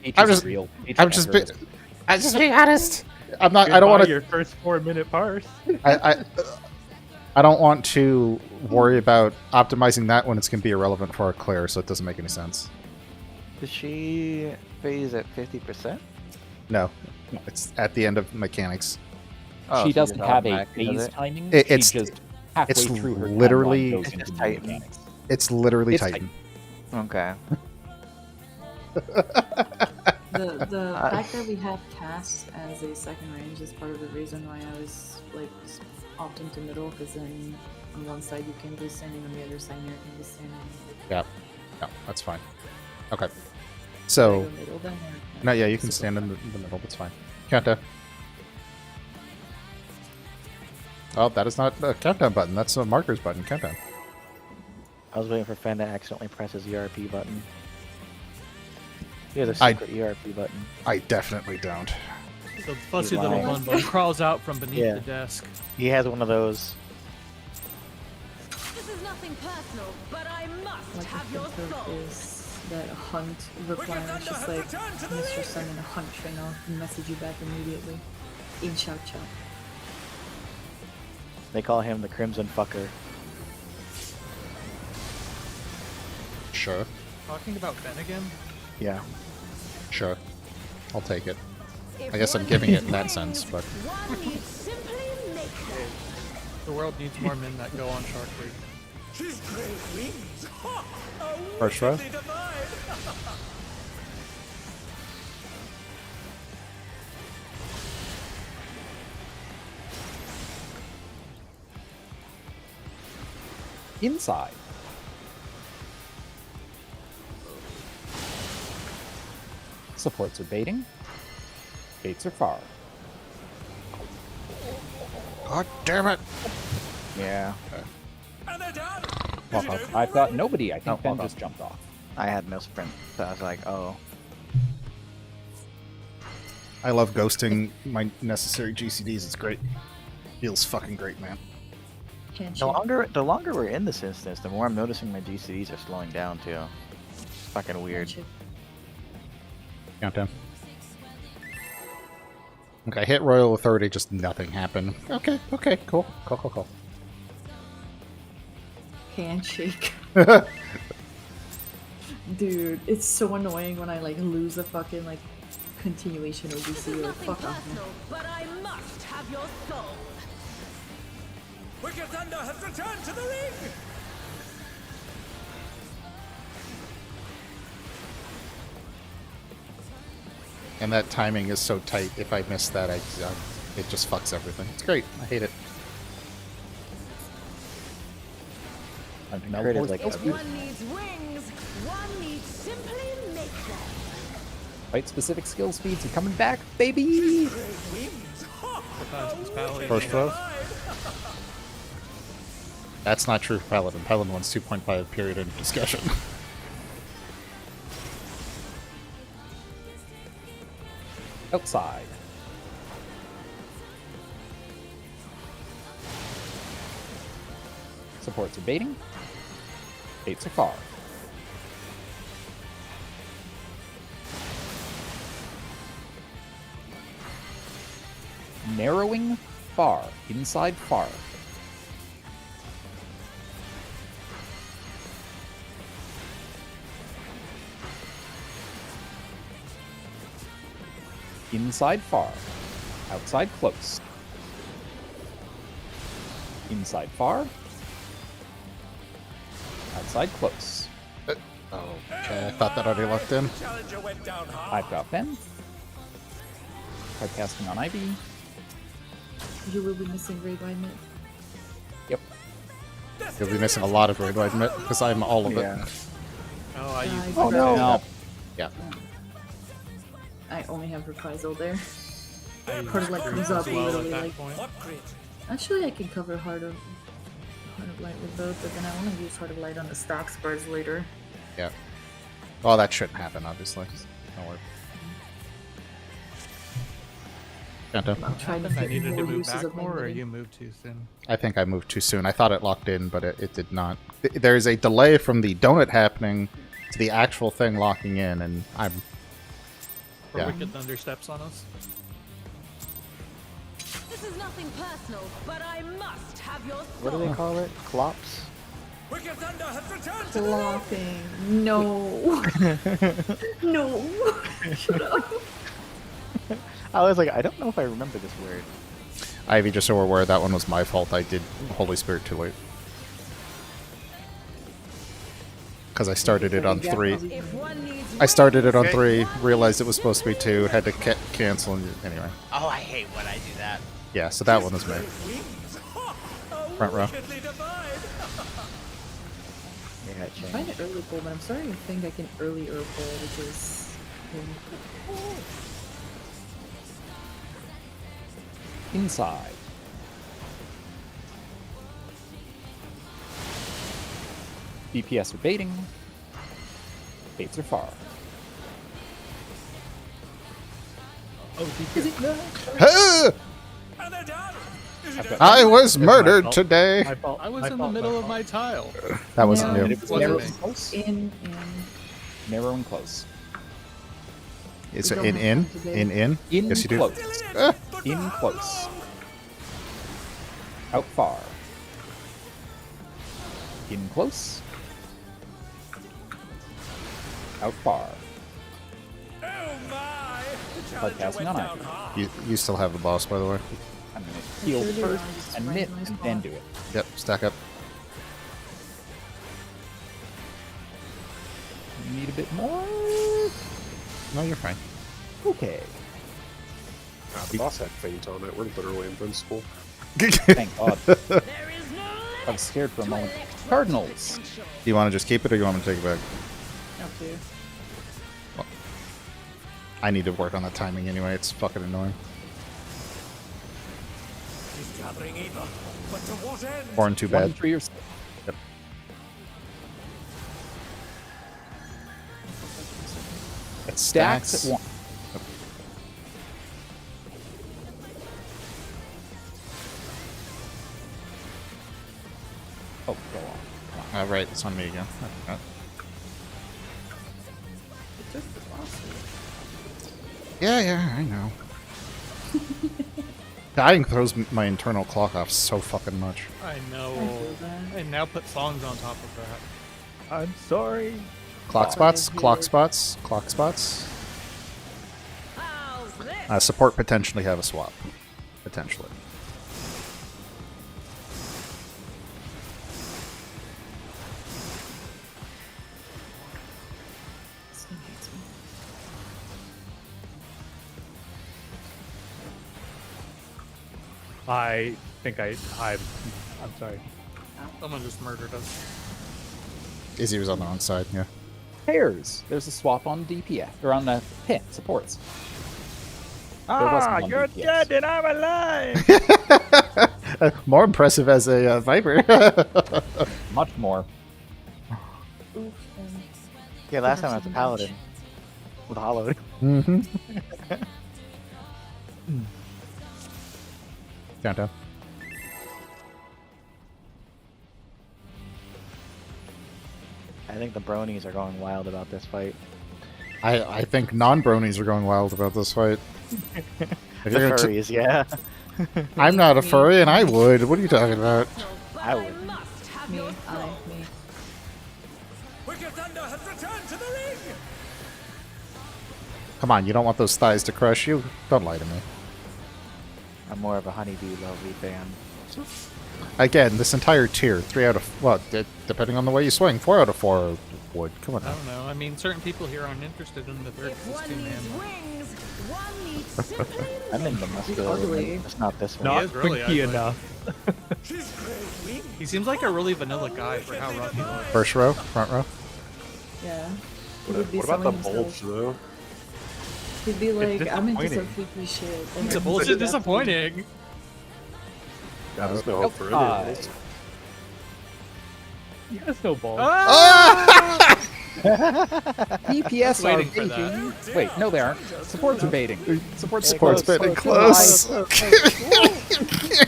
H I'm is just- real. H I'm is just real. being honest. I'm not. I don't want to. Your first 4-minute parse. I don't want to worry about optimizing that when it's going to be irrelevant for our clear, so it doesn't make any sense. Does she phase at 50%? No, it's at the end of mechanics. Oh, She so doesn't just have a automatically does phase it? timing. It's- she just halfway it's through her literally- timeline goes It's into just the Titan. mechanics. It's literally It's Titan. Okay. The fact that we have cast as a second range is part of the reason why I was like opting to middle, because then on one side you can be standing, on the other side you can be standing. Yeah, no, that's fine. Okay, Should I so go middle then, or- no, yeah, you can Super stand in fun. the middle. That's fine. Countdown. Oh, that is not a countdown button. That's a markers button. Countdown. I was waiting for Fen to accidentally press his ERP button. He has a I- secret ERP button. I definitely don't. The fussy He's little lying. bun crawls out from beneath Yeah. the desk. He has one of those. This is nothing personal, but I must What I have your think of soul. is that hunt requires just like Mr. Sun in a hunt train, I'll message you back immediately. In chow chow. They call him the Crimson Fucker. Sure, Talking about Ben again? Yeah. sure. I'll take it. If I guess I'm one giving it in needs that sense, wings, but one needs simply make them. The world needs more men that go on Shark Week. She's great wings. Ha! A First row? wickedly divine. Inside. Supports are baiting. Baits are far. God damn it! Yeah. And they're done. Walk off. I've got nobody. I think No, Ben hold on. just jumped off. I had no sprint, so I was like, oh. I love ghosting my necessary GCDs. It's great. Feels fucking great, man. Can't The you? longer we're in this instance, the more I'm noticing my GCDs are slowing down too. It's fucking weird. Can't you? Countdown. Okay, hit Royal Authority, just nothing happened. Okay, cool. Handshake. Dude, it's so annoying when I like lose a fucking like continuation This OBC is or nothing fuck off. personal, but I must have your soul. Wicked Thunder has returned to the ring. And that timing is so tight. If I miss that, It just fucks everything. It's great. I hate it. Crit is like If one needs wings, one needs simply make them. Fight specific skill speeds are coming back, baby! First throw. That's not true for Paladin. Paladin wants 2.5 period in discussion. Outside. Supports are baiting. Baits are far. Narrowing far. Inside far. Inside far. Outside close. Inside far. Outside close. Oh, okay. I thought that already locked in. I've got Ben. Try casting on Ivy. You will be missing Great Wide Myth. Yep. You'll be missing a lot of Great Wide Myth because I'm all of it. Oh, I used Oh no! No. Yeah. I only have Reprisal there. I Heart of Light used comes Scream up as well at literally that like. point. Actually, I can cover Heart of Light with both, but then I want to use Heart of Light on the stack spurs later. Yeah. Well, that shouldn't happen, obviously. Don't worry. Kanto. I'm trying to I fit needed to more move uses back of my more, or mini. you moved too soon? I think I moved too soon. I thought it locked in, but it did not. There's a delay from the donut happening to the actual thing locking in, and I'm... Or Yeah. Wicked Thunder steps on us? This is nothing personal, but I must have your What do they soul. call it? Clops? Wicked Thunder has returned to the Flopping. No. No. Shut up. I was like, I don't know if I remember this word. Ivy, just so we're aware, that one was my fault. I did Holy Spirit too late. Because I started it on 3. If one needs I started it on Okay. 3, realized it was supposed to be 2, had to cancel, and anyway. Oh, I hate when I do that. Yeah, so that one was me. Front row. Yeah, I'm change. trying to early pull, but I'm starting to think I can early pull, which is... Inside. DPS are baiting. Baits are far. Oh, Ah! And they're done. I've got I was my murdered fault. today! My fault. I was my in the fault, middle of fault. my tile. That wasn't No. you. It was Wasn't narrow me. and close. In. Narrow and close. It's You an don't in? have to do. In? In Yes, you do. close. Ah! In close. Out far. In close. Out far. Oh my! The Hard challenger casting went on down Ivy. hard. You still have the boss, by the way. I'm gonna heal Sure do. first I'll just and right knit my and spot. then do it. Yep, stack up. Need a bit more? No, you're fine. Okay. The boss had feint on it. We're literally invincible. Thank God. There is no I was scared for a moment. Cardinals. Do you want to just keep it, or you want me to take it back? Up to you. I need to work on the timing anyway. It's fucking annoying. He's gathering evil, but to what end? Born too 1, bad. 3, or 6. Yep. It Stacks at 1. Oh, go on. Right, it's on me again. I forgot. It took the boss. Yeah, I know. Dying throws my internal clock off so fucking much. I know. I feel that. And now put songs on top of that. I'm sorry. Clock spots, Five clock hit. spots, clock spots. How's this? Support potentially have a swap. Potentially. This thing hates me. I think I'm sorry. Someone just murdered us. Izzy was on the wrong side, yeah. Pairs. There's a swap on DPS or on the pin supports. wasn't on You're DPS. dead and I'm alive! More impressive as a Viper. Much more. Oof, Yeah, last time I was a paladin with hollowed. Mm-hmm. Downtown. I think the bronies are going wild about this fight. I think non-bronies are going wild about this fight. If The you're gonna furries, yeah. I'm not a furry, and I would. What are you talking about? I would. me, me. Wicked Thunder has returned to the ring! Come on, you don't want those thighs to crush you? Don't lie to me. I'm more of a honeybee lovely fan. Again, this entire tier, 3 out of... Well, depending on the way you swing, 4 out of 4 would. Come on I now. don't know. I mean, certain people here aren't interested in the third If one two man. needs wings, one needs simply I'm in the ugly. muscular. It's not this one. Not is really quicky ugly. enough. She's great wings! He seems like a really vanilla guy for how rough he looks. First row, front row. Yeah. He would be What about the selling bulge, himself. though? He'd be like, I'm into some disappointing. freaky shit. And It's then bullshit he'd be disappointing. Yeah, there's no hope for any Hi. of this. He has no balls. DPS are waiting for that. baiting. Wait, no, they aren't. Supports are baiting. Supports Support's close. baiting Close. close.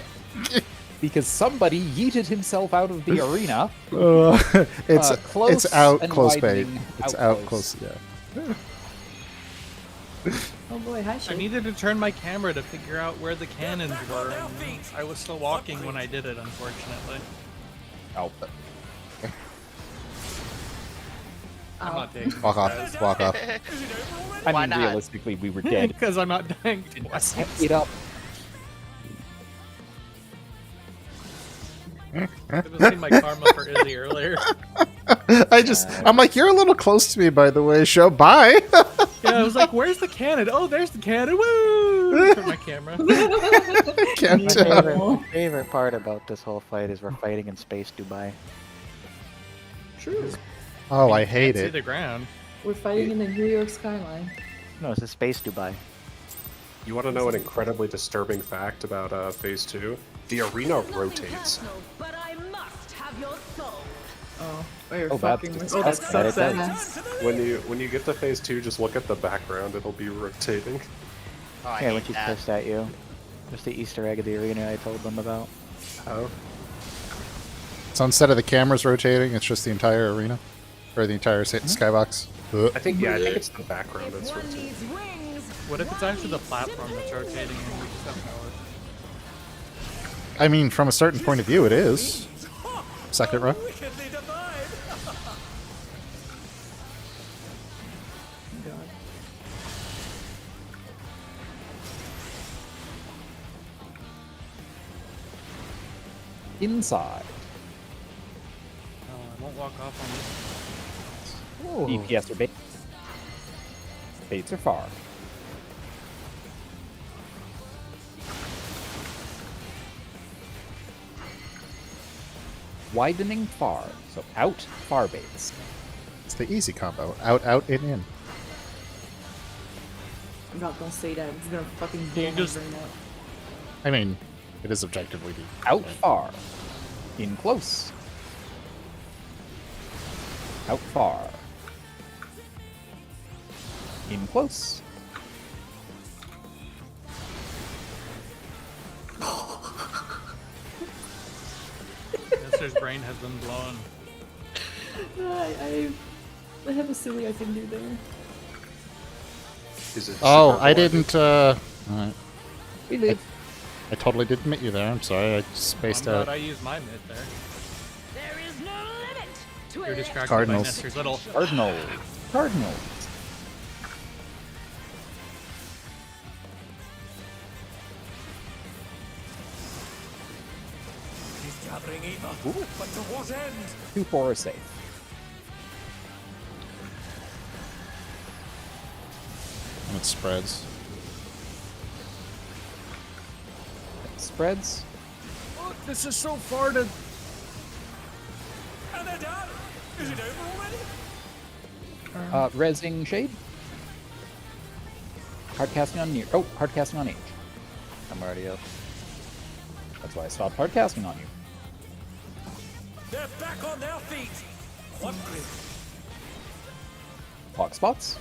Because somebody yeeted himself out of the arena. It's Close it's out and close bait. widening It's out out close. close. Yeah. Oh boy, hi I shit. needed to turn my camera to figure out where the cannons were. And I was still walking when I did it, unfortunately. Oh, I'm not taking Walk off. Walk off. I Why mean, not? realistically, we were dead. because I'm not dying I twice. set it up. I was seeing my karma for Izzy earlier. I'm like, you're a little close to me, by the way. Show bye. Yeah, I was like, "Where's the cannon? Oh, there's the cannon! Woo!" For my camera. Can't My tell. favorite part about this whole fight is we're fighting in space Dubai. True. Oh, I hate Can't see it. the ground. We're fighting in the New York skyline. No, it's a space Dubai. You want to know an incredibly disturbing fact about Phase 2? The arena rotates. but I must have your soul. Oh, you're Oh, that's fucking with disgusting. that's so That sad. When you get to Phase 2, just look at the background. It'll be rotating. Oh, I Yeah, when hate she's that. pissed at you. Just the Easter egg of the arena I told them about. Oh. So instead of the cameras rotating, it's just the entire arena? Or the entire skybox? I think it's the background If that's one rotating. needs wings, What if it's actually the platform that's rotating and we just don't know it? I mean, from a certain point of view, it is. Second row. Wickedly divine! God. Inside. No, I won't walk off on this. DPS are bait. Baits are far. Widening far. So out, far baits. It's the easy combo. Out, out, in. God, don't say that. It's gonna fucking You blow my just- brain out. I mean, it is objectively the Out far. In close. Out far. In close. Nestor's brain has been blown. I have a silly I can do there. Is it Oh, super I boring? didn't, alright. We leave. I totally didn't meet you there. I'm sorry. I spaced I'm glad out. I used my mid there. there is no limit to You're distracted Cardinals. by Nestor's little. Cardinal. Cardinals. He's gathering evil, but to what end? 2-4 are safe. And it spreads. spreads. Look, this is so far to. And they're done. Is it over already? Resing Shade. Hard casting on near. Oh, hard casting on Age. I'm already up. That's why I stopped hard casting on you. They're back on their feet. What grid? Clock spots.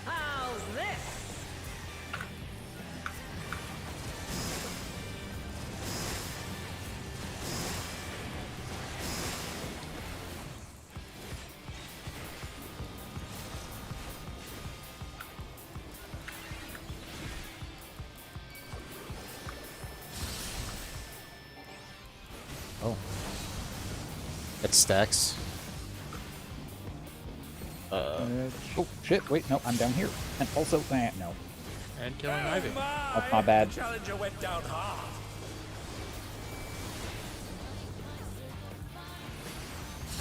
How's this? Oh. It stacks. Oh shit! Wait, no, I'm down here. And also, no, And killing Ivy. that's my bad. Challenger went down hard.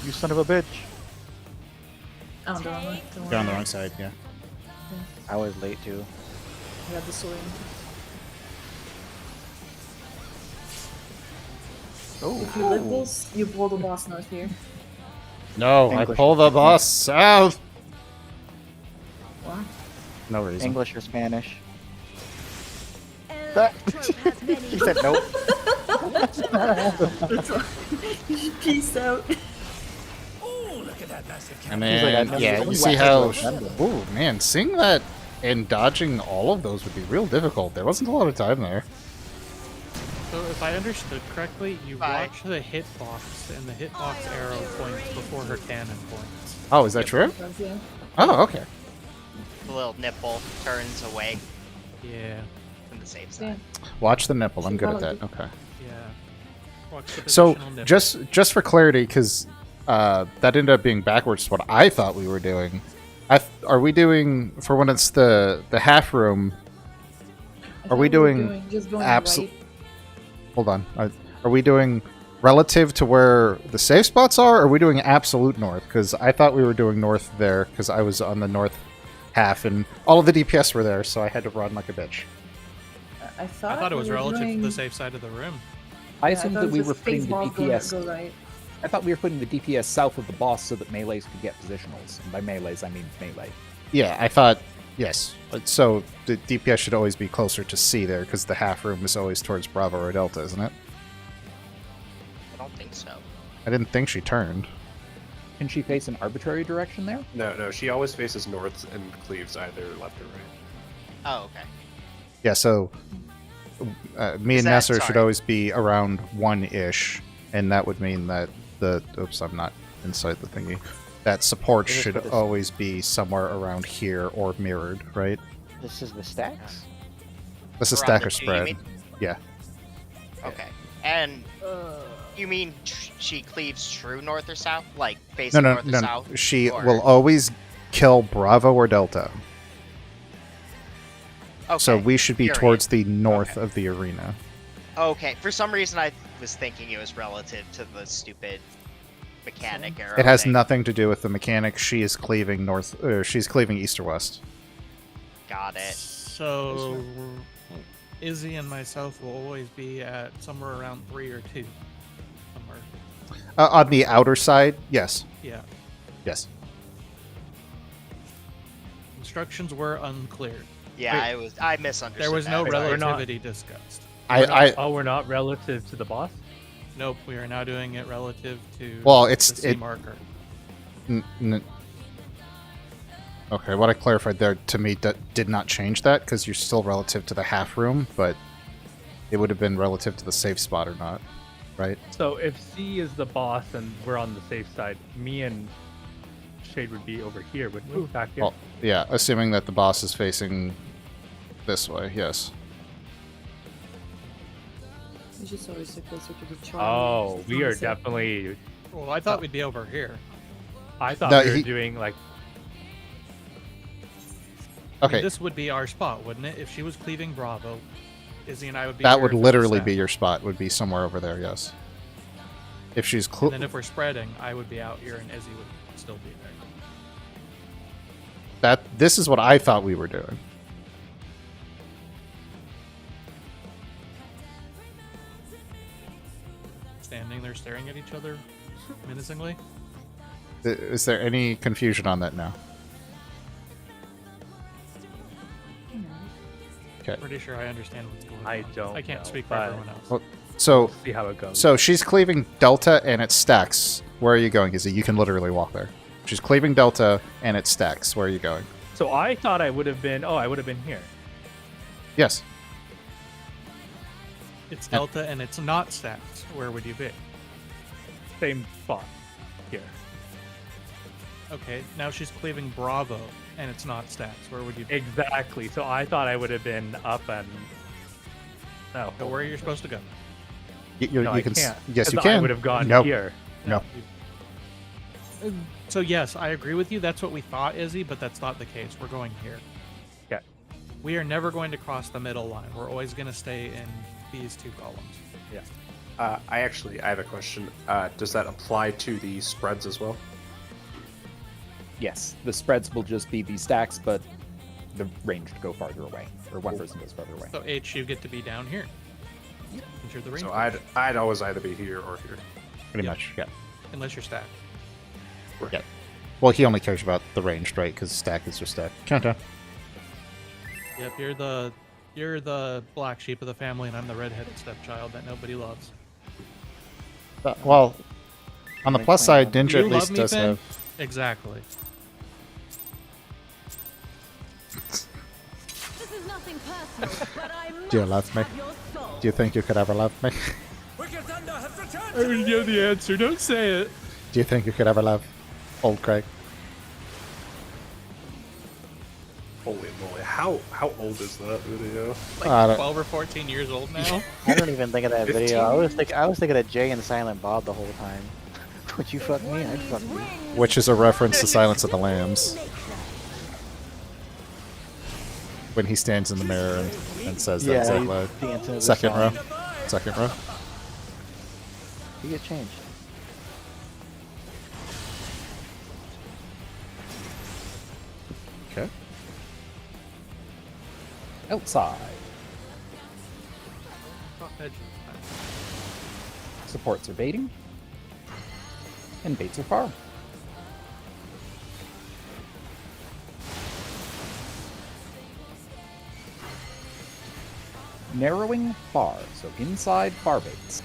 You son of a bitch. Oh, don't worry. You're on the wrong side, yeah. I was late too. I got the sword. Oh. If you live this, you pull the boss north here. No, I English. pull the boss south. What? No reason. English or Spanish? Electro has many. He said nope. Peace out. Oh, look at that massive And cannon. He's like, I've then, never yeah, seen you see that how... before. Ooh, man, seeing that and dodging all of those would be real difficult. There wasn't a lot of time there. So if I understood correctly, you Bye. watch the hitbox, and the hitbox arrow points before her cannon points. Oh, is that true? Yeah. Oh, okay. The little nipple turns away Yeah, from the safe Yeah. side. Watch the nipple. I'm good at that. Okay. yeah. Watch the So, positional nipple. just for clarity, because that ended up being backwards to what I thought we were doing. Are we doing, for when it's the half room, I Are we thought were doing just going absol- right? hold on. Are we doing relative to where the safe spots are, or are we doing absolute north? Because I thought we were doing north there, because I was on the north half, and all of the DPS were there, so I had to run like a bitch. I thought, I thought it was we were relative doing... to the safe side of the room. I Yeah, assumed thought that it we was were just putting the space balls DPS. Go right. I thought we were putting the DPS south of the boss so that melees could get positionals. And by melees, I mean melee. Yeah, I thought, yes. So the DPS should always be closer to C there, because the half room is always towards Bravo or Delta, isn't it? I don't think so. I didn't think she turned. Can she face an arbitrary direction there? No, she always faces north and cleaves either left or right. Oh, okay. Yeah, so me Is and that- Nesser should sorry. always be around 1-ish, and that would mean that the... Oops, I'm not inside the thingy. That support This is should for this- always be somewhere around here or mirrored, right? This is the stacks? This is Around stack the or two, you spread. mean? Yeah. Okay. And you mean she cleaves true north or south? Like facing No, north or no, south? no. She Or- will always kill Bravo or Delta. Okay. So we should be period. towards the north Okay. of the arena. Okay. For some reason, I was thinking it was relative to the stupid mechanic arrow. It has thing. nothing to do with the mechanic. She is cleaving north, or she's cleaving east or west. Got it. So Izzy and myself will always be at somewhere around 3 or 2. Somewhere. On the outer side, yes. Yeah. Yes. Instructions were unclear. Yeah, I misunderstood. There was no that. Sorry. relativity discussed. Oh, we're not relative to the boss? Nope, we are now doing it relative to Well, it's- the C it- marker. Okay, what I clarified there to me did not change that, because you're still relative to the half room, but it would have been relative to the safe spot or not, right? So if C is the boss and we're on the safe side, me and Shade would be over here, wouldn't we? Back here. Well, yeah, assuming that the boss is facing this way, yes. We should always sit closer to the charm. Oh, we are definitely. Well, I thought we'd be over here. I thought No, we were he- doing like. I Okay, mean, this would be our spot, wouldn't it? If she was cleaving Bravo, Izzy and I would be that here would if it was literally stacked. be your spot, would be somewhere over there, yes. If she's And then if we're spreading, I would be out here and Izzy would still be there. this is what I thought we were doing. there staring at each other menacingly. Is there any confusion on that now? Okay. Pretty sure I understand what's going on. I don't I can't know, speak for but- everyone else. Well, so See how it goes. so she's cleaving Delta and it stacks. Where are you going, Izzy? You can literally walk there. She's cleaving Delta and it stacks. Where are you going? So I thought I would have been. Oh, I would have been here. Yes. It's Delta and it's not stacks. Where would you be? Same spot. Here. Okay, now she's cleaving Bravo and it's not stacks. Where would you be? Exactly. So I thought I would have been up and. No. So where are you supposed to go? You No, I can. can't. Yes, you 'Cause can. I would have gone Nope. here. No. So yes, I agree with you. That's what we thought, Izzy, but that's not the case. We're going here. Okay. We are never going to cross the middle line. We're always going to stay in these two columns. Yeah. I have a question. Does that apply to the spreads as well? Yes, the spreads will just be the stacks, but the ranged go farther away, or one person goes farther away. So H, you get to be down here. Since you're the range. So I'd always either be here or here. Pretty Yeah. much. Yeah. Unless you're stacked. Yeah. Well, he only cares about the ranged, right? Because stack is just stack. Countdown. Yep, you're the black sheep of the family, and I'm the redheaded stepchild that nobody loves. Well, on the plus side, Ninja You at love least me, does Finn? have. Exactly. This is nothing personal, but I Do you must love me? have your soul. Do you think you could ever love me? Wicked Thunder has returned I already know the answer. Don't say it. Do you think you could ever love old Craig? Holy moly! How old is that video? I don't- 12 or 14 years old now. I don't even think of that 15? video. I was thinking of Jay and Silent Bob the whole time. Would you fuck me? I'd fuck you. Which is a reference to Silence of the Lambs. When he stands in the mirror and says that Yeah, out he's loud. dancing to the Second row. song. Second row. You get changed. Okay. Outside. Top edge. Supports are baiting. And baits are far. Narrowing far, so inside far baits.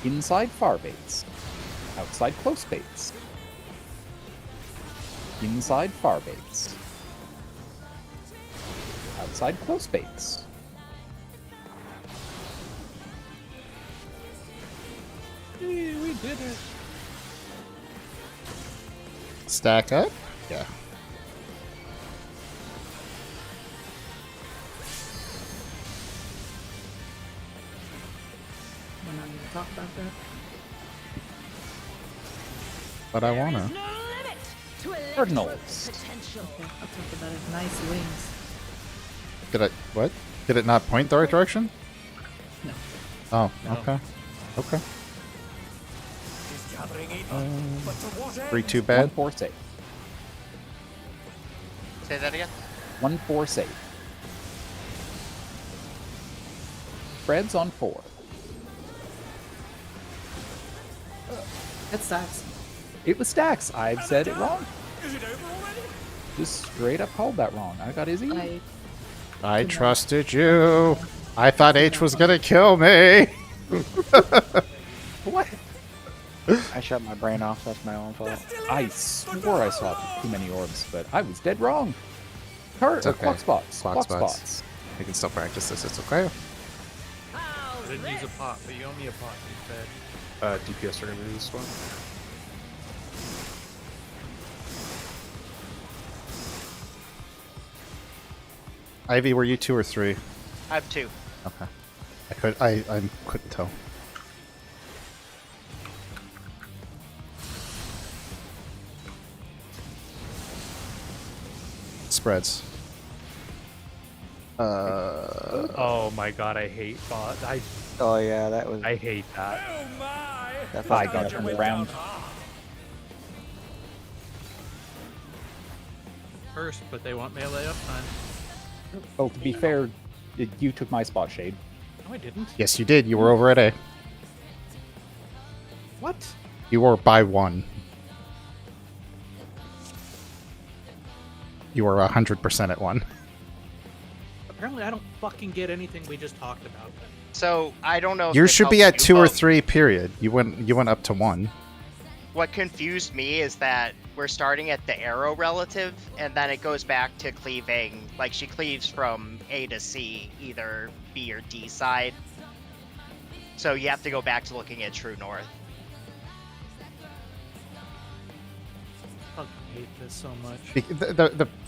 Inside far baits. Outside close baits. Inside far baits. Outside close baits. Hey, we did it. Stack up? Yeah. We're not going to talk about that. But I There wanna. is no limit to electric Cardinals. potential. Okay, I'll talk about it. Nice wings. Did it what? Did it not point the right direction? No. Oh, No. okay. Okay. He's gathering it up, but to what end? 3-2 1 bad. 4 safe. Say that again. 1 4 safe. Spreads on 4. It sucks. It was stacks. I've said it wrong. Is it over already? Just straight up called that wrong. I got Izzy. I trusted you. I thought H was gonna kill me. What? I shut my brain off. That's my own fault. I swore I saw too many orbs, but I was dead wrong. Card okay. clock spots. Clock Clock spots. spots. We can still practice this. It's okay. I didn't use a pot, but you owe me a pot instead. DPS are gonna do this one. Ivy, were you 2 or 3? I have 2. Okay. I couldn't tell. Spreads. Oh my god, I hate bot. Oh yeah, that was. I hate that. Oh my! That I fucked got me turned up. around. first, but they want melee uptime. Oh, to be fair, you took my spot, Shade. No, I didn't. Yes, you did. You were over at A. What? You were by 1. You were 100% at 1. Apparently, I don't fucking get anything we just talked about. So I don't know. If You this should be helps at you, 2 or but 3. Period. You went up to 1. What confused me is that we're starting at the arrow relative, and then it goes back to cleaving. Like she cleaves from A to C, either B or D side. So you have to go back to looking at true north. I fucking hate this so much.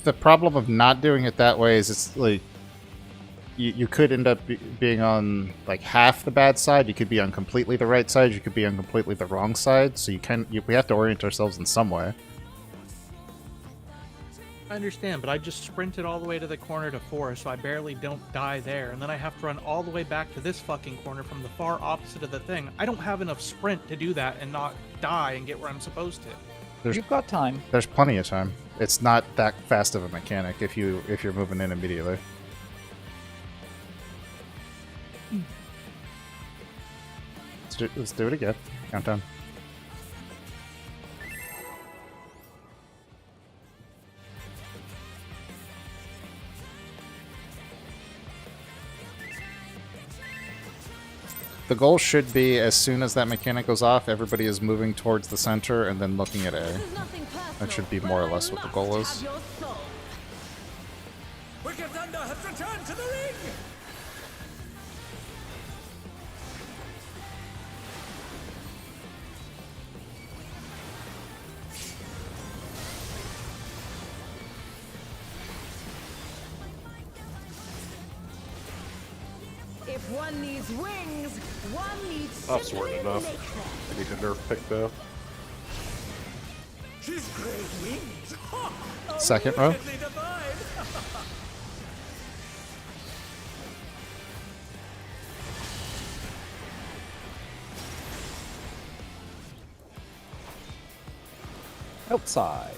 The problem of not doing it that way is it's like you could end up being on like half the bad side. You could be on completely the right side. You could be on completely the wrong side. So we have to orient ourselves in some way. I understand, but I just sprinted all the way to the corner to 4, so I barely don't die there, and then I have to run all the way back to this fucking corner from the far opposite of the thing. I don't have enough sprint to do that and not die and get where I'm supposed to. You've got time. There's plenty of time. It's not that fast of a mechanic if you're moving in immediately. Let's do it again. Countdown. The goal should be, as soon as that mechanic goes off, everybody is moving towards the center and then looking at A. That should be more or less what the goal is. Wicked Thunder has returned to the ring! If one needs wings, one needs That's simply word enough. make them. I need a nerf pick though. She's great wings! Ha! A Second row. wickedly divine! Outside.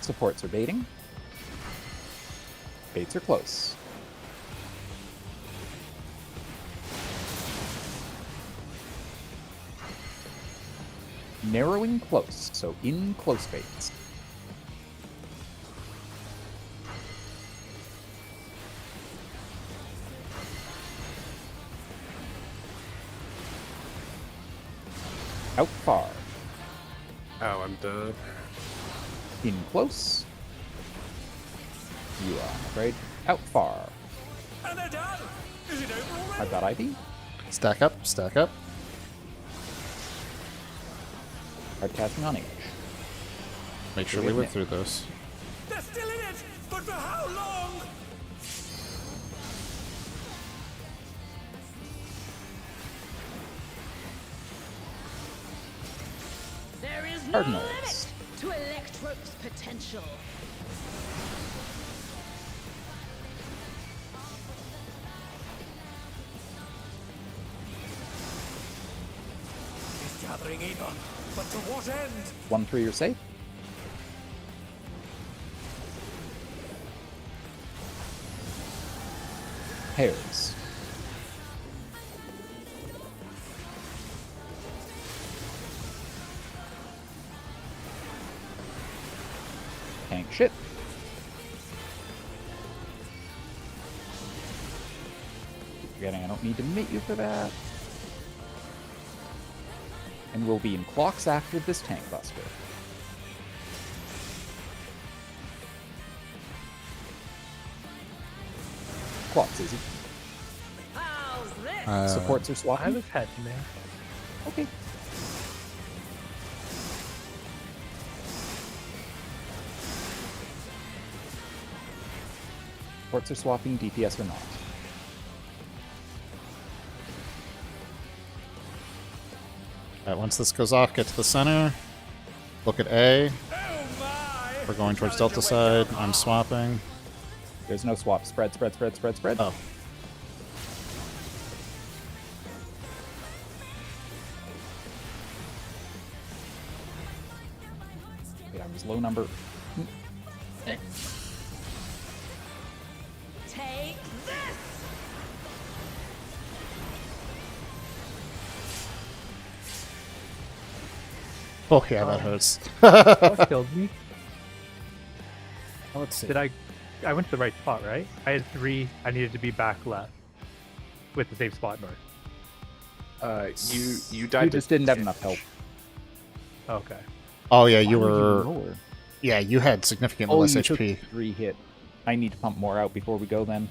Supports are baiting. Baits are close. Narrowing close, so in close baits. Out far. Oh, I'm dead. In close. You are, I'm afraid. Out far. And they're done! Is it over already? I've got Ivy. Stack up, stack up. Hard casting on H. Make sure we live through this. They're still in it! But for how long? There is no Cardinals. limit to Electrope's potential. He's gathering either. But to what end? 1-3, you're safe. Pairs. Tank shit. Keep forgetting I don't need to mate you for that. And we'll be in clocks after this tank buster. Clocks, easy. How's this? Supports are I swapping. was heading there. Okay. Supports are swapping, DPS or not. Alright, once this goes off, get to the center. Look at A. Oh my! We're going towards Trying to Delta wake side. up. I'm swapping. There's no swap. Spread, spread, spread, spread, spread. Oh. was low number. Take this! Oh yeah, that hurts. What killed me? Let's see. Did I went to the right spot, right? I had 3. I needed to be back left with the same spot north. You died. You just didn't have enough help. Okay. Oh yeah, you Why were. lower? Yeah, you had significantly less you took HP. 3 hit. I need to pump more out before we go then.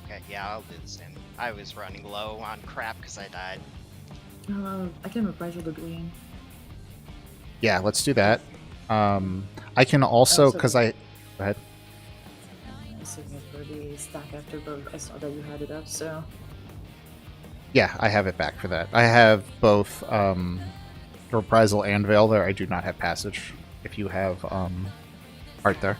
Okay, yeah, I'll do the same. I was running low on crap because I died. I can reprisal the gleam. Yeah, let's do that. I can also, because I... Go ahead. I saving it for the stack after, but I saw that you had it up, so... Yeah, I have it back for that. I have both Reprisal and Veil there. I do not have Passage. If you have Art there.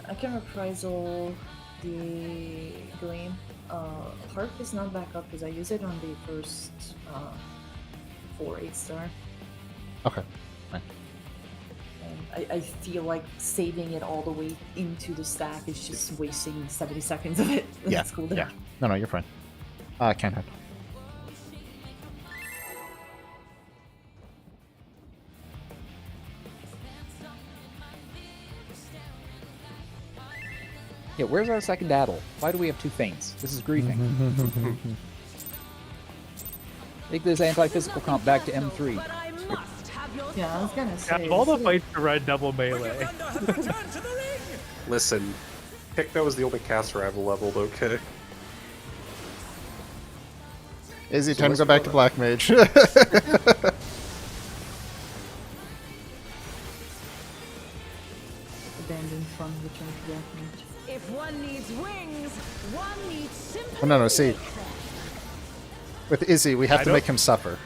I can reprisal the gleam. Harp is not back up because I use it on the first 4 8-star. Okay. Fine. And I feel like saving it all the way into the stack is just wasting 70 seconds of it. Yeah. That's cool. Yeah. No, you're fine. I can't have. Yeah, where's our second Daddle? Why do we have 2 feints? This is griefing. Take this anti-physical comp back to M3. But I must have your Yeah, I was gonna Yeah, say. of all the this is- fights to run double melee. Listen, Hycno was the only caster I have leveled. Okay. Izzy, So time to let's go back go to Black Mage. Abandoned fun, return to Black Mage. If one needs wings, one needs simply Oh, no, see. make them. With Izzy, we have I to don't- make him suffer.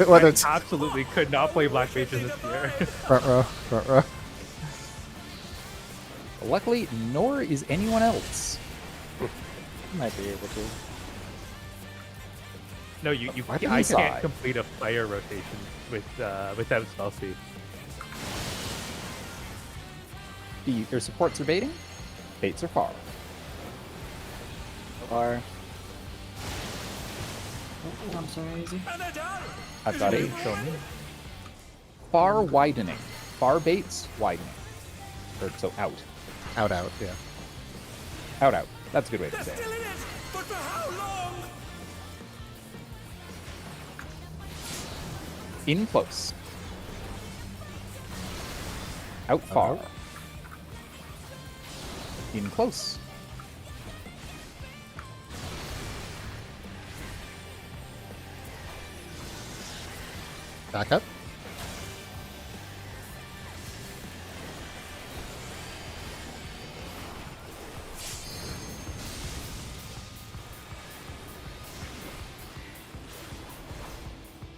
Whether I it's absolutely could not play Black Mage in this year. front row, front row. Luckily, nor is anyone else. Might be able to. No, you Weapon I side. can't complete a fire rotation without spell speed. Your supports are baiting, baits are far. Or I'm sorry, Izzy. I've got 8. Show me. Far widening. Far baits, widening. Or, so out. Out, yeah. Out. That's a good way to say it. But for how long? In close. Out far. In close. Back up.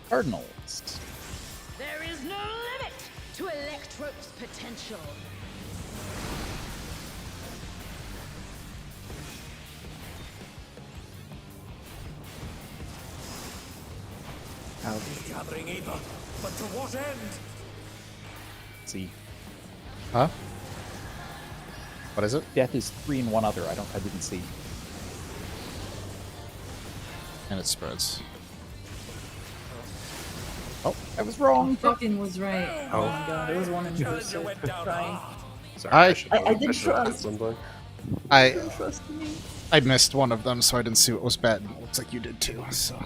Cardinals. There is no limit to Electrope's potential. Gathering either, but to what end? See, Huh? What is it? death is 3 and 1 other. I didn't see. And it spreads. Oh, I was wrong. Fucking was right. Oh, Oh. my god, it was one in first. You went down Trying. hard. Sorry, I didn't should have trust. something. I Trust me. I missed one of them, so I didn't see what was bad. And it looks like you did too. So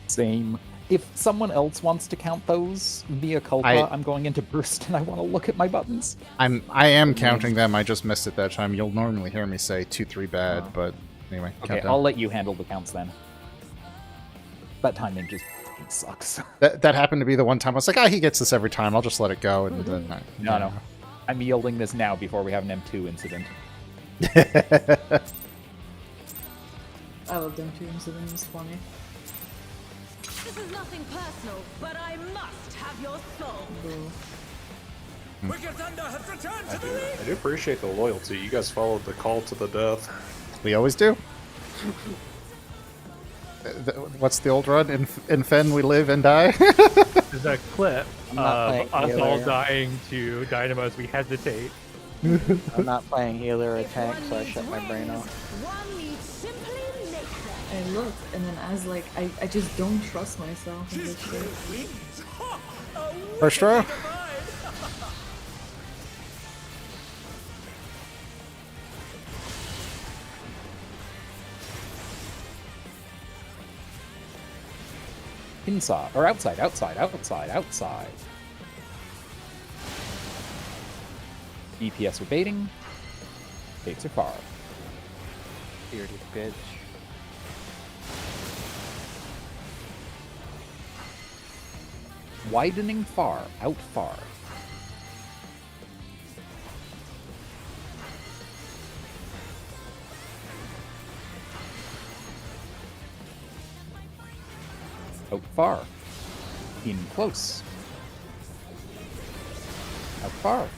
Same. If someone else wants to count those, mea culpa, I'm going into burst and I want to look at my buttons. I am counting them. I just missed it that time. You'll normally hear me say 2, 3 bad, but anyway. Okay, countdown. I'll let you handle the counts then. That timing just fucking sucks. That happened to be the one time I was like, he gets this every time. I'll just let it go. And then No. I'm yielding this now before we have an M2 incident. I love them too, incidents. It's funny. This is nothing personal, but I must have your soul. Wicked Thunder has returned to the ring! I do appreciate the loyalty. You guys followed the call to the death. We always do. What's the old run? In Fen we live and die. There's a clip I'm not of playing us all healer. dying to Dynamo as we hesitate. I'm not playing healer or If tank, one so I needs shut my brain wings, off. one needs simply make them. I look, and then as like, I just don't trust myself in this shit. Wings. Ha! A First row. wickedly divine. Inside or outside, outside, outside, outside. DPS are baiting. Baits are far. Bearded bitch. Widening far, out far. Out far. In close. Out far.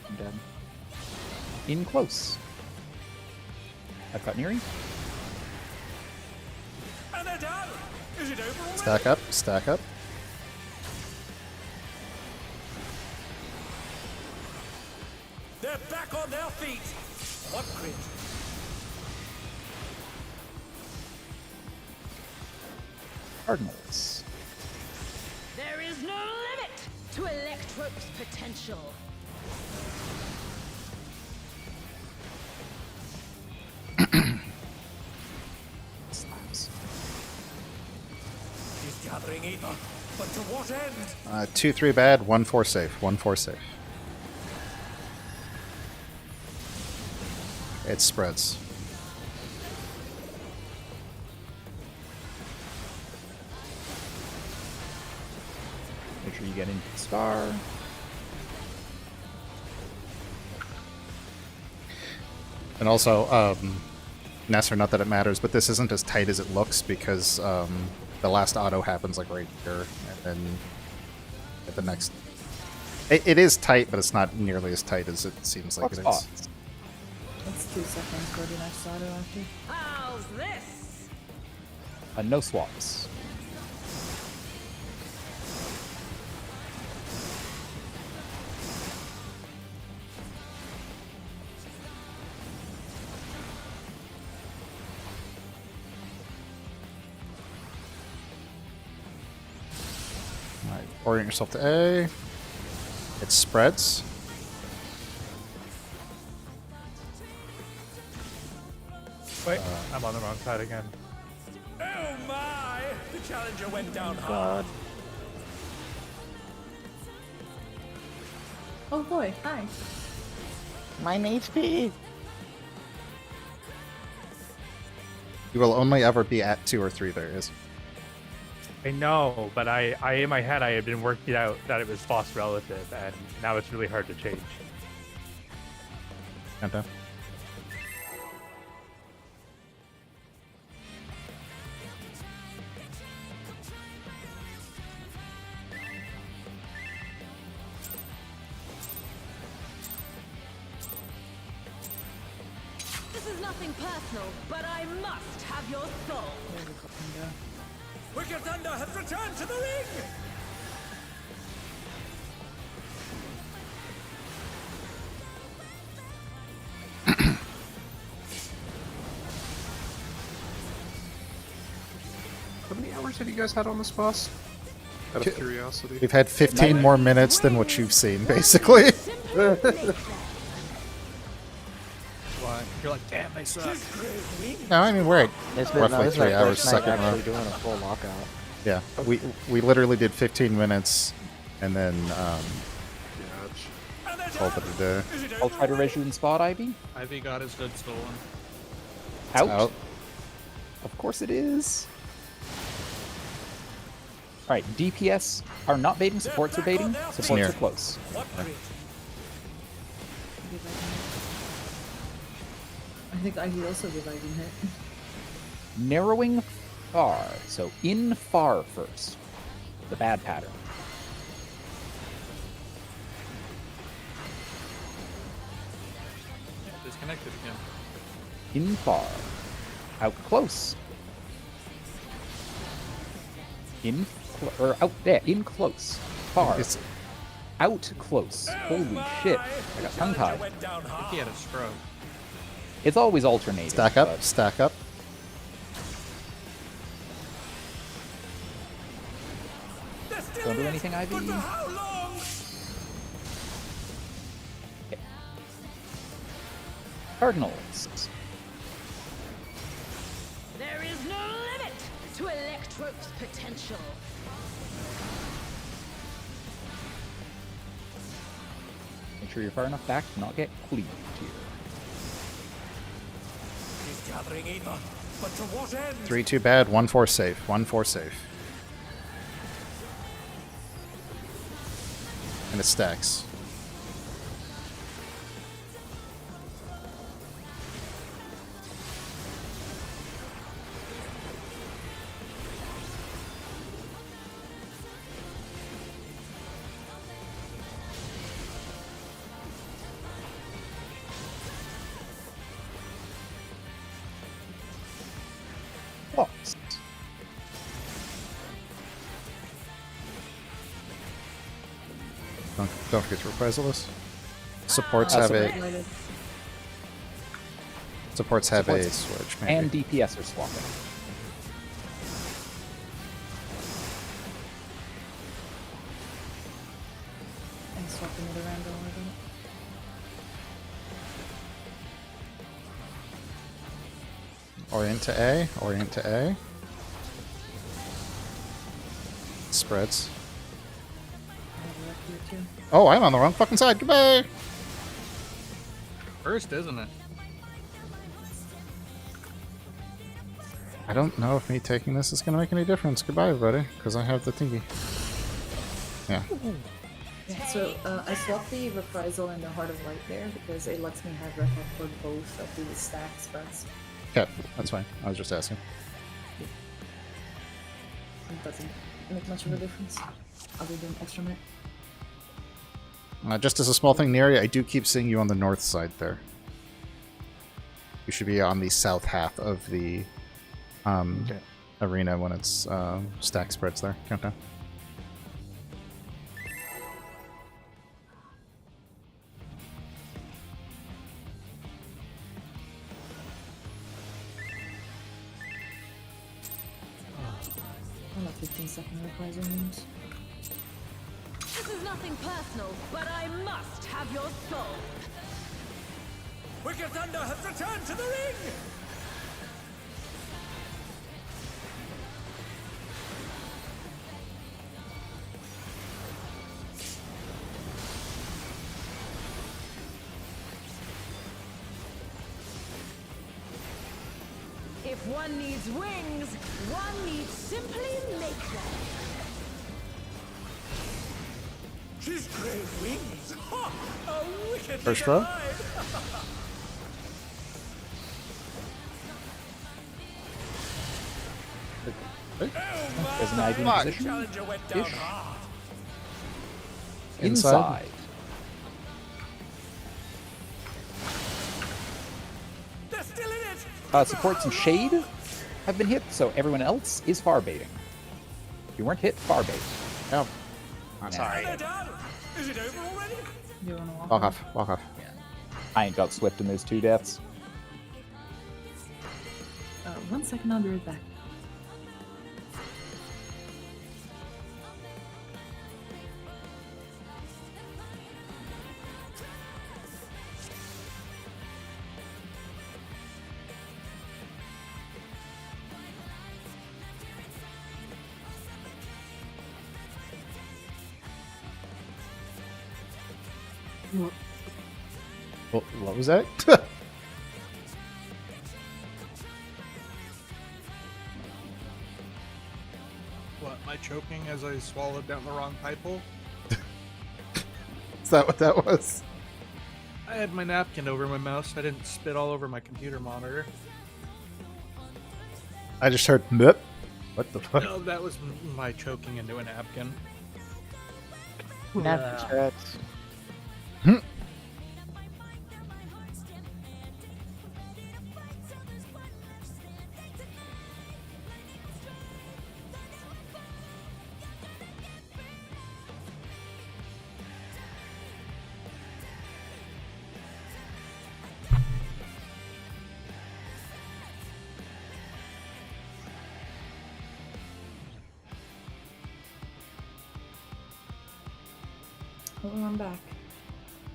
I'm dead. In close. I've got nearing. And they're down. Is it over already? Stack up, stack up. They're back on their feet. What crit? Cardinals. There is no limit to Electrope's potential. Slaps. He's gathering ether. But to what end? 2-3 bad, 1-4 safe. 1-4 safe. It spreads. Make sure you get into the star. And also, Nesser, not that it matters, but this isn't as tight as it looks because the last auto happens like right here, and then at the next. It is tight, but it's not nearly as tight as it seems like it is. Spots. It's 2 seconds for the next auto after. How's this? No swaps. Alright, orient yourself to A. It spreads. Wait, I'm on the wrong side again. Oh my! The challenger went down hard. God. Oh boy, hi. 9 HP! You will only ever be at 2 or 3 there is. I know, but I in my head I had been working out that it was boss relative, and now it's really hard to change. Countdown. This is nothing personal, but I must have your soul. Wicked Thunder has returned to the ring! How many hours have you guys had on this boss? Out of curiosity. We've had 15 more minutes than what you've seen, basically. Simply make them. Why? You're like, damn, they suck. No, I mean, we're at It's been, roughly this is 3 our hours, first night second actually run. doing a full lockout. Yeah, we literally did 15 minutes and then And they're called it down. a day. Is it I'll over try to already? raise you in spot, Ivy. Ivy got his hood stolen. Out. Out. Of course it is. Alright, DPS are not baiting, supports are baiting, supports Near. are close. What crit? I think I could also give Ivy hit. Narrowing far, so in far first. The bad pattern. Disconnected again. In far. Out close. In or out there, in close, far, It's out close. Holy shit! I got tongue tied. I think he had a stroke. It's always alternating. stack up, but stack up. Don't do anything, Ivy. Cardinals. There is no limit to Electrope's potential. Make sure you're far enough back to not get cleaved here. He's gathering ether, but to what end? 3 too bad, 1-4 safe, 1-4 safe. And it stacks. Lost. Don't forget to reprisal this. Supports have a Highlighted. supports have a Supports switch. Maybe. And DPS are swapping. And swapping it around a little bit. Orient to A. Orient to A. Spreads. I have a rep here too. Oh, I'm on the wrong fucking side. Goodbye. First, isn't it? I don't know if me taking this is going to make any difference. Goodbye, everybody, because I have the thingy. Yeah. Yeah, so I swapped the reprisal and the Heart of Light there because it lets me have rep up for both of the stack spreads. Okay, that's fine. I was just asking. It doesn't make much of a difference other than extra minute. Just as a small thing, Neri, I do keep seeing you on the north side there. You should be on the south half of the arena when it's stack spreads there. Countdown. I love 15-second reprisal moves. This is nothing personal, but I must have your soul. Wicked Thunder has returned to the ring! If one needs wings, one needs simply make them. She's great wings! Ha! A wicked First row? There's an Ivy in position. Challenger went down Ish. hard. Inside. They're still in it! Supports and shade have been hit, so everyone else is far baiting. If you weren't hit, far bait. Oh, I'm sorry. They're down! Is it over already? Do you want to walk? walk off, walk off. I ain't got swift in those 2 deaths. 1 second, I'll be right back. What was that? What, am I choking as I swallowed down the wrong pipe hole? Is that what that was? I had my napkin over my mouth so I didn't spit all over my computer monitor. I just heard "Mip." What the fuck? No, that was my choking into a napkin. Napkin strats. Hold on, I'm back.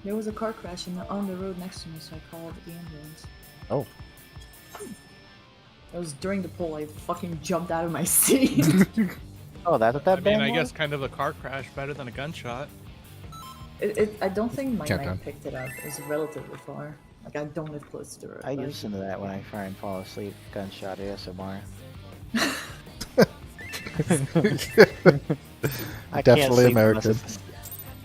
There was a car crash on the road next to me, so I called the ambulance. Oh. It was during the poll. I fucking jumped out of my seat. Oh, that's what that I mean, band I was? guess kind of a car crash better than a gunshot. I don't think my Can't mic done. picked it up. It's relatively far. Like, I don't live close to the road. I but listen to that when I try and fall asleep. Gunshot ASMR. I can't Definitely sleep unless American. it's-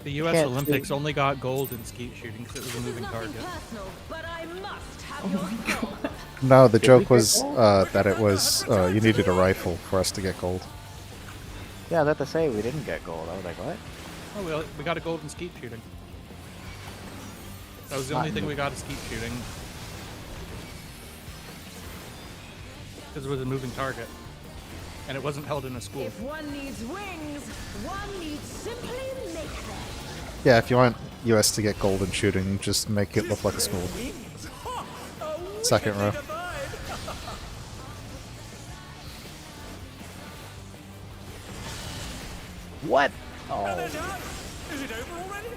The U.S. Can't Olympics sleep. only got gold in skeet shooting because it was a moving Nothing target. personal, but I must have Oh your my soul. god. No, the Did we joke get was gold? that it was you needed a rifle for us to get gold. Yeah, I was about to say we didn't get gold. I was like, what? Oh, we got a gold in skeet shooting. That was the only thing we got in skeet shooting. Because it was a moving target. And it wasn't held in a school. If one needs wings, one needs simply make them. Yeah, if you want US to get gold in shooting, just make it look like a school. Wings. Ha! A Second row. wicked divide. What? And they're Oh, done. Is it over already?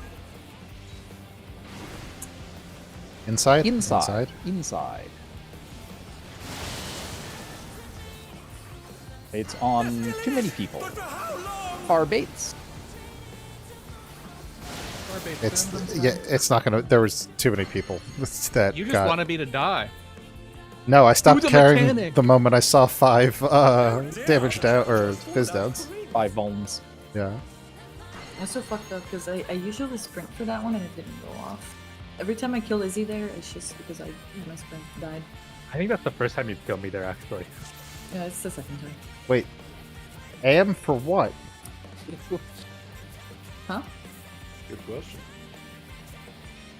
Inside? inside. Inside. It's on too many people. But for how long? Far baits. It's yeah. It's not gonna. There was too many people that You just got. wanted me to die. No, I stopped the carrying mechanic. the moment I saw 5 damaged out or fizz downs. 5 vulns. Yeah. I'm so fucked up because I usually sprint for that one and it didn't go off. Every time I kill Izzy there, it's just because my sprint died. I think that's the first time you've killed me there, actually. Yeah, it's the second time. Wait. AM for what? Huh? Good question.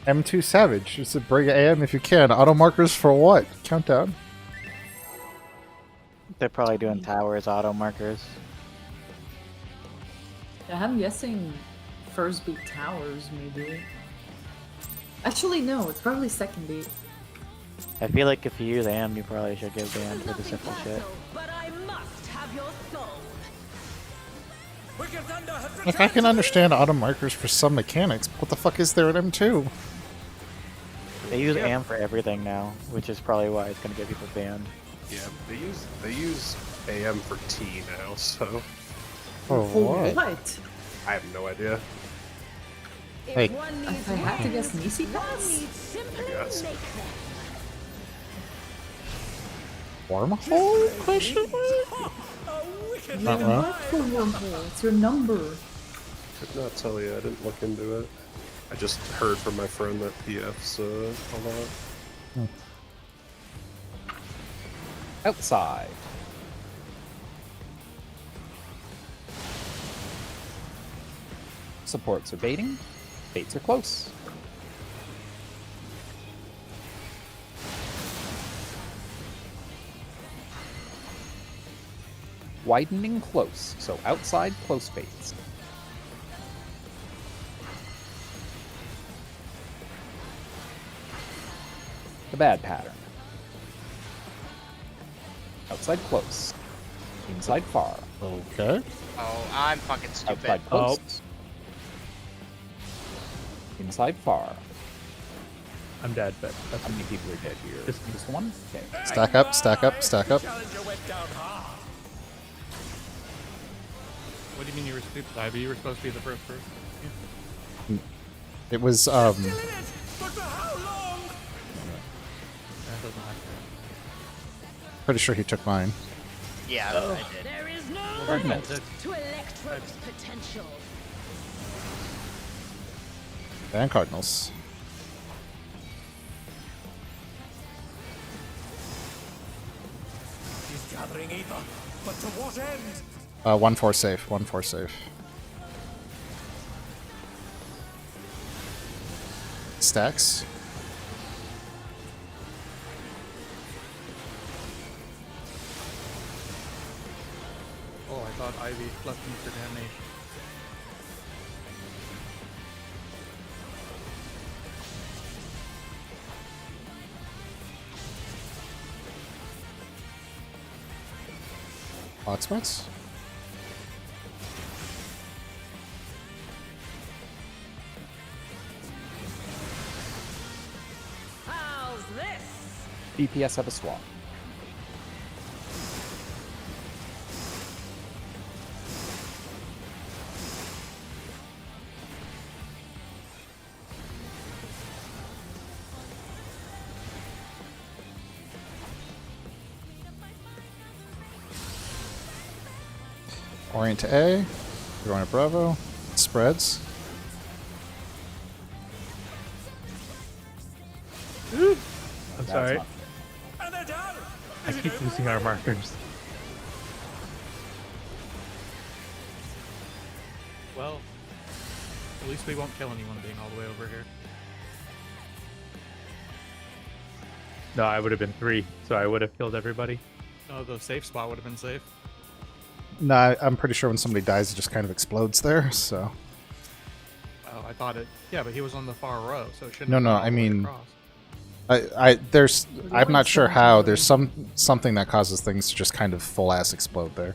M2 Savage. Just bring AM if you can. Auto markers for what? Countdown. They're probably doing towers, auto markers. Yeah, I'm guessing first beat towers, maybe. Actually, no, it's probably second beat. I feel like if you use AM, you probably should give Dan for the Nothing simple shit. personal, but I must have your soul. Wicked thunder has Like, I returned can to understand auto markers for some mechanics, but what the fuck is there in M2? They use AM for everything now, which is probably why it's gonna get people banned. Yeah, they use AM for T now, so Oh, what? What? I have no idea. If Hey. one needs If I had to guess wings, Nisi one Pass? needs simply Yes. make them. Wormhole? Question mark? Ha! A wicked Not You wrong. work for wormhole. It's your number. Could not tell you. I didn't look into it. I just heard from my friend that PF's a lot. Outside. Supports are baiting. Baits are close. Widening close, so outside close baits. The bad pattern. Outside close. Inside far. Okay. Oh, I'm fucking stupid. Outside close. Inside far. I'm dead, but that's How many people are dead here? Just- Just one? Okay. Stack up, stack up, stack up. Challenger went down hard. What do you mean you were stupid, Ivy? You were supposed to be the first person. It was, Still in it. But for how long? That doesn't matter. pretty sure he took mine. Yeah, I did. There is no Cardinals. limit to Electro's potential. And Cardinals. He's gathering ether. But to what end? 1-4 safe, 1-4 safe. Stacks. Oh, I thought Ivy left me for damnation. Hotspots. DPS have a swap. Orient to A. Going to Bravo. Spreads. I'm That's sorry. not- And they're down. I keep losing our markers. Well, at least we won't kill anyone being all the way over here. No, I would have been 3, so I would have killed everybody. No, the safe spot would have been safe. No, I'm pretty sure when somebody dies, it just kind of explodes there. So Oh, I thought it. Yeah, but he was on the far row, so it shouldn't. No, have no, gone all I the way mean- across. I'm not sure how. There's something that causes things to just kind of full ass explode there.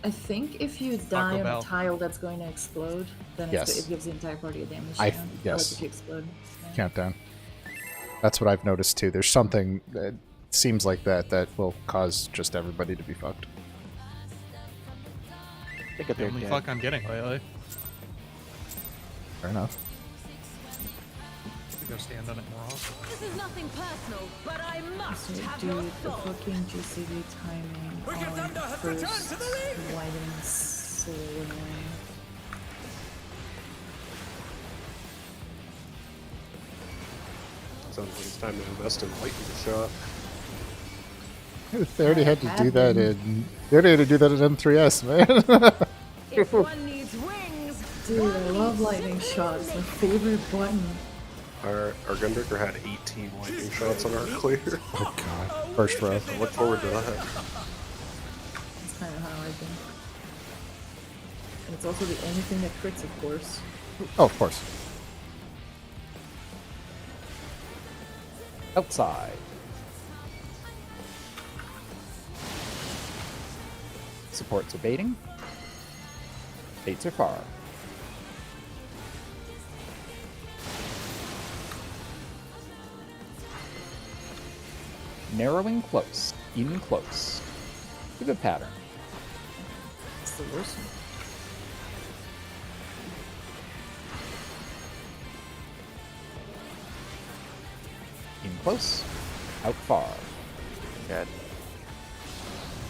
I think if you die on Bell. a tile that's going to explode, then Yes. it gives the entire party a damage. I- down. yes. Like if you explode. Yeah. Countdown. That's what I've noticed too. There's something that seems like that will cause just everybody to be fucked. Look at The their only dead. fuck I'm getting lately. Fair enough. To go stand on it more often. This is nothing personal, but I must So, have dude, your the thoughts. fucking GCV timing Wicked on Thunder has returned first to the ring! lighting is so annoying. Sounds like it's time to invest in lightning shot. They already had to do that in. They already had to do that in M3S, man. If one needs wings, Dude, one I love needs lightning simply shots. My make- favorite button. Our Gunbreaker had 18 lightning shots on our clear. Oh god. First row. I look forward to that. It's kind of how I think. And it's also the only thing that crits, of course. Oh, of course. Outside. Supports are baiting. Baits are far. Narrowing close. In close. Give a pattern. It's the worst one. In close. Out far. Dead.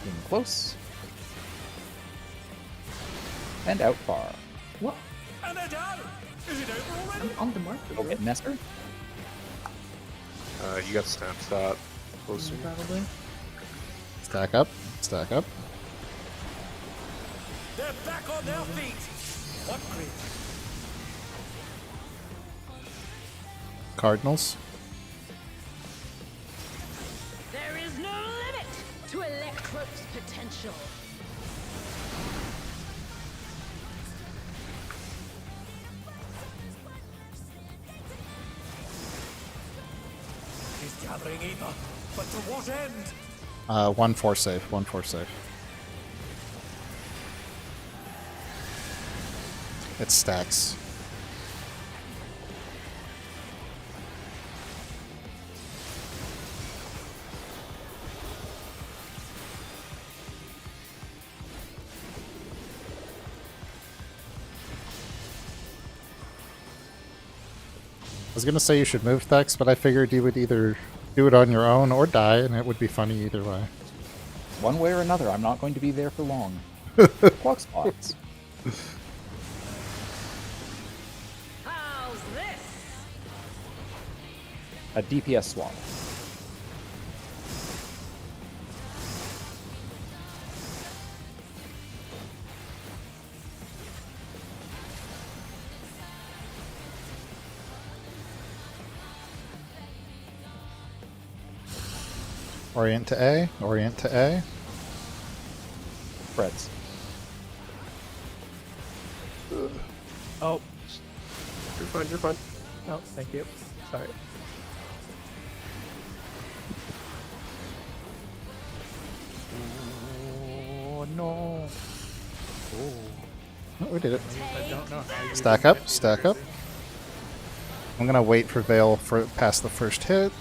In close. And out far. What? And they're down. Is it over already? I'm on the marker, bro. Get Nestor. You got snapshot closer. Probably. Stack up. Stack up. They're back on their feet. What great. Cardinals. There is no limit to Electrope's potential. He's gathering ether, but to what end? 1-4 save. 1-4 save. It stacks. I was gonna say you should move Thex, but I figured you would either do it on your own or die, and it would be funny either way. One way or another, I'm not going to be there for long. Clock spots. How's this? A DPS swap. Orient to A. Orient to A. Spreads. Oh, You're fine, you're fine. no, thank you. Sorry. Oh no. Oh, we did it. I don't know how you Stack didn't up. get Stack there. up. I'm gonna wait for Vale for past the first hit.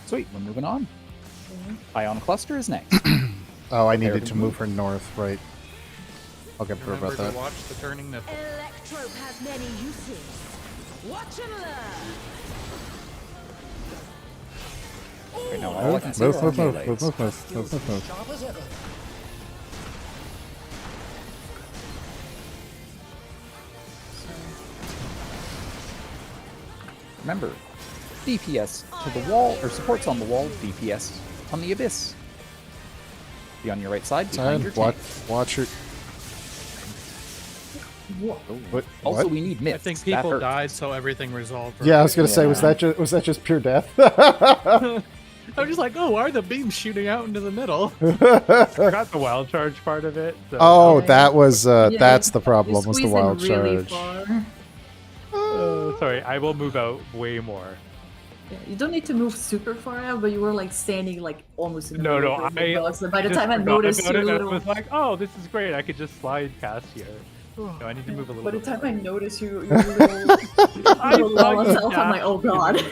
Sweet, we're moving on. Ion Cluster is next. Oh, I Prepare needed to to move her north, right. I'll get her Remember about to that. watch the turning nipple. Electrope has many uses. Watch and learn. Right now, all I can see are Move. melees. Sharp as ever. Remember, DPS to the wall, or supports on the wall, DPS on the abyss. Be on your right side, behind your tank. Watch your... What? Also, what? we need myths. I think That people hurts. died, so everything resolved. Yeah, I was gonna say, Yeah. was that just pure death? I'm just like, oh, why are the beams shooting out into the middle? Forgot the wild charge part of it. So Oh, Yeah. that was Yeah, that's the You problem. Was the squeeze in wild really charge? far. sorry, I will move out way more. Yeah, you don't need to move super far out, but you were like standing like almost in the No, middle no, of the box. So by the just time I forgot noticed about your it, little, I was like, oh, this is great. I could just slide past here. No, I need to move a little by the bit. time I noticed your little lava self, I'm like, oh god.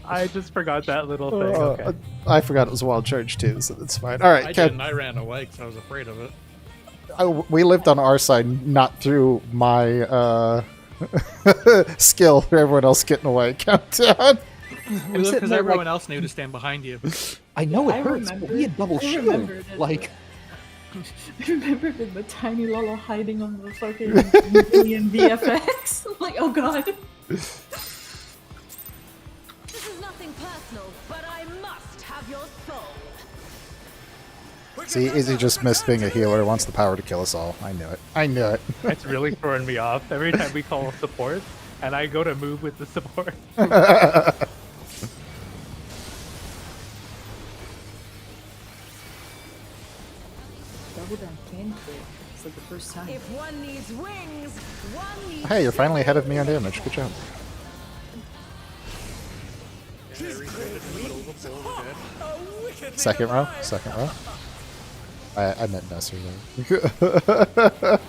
I just forgot that little thing. Okay. I forgot it was a wild charge too, so that's fine. All right, I Kev, didn't. I ran away because I was afraid of it. we lived on our side, not through my skill for everyone else getting away. Countdown. We lived sitting because there everyone like- else knew to stand behind you. I know it I hurts, but we had double I shield. remembered it, Like, I remember the tiny Lolo hiding on the fucking million VFX. I'm like, oh god. This is nothing personal, but I must have your soul. See, Izzy just missed being a healer. Wants the power to kill us all. I knew it. I knew it. It's really throwing me off every time we call support, and I go to move with the support. Double down can crit. It's like the first time. If one needs wings, one needs. Hey, you're finally ahead of me on damage. Good job. Second row. Second row. I meant Nesser there.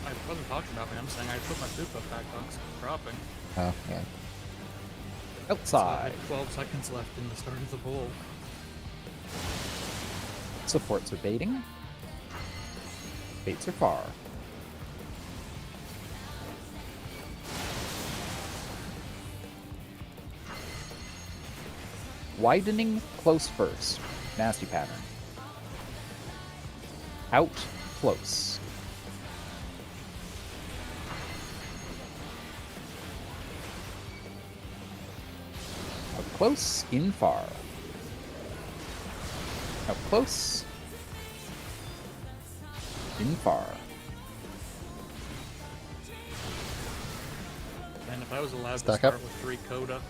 I wasn't talking about me. I'm saying I put my super back on 'cause it's dropping. Oh, yeah. So I outside. had 12 seconds left in the start of the bowl. Supports are baiting. Baits are far. Widening close first. Nasty pattern. Out close. Out close, in far. Out close. In far. And if I was allowed Stack to up. start with 3 Coda,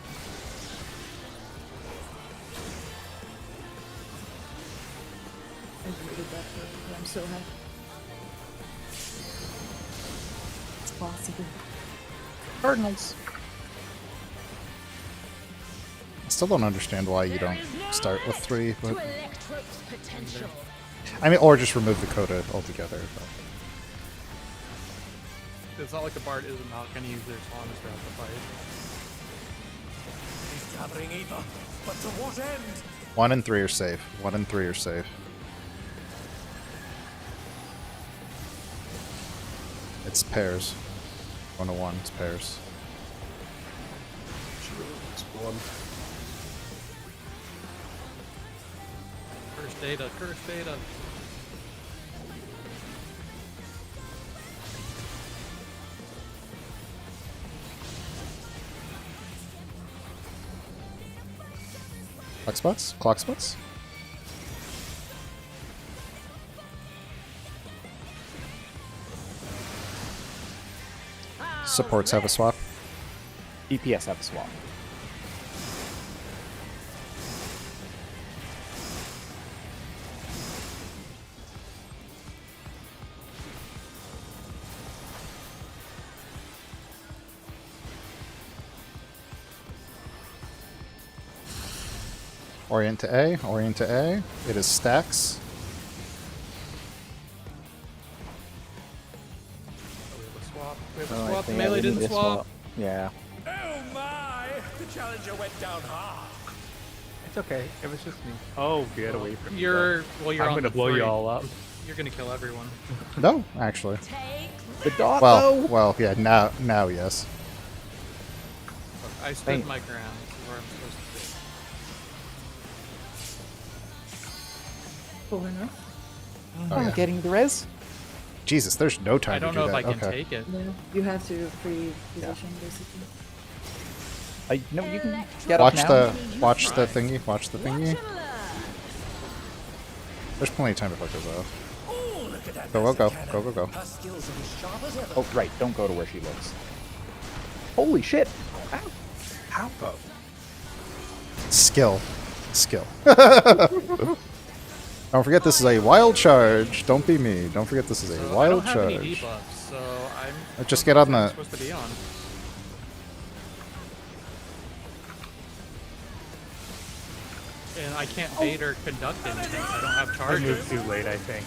I hated that part. I'm so happy. It's possible. Cardinals. I still don't understand why you don't There is no start with 3, limit but to Electrope's potential. I mean, or just remove the coda altogether. But. it's not like the Bard isn't not going to use their swans throughout the fight. He's gathering ether, but to what end? 1 and 3 are safe. 1 and 3 are safe. It's pairs. 101, it's pairs. It's one. Curse data, curse data. Clock spots? Clock spots? Supports have a swap. DPS have a swap. Orient to A, orient to A. It is stacks. We have a swap. We have a Oh, I swap. think Melee we need didn't to swap. Yeah. Oh my! The challenger went down hard. It's okay. It was just me. Oh, get away from me. You're I'm on gonna the blow 3. you all up. You're gonna kill everyone. No, actually. The dot, Well, though. well, yeah. Now, yes. I stood Right. my ground. This is where I'm supposed to be. Full enough. Oh, I'm yeah. getting the res. Jesus, there's no time I don't to do know if that. I can Okay. take it. No, you have to pre-position basically. No, you can get Watch up now. watch the thingy. Watch the thingy. There's plenty of time before it goes off. Oh, look at that. Go, master go, cannon. go, go, go. Her skills are as sharp as ever. Oh, right. Don't go to where she looks. Holy shit. How though? Skill. Don't forget this is a wild charge. Don't be me. Don't forget this is a So I wild don't have any charge. debuffs, so I'm Just get on the. supposed to be on. And I can't bait or conduct anything. I don't have I charges. moved too late, I think.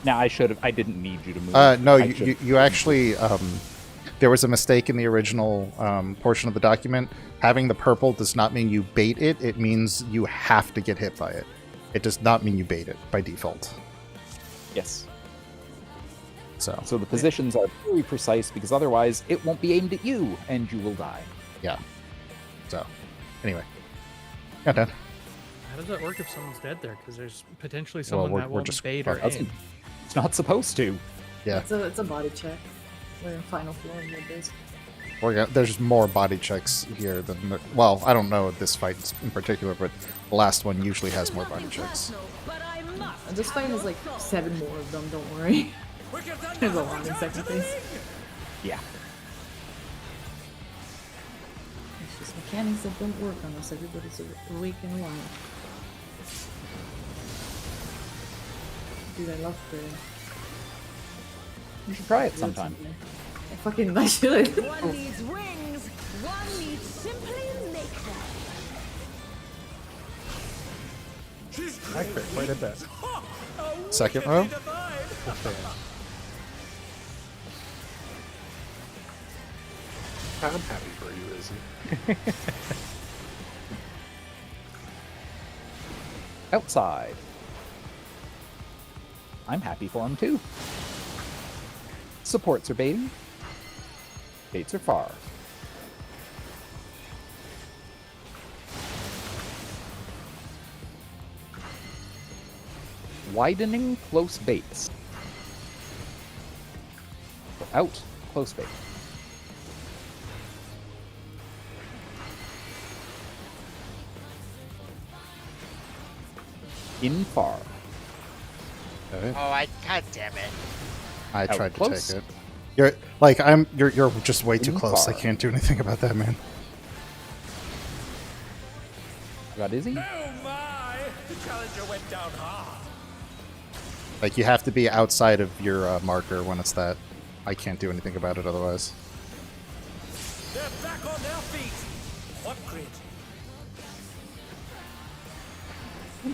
Now I should have. I didn't need you to move. No, I you should've- you actually. There was a mistake in the original portion of the document. Having the purple does not mean you bait it. It means you have to get hit by it. It does not mean you bait it by default. Yes. So So the positions are very precise because otherwise it won't be aimed at you and you will die. yeah. So anyway, yeah, done. How does that work if someone's dead there? Because there's potentially Well, someone we're- that we're won't just- bait or That's- aim. It's not supposed to. Yeah. It's a body check. We're in final floor of this. There's more body checks here than well, I don't know this fight in particular, but the last one usually has more body checks. And this fight has like 7 more of them, don't worry. There's a lot in second phase. Yeah. It's just mechanics that don't work unless everybody's awake and alive. Dude, I love the... You should try it sometime. I should. One needs wings, one needs simply make them. I crit quite a bit. Second row. I'm happy for you, Izzy. Outside. I'm happy for him too. Supports are baiting. Baits are far. Widening close baits. Out close bait. In far. Okay. Oh, God damn it. I Out tried to close. take it. You're just way too In close. I far. can't do anything about that, man. Got Izzy? Oh my! The challenger went down hard. Like you have to be outside of your marker when it's that. I can't do anything about it otherwise. They're back on their feet. What grit?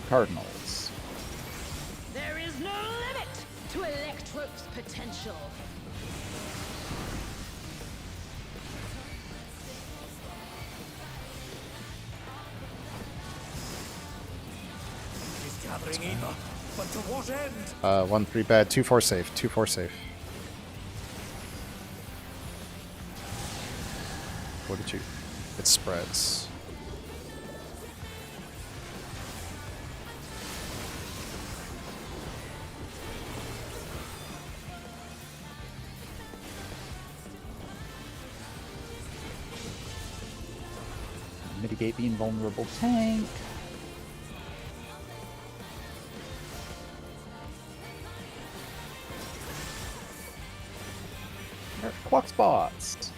Cardinals. There is no limit to Electrope's potential. He's gathering either. But to what end? 1-3 bad, 2-4 safe, 2-4 safe. 42. It spreads. Mitigate the invulnerable tank. Clock spots.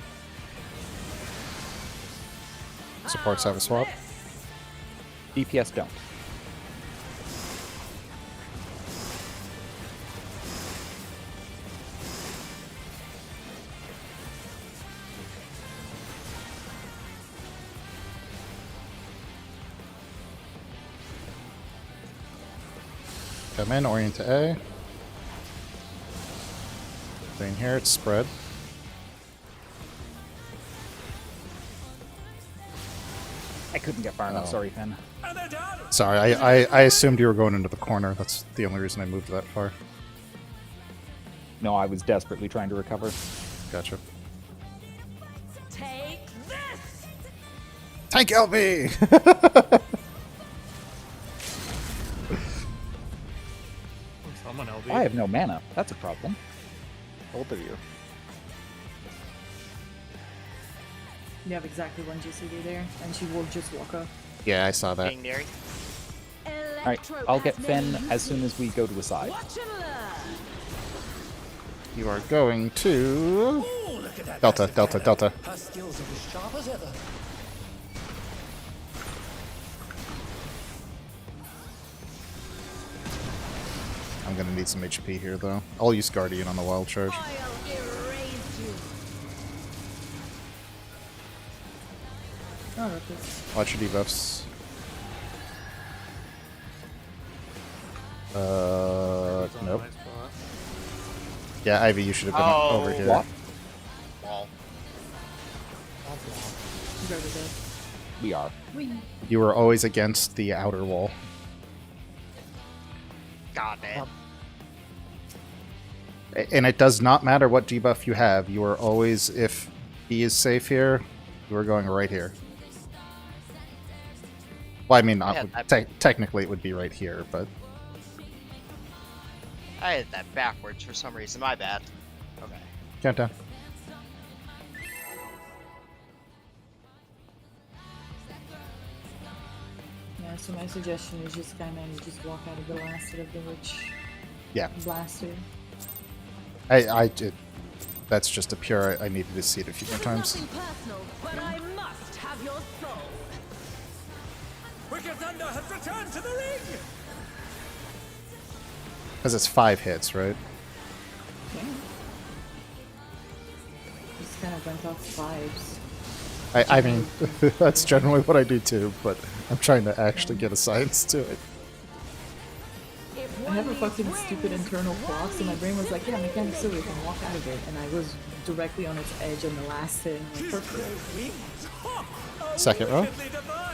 Supports have a swap. DPS don't. Come in, orient to A. Staying here, it's spread. I couldn't get far enough. Oh. Sorry, Finn. And they're down. Sorry, I assumed you were going into the corner. That's the only reason I moved that far. No, I was desperately trying to recover. Gotcha. Take this! Tank LB! Someone LB. I have no mana. That's a problem. Both of you. You have exactly one GCD there, and she will just walk up. Yeah, I saw that. King Neri. All right, I'll get Finn as soon as we go to a side. Watch and learn. You are going to... Oh, look at that. Delta, massive Delta, cannon. Delta. Her skills are as sharp as ever. I'm gonna need some HP here, though. I'll use Guardian on the wild charge. I'll erase you. Oh, Ruckus. Watch your debuffs. Nope. Yeah, Ivy, you should have been Oh, over here. What? Wall. She's already dead. We are. Whee! You were always against the outer wall. Got it. And it does not matter what debuff you have. You are always, if he is safe here, you are going right here. Well, I mean, Yeah, not, technically it would be right here, but I had that backwards for some reason. My bad. Okay. countdown. Yeah, so my suggestion is just kind of just walk out of the last of the witch Yeah, blaster. I did. That's just a pure. I needed to see it a few more times. Nothing personal, but I must have your soul. Wicked Thunder has returned to the ring. Because it's 5 hits, right? Okay. Just kind of went off fives. I mean, that's generally what I do too, but I'm trying to actually get a science to it. If I one have a needs fucking wings, stupid internal clock, so my brain was like, yeah, mechanic silver can walk out of it, and I was directly on its edge on the last hit. And I'm like, His perfect. great wings. Ha! Are Second row. wickedly divine.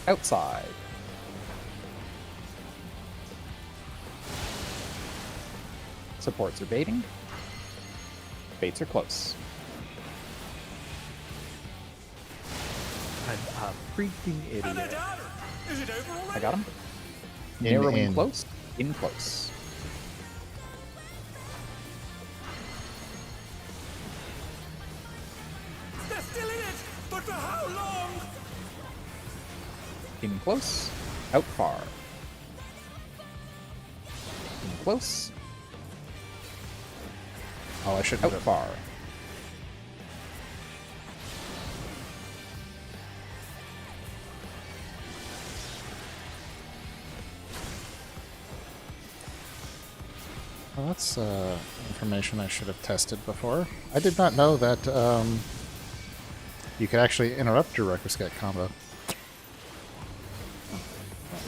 Outside. Supports are baiting. Baits are close. I'm a freaking And they're idiot. down. Is it over already? I got him. In, Narrowing in. close. In close. They're still in it, but for how long? In close. Out far. In close. Oh, I shouldn't Out have. far. Well, that's information I should have tested before. I did not know that you could actually interrupt your Record combo.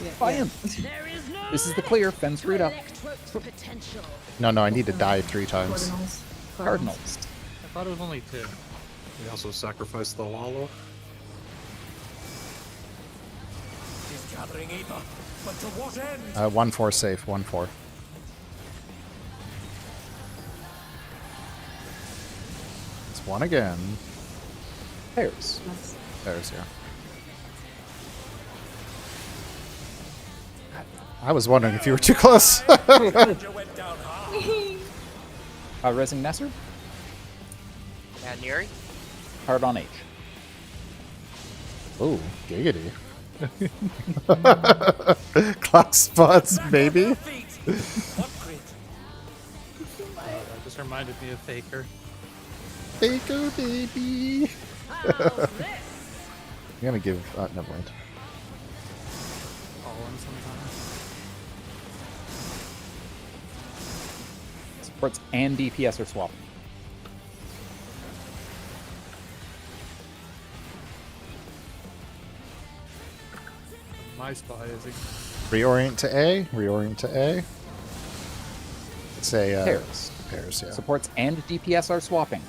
Yeah, Fine. there is no This is the clear. Fen's screwed up. electrode's potential. No, I need to die 3 times. Cardinals. Cardinals. I thought it was only 2. We also sacrificed the Lalo. He's gathering ether, but to what end? 1-4 safe, 1-4. It's 1 again. Pairs. That's- There's yeah. I was wondering if you were too close. You went down hard. Resing Nesser. And Neri. Hard on H. Ooh, giggity. Clock spots, baby. Feet. What grit? That just reminded me of Faker. Baker, baby. How's this? I'm gonna give. Never mind. Fallen sometimes. Supports and DPS are swapping. My spy is Reorient to A. Reorient to A. It's a Pairs. Pairs, yeah. Supports and DPS are swapping.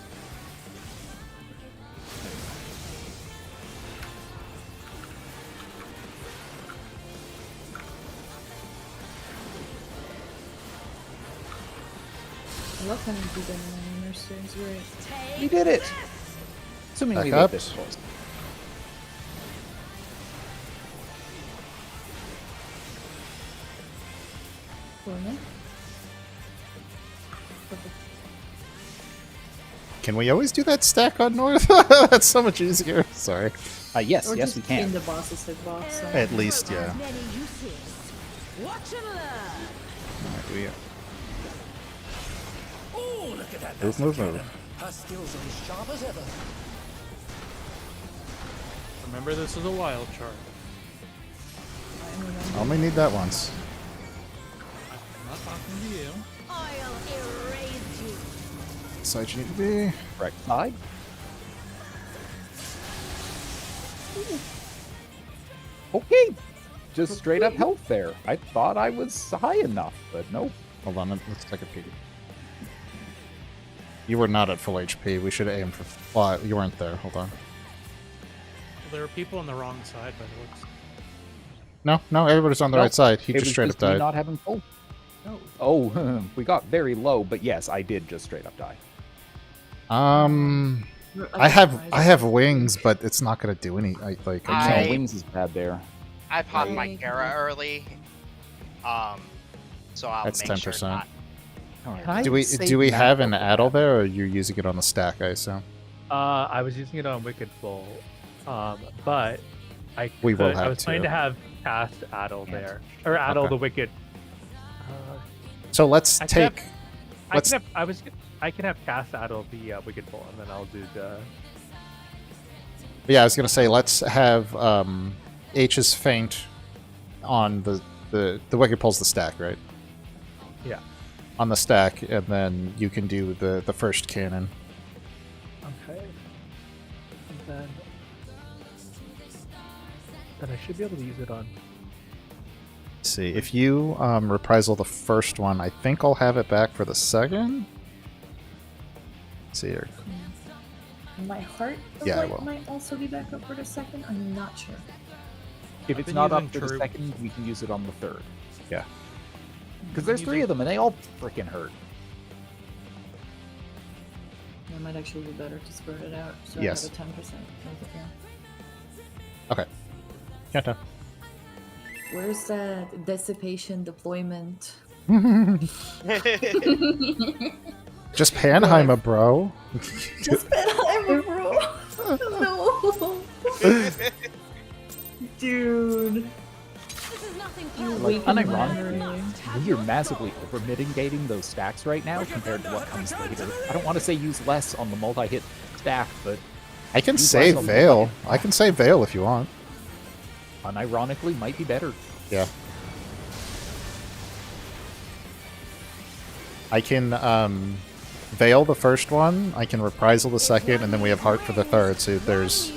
I love having people in my nurseries, right? We did it! Assuming Back we up. did this close. Corner. Perfect. Can we always do that stack on North? That's so much easier. Sorry. Yes, Or yes, just we can. in the boss's hitbox. So. At least, yeah. Many uses. Watch and learn. Alright, we Oh, look at that. Move, move, move. Her skills are as sharp as ever. Remember, this is a wild chart. only need that once. I'm not talking to you. I'll erase you. Side you need to be. Correct side. Okay. Just straight up health there. I thought I was high enough, but nope. Hold on, let's take a peek. You were not at full HP. We should have aimed for. Well, you weren't there. Hold on. Well, there are people on the wrong side by the looks. No, everybody's on the Nope. right side. He It just was straight up me died. not having full. No. Oh, we got very low, but yes, I did just straight up die. I have wings, but it's not gonna do any. I No, can't. wings is bad there. I popped my Right. Kara early. So I'll That's make sure 10%. not. Can I Do we save do we mana have an for addle that? there, or are you using it on the stack? I assume. I was using it on Wicked Bolt, but We will I have was planning to. to have cast Addle Yeah. there, or Addle Okay. the Wicked. So let's I can have- take. I Let's. can have cast Addle the Wicked Bolt, and then I'll do the. Yeah, I was gonna say let's have H's feint on the wicked pulls the stack, right? Yeah. On the stack, and then you can do the first cannon. Okay. And then I should be able to use it on. Let's see, if you reprisal the first one, I think I'll have it back for the second. Let's see here. My heart of Yeah, I light will. might also be back up for the second. I'm not sure. If I've it's been not up using for the Troop. second, we can use it on the third. Yeah. Because there's three of them, and they all freaking hurt. That might actually be better to spread it out. So Yes. I have a 10%. Okay. Countdown. Where's that dissipation deployment? Just Panheimer, bro. Just Benheimer, bro. No. Dude. This is nothing Like, personal. unironically, we are massively over mitigating those stacks right now compared to what comes later. I don't want to say use less on the multi-hit stack, but I can Use save less on the Veil. multi-hit I can save Veil if you want. unironically might be better. Yeah. I can Veil the first one, I can reprisal the second, and then we have Heart for the third, so there's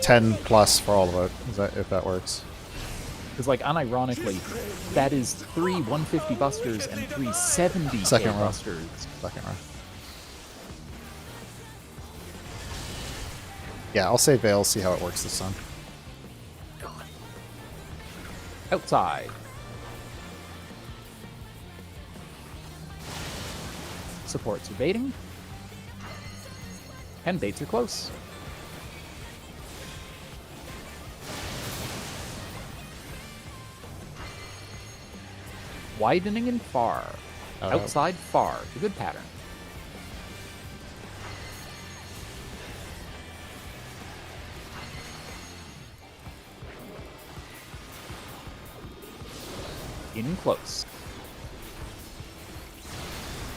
10 plus for all of it, if that works. Because, like, unironically, that is 3 150 busters and 3 70 Second row. busters. Second row. Yeah, I'll save Veil, see how it works this time. Outside. Supports are baiting. And baits are close. Widening and far. Outside far. The good pattern. In close.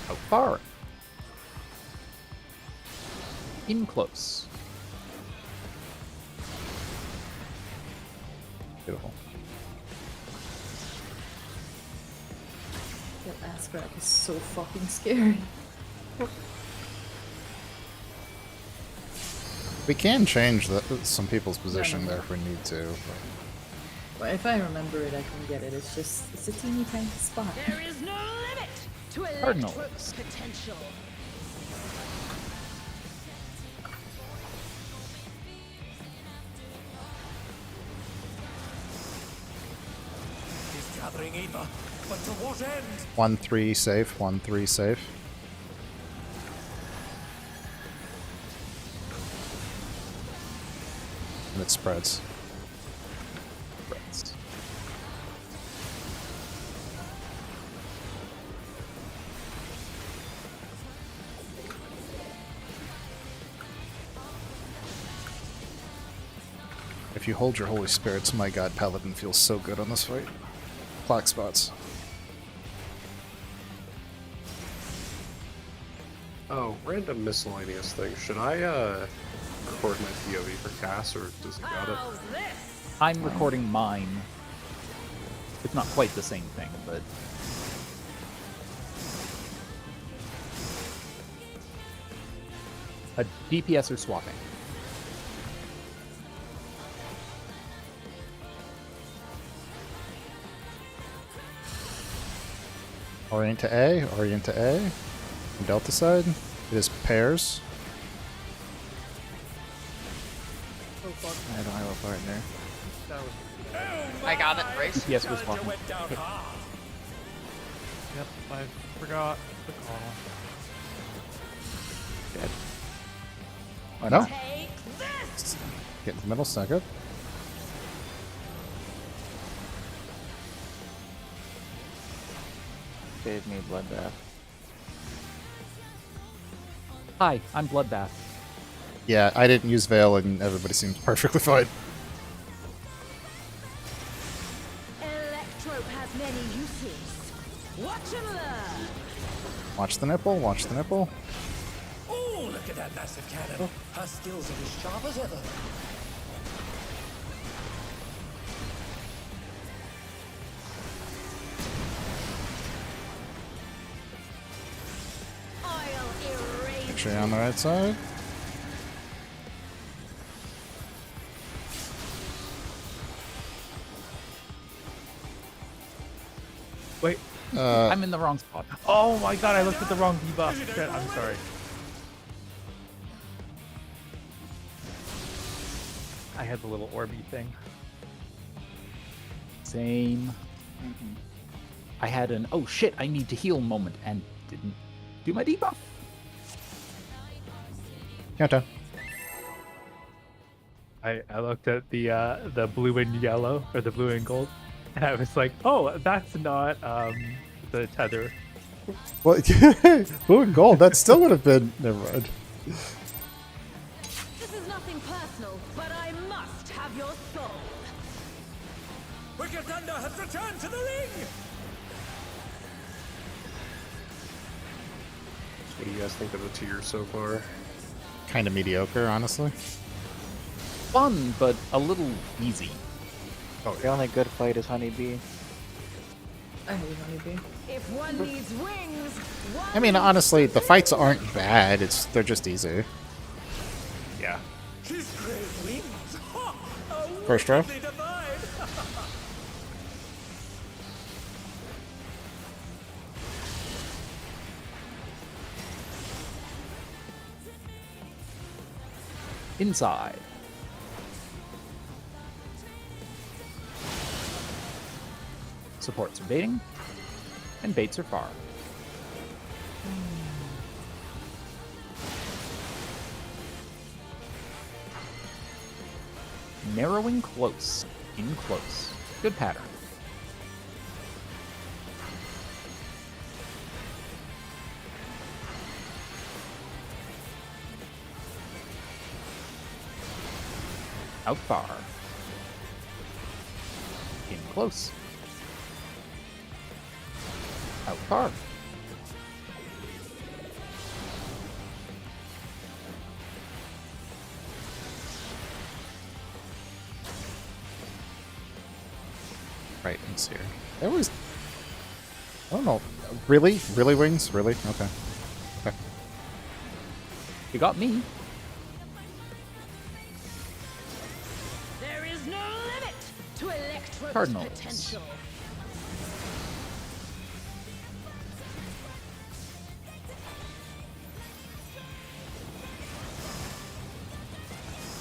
Out far. In close. Beautiful. That ass crack is so fucking scary. We can change some people's position there if we need to. Well, if I remember it, I can get it. It's a teeny tiny spot. There is no limit to Cardinals. Electro's potential. He's gathering ether, but to what end? 1-3 safe, 1-3 safe. And it spreads. Spreads. If you hold your Holy Spirits, my god, Paladin feels so good on this fight. Clock spots. Oh, random miscellaneous thing. Should I record my POV for Cass, or does he got it? How's this? I'm recording mine. It's not quite the same thing, but a DPS are swapping. Orient to A, orient to A. On Delta side, it is pairs. I don't have a partner. I got it, Brace. DPS was swapping. Went down hard. Yep, I forgot the call. Dead. Oh no. Take this! Get in the middle, it's not good. Save me bloodbath. Hi, I'm Bloodbath. Yeah, I didn't use Veil and everybody seems perfectly fine. Electro has many uses. Watch and learn. Watch the nipple, watch the nipple. Oh, look at that massive cannon. Her skills are as sharp as ever. I'll erase. Make sure you're on the right side. Wait. I'm in the wrong spot. Oh my god, I looked at the wrong debuff. Shit, I'm sorry. I had the little orby thing. Same. I had an oh shit, I need to heal moment and didn't do my debuff. Countdown. I looked at the blue and yellow, or the blue and gold, and I was like, oh, that's not the tether. Well, blue and gold, that still would have been. Never mind. This is nothing personal, but I must have your soul. Wicked Thunder has returned to the ring! What do you guys think of the tier so far? Kind of mediocre, honestly. Fun, but a little easy. The only good fight is Honeybee. I hate honeybee. If one needs wings, one I mean, honestly, the fights aren't bad. They're just easy. Yeah. She's great wings! Ha! A First row. wickedly divine! Inside. Supports are baiting, and baits are far. Narrowing close, in close. Good pattern. Out far. In close. Out far. Right, it's here. There was. I don't know. Really? Really, wings? Really? Okay. Okay. You got me. There is no limit to Electro electrode's Cardinals. potential.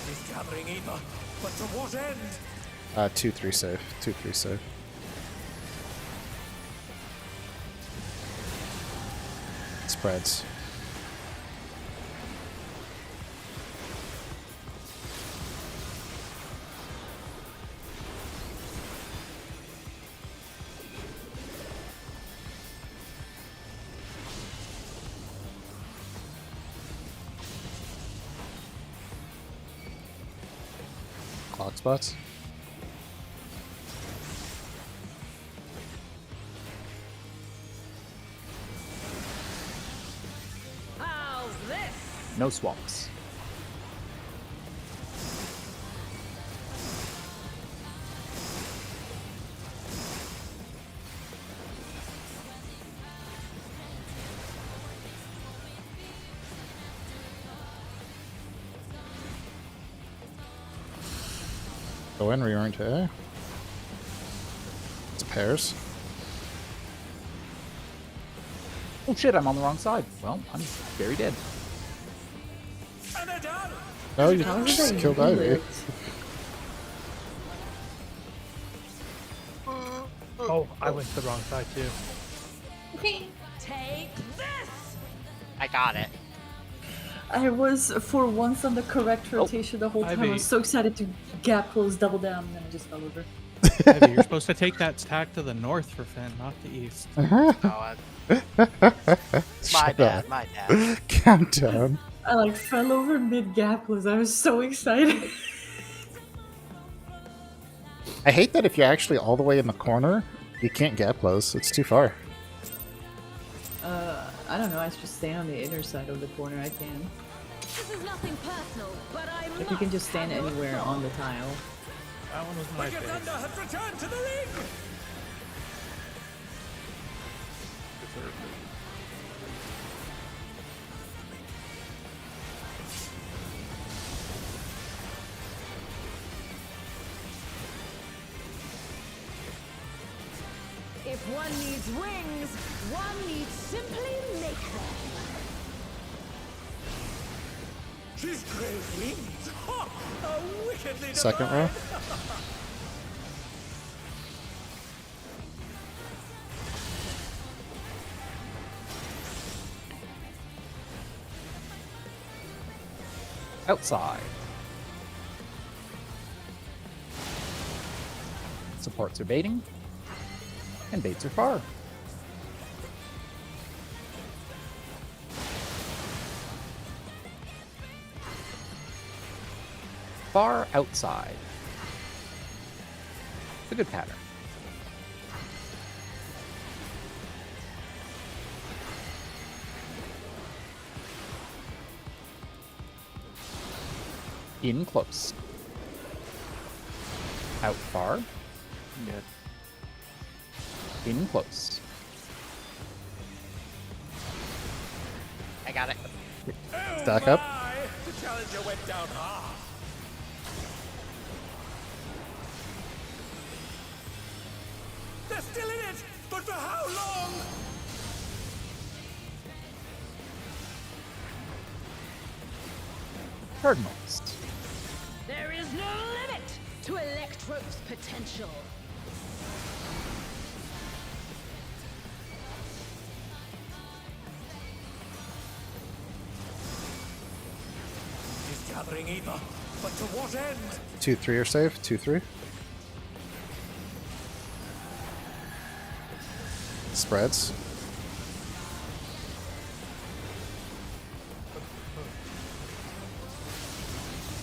He's gathering ether, but to what end? 2-3 save. 2-3 save. Spreads. Clock spots. How's this? No swaps. Go in, reorient to A. It's pairs. Oh shit, I'm on the wrong side. Well, I'm very dead. And they're done. No, you How did just they killed do Ivy. it? Oh, I went to the wrong side too. Take this! I got it. I was for once on the correct rotation the whole time. I Ivy. was so excited to gap close, double down, and then I just fell over. Ivy, you're supposed to take that stack to the north for Finn, not the east. Oh, my Shut bad, up. my bad. Countdown. I like fell over mid gap close. I was so excited. I hate that if you're actually all the way in the corner, you can't gap close. It's too far. I don't know. I just stand on the inner side of the corner. I can. This is nothing personal, but I Like you can just stand anywhere on the tile. That one was my Wicked face. Thunder has returned to the ring. If one needs wings, one needs simply make them. She's great wings. Ha! A wickedly Second row. divine. Outside. Supports are baiting. And baits are far. Far outside. It's a good pattern. In close. Out far. Good. In close. I got it. Stack up. My, the challenger went down hard. They're still in it, but for how long? Cardinals. There is no limit to Electro's potential. He's gathering ether, but to what end? 2-3 are safe. 2-3. Spreads.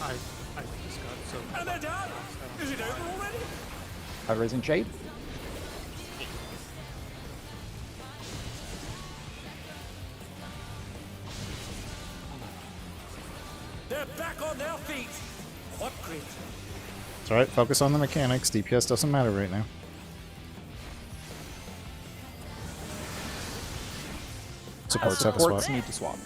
I just got so. And they're done. Is it over already? Raising shade. They're back on their feet. What grit? It's alright, focus on the mechanics. DPS doesn't matter right now. Supports have a Supports swap. need to swap.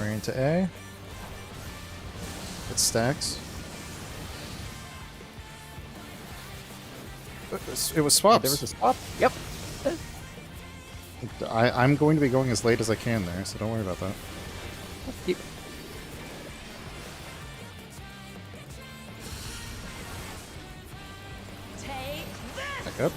Variant to A. It stacks. It was swaps. There was a swap. Yep. I'm going to be going as late as I can there, so don't worry about that. Yep. Take this! Back up.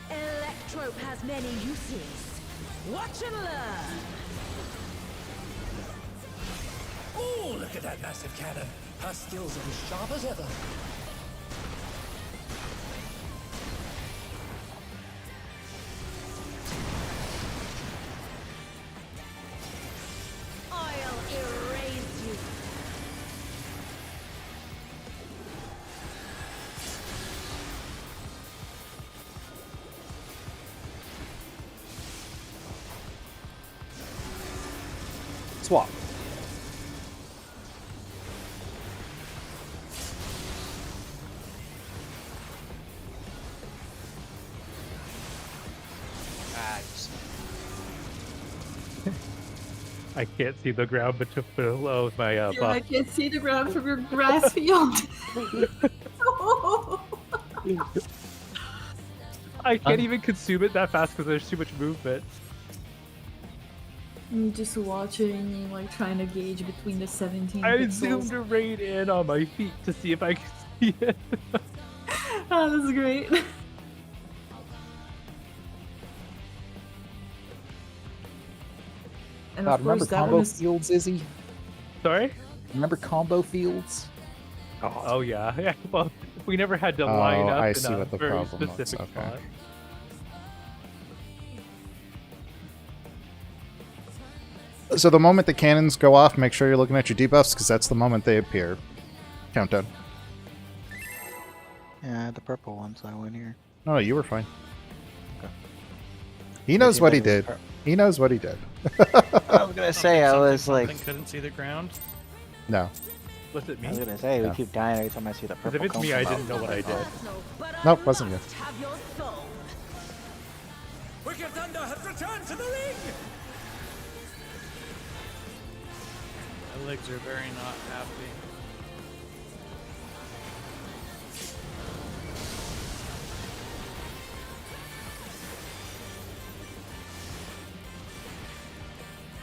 Electrope has many uses. Watch and learn. Oh, look at that massive cannon. Her skills are as sharp as ever. I'll erase you. Swap. I can't see the ground below my Yeah, I buff. can't see the ground from your grass field. I can't even consume it that fast because there's too much movement. I'm just watching, like trying to gauge between the 17 I pixels. zoomed right in on my feet to see if I could see it. Oh, this is great. And of Remember course, that combo one is fields, Izzy? Sorry? Remember combo fields? Oh yeah, yeah. Well, we never had to line up I in see a what the very problem was, specific okay. spot. So the moment the cannons go off, make sure you're looking at your debuffs, because that's the moment they appear. Countdown. Yeah, the purple ones I went here. No, you were fine. Okay. He knows seemed what like he it was did. He knows what he did. I was gonna say, I was like, couldn't see the ground. No. Was it me? I was gonna say, Yeah. we keep dying every time I see the Because purple. if it's me, come I from didn't know what I did. Nope, wasn't you. Have your soul. Wicked Thunder has returned to the ring! My legs are very not happy.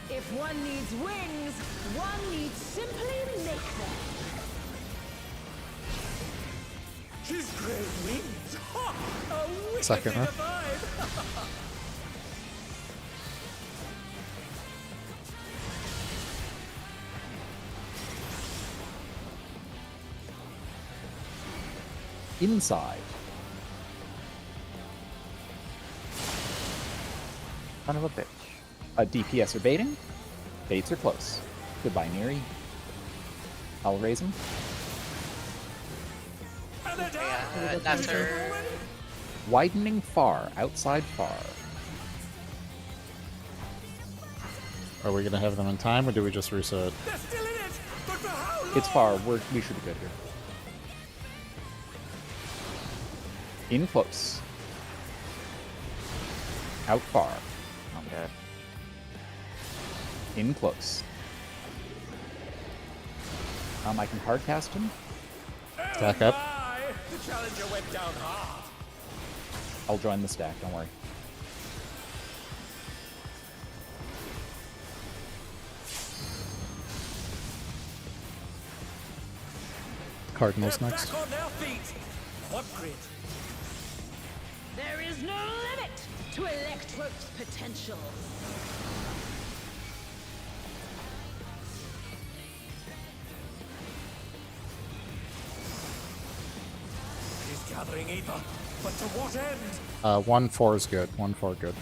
If one needs wings, one needs simply make them. She's great wings! Ha! A wicked Second, bit huh? of vibe. Inside. Son of a bitch. DPS are baiting. Baits are close. Goodbye, Neri. I'll raise him. Nasser. Widening far. Outside far. Are we going to have them in time, or do we just reset? They're still in it! But for how long? It's far. We should be good here. In close. Out far. I'm dead. In close. I can hardcast him. Back up. My, the challenger went down hard. I'll join the stack, don't worry. Cardinals They're next. back on their feet. What grit? There is no limit to Electrope's potential. She's gathering ether. But to what end? 1-4 is good. 1-4 good.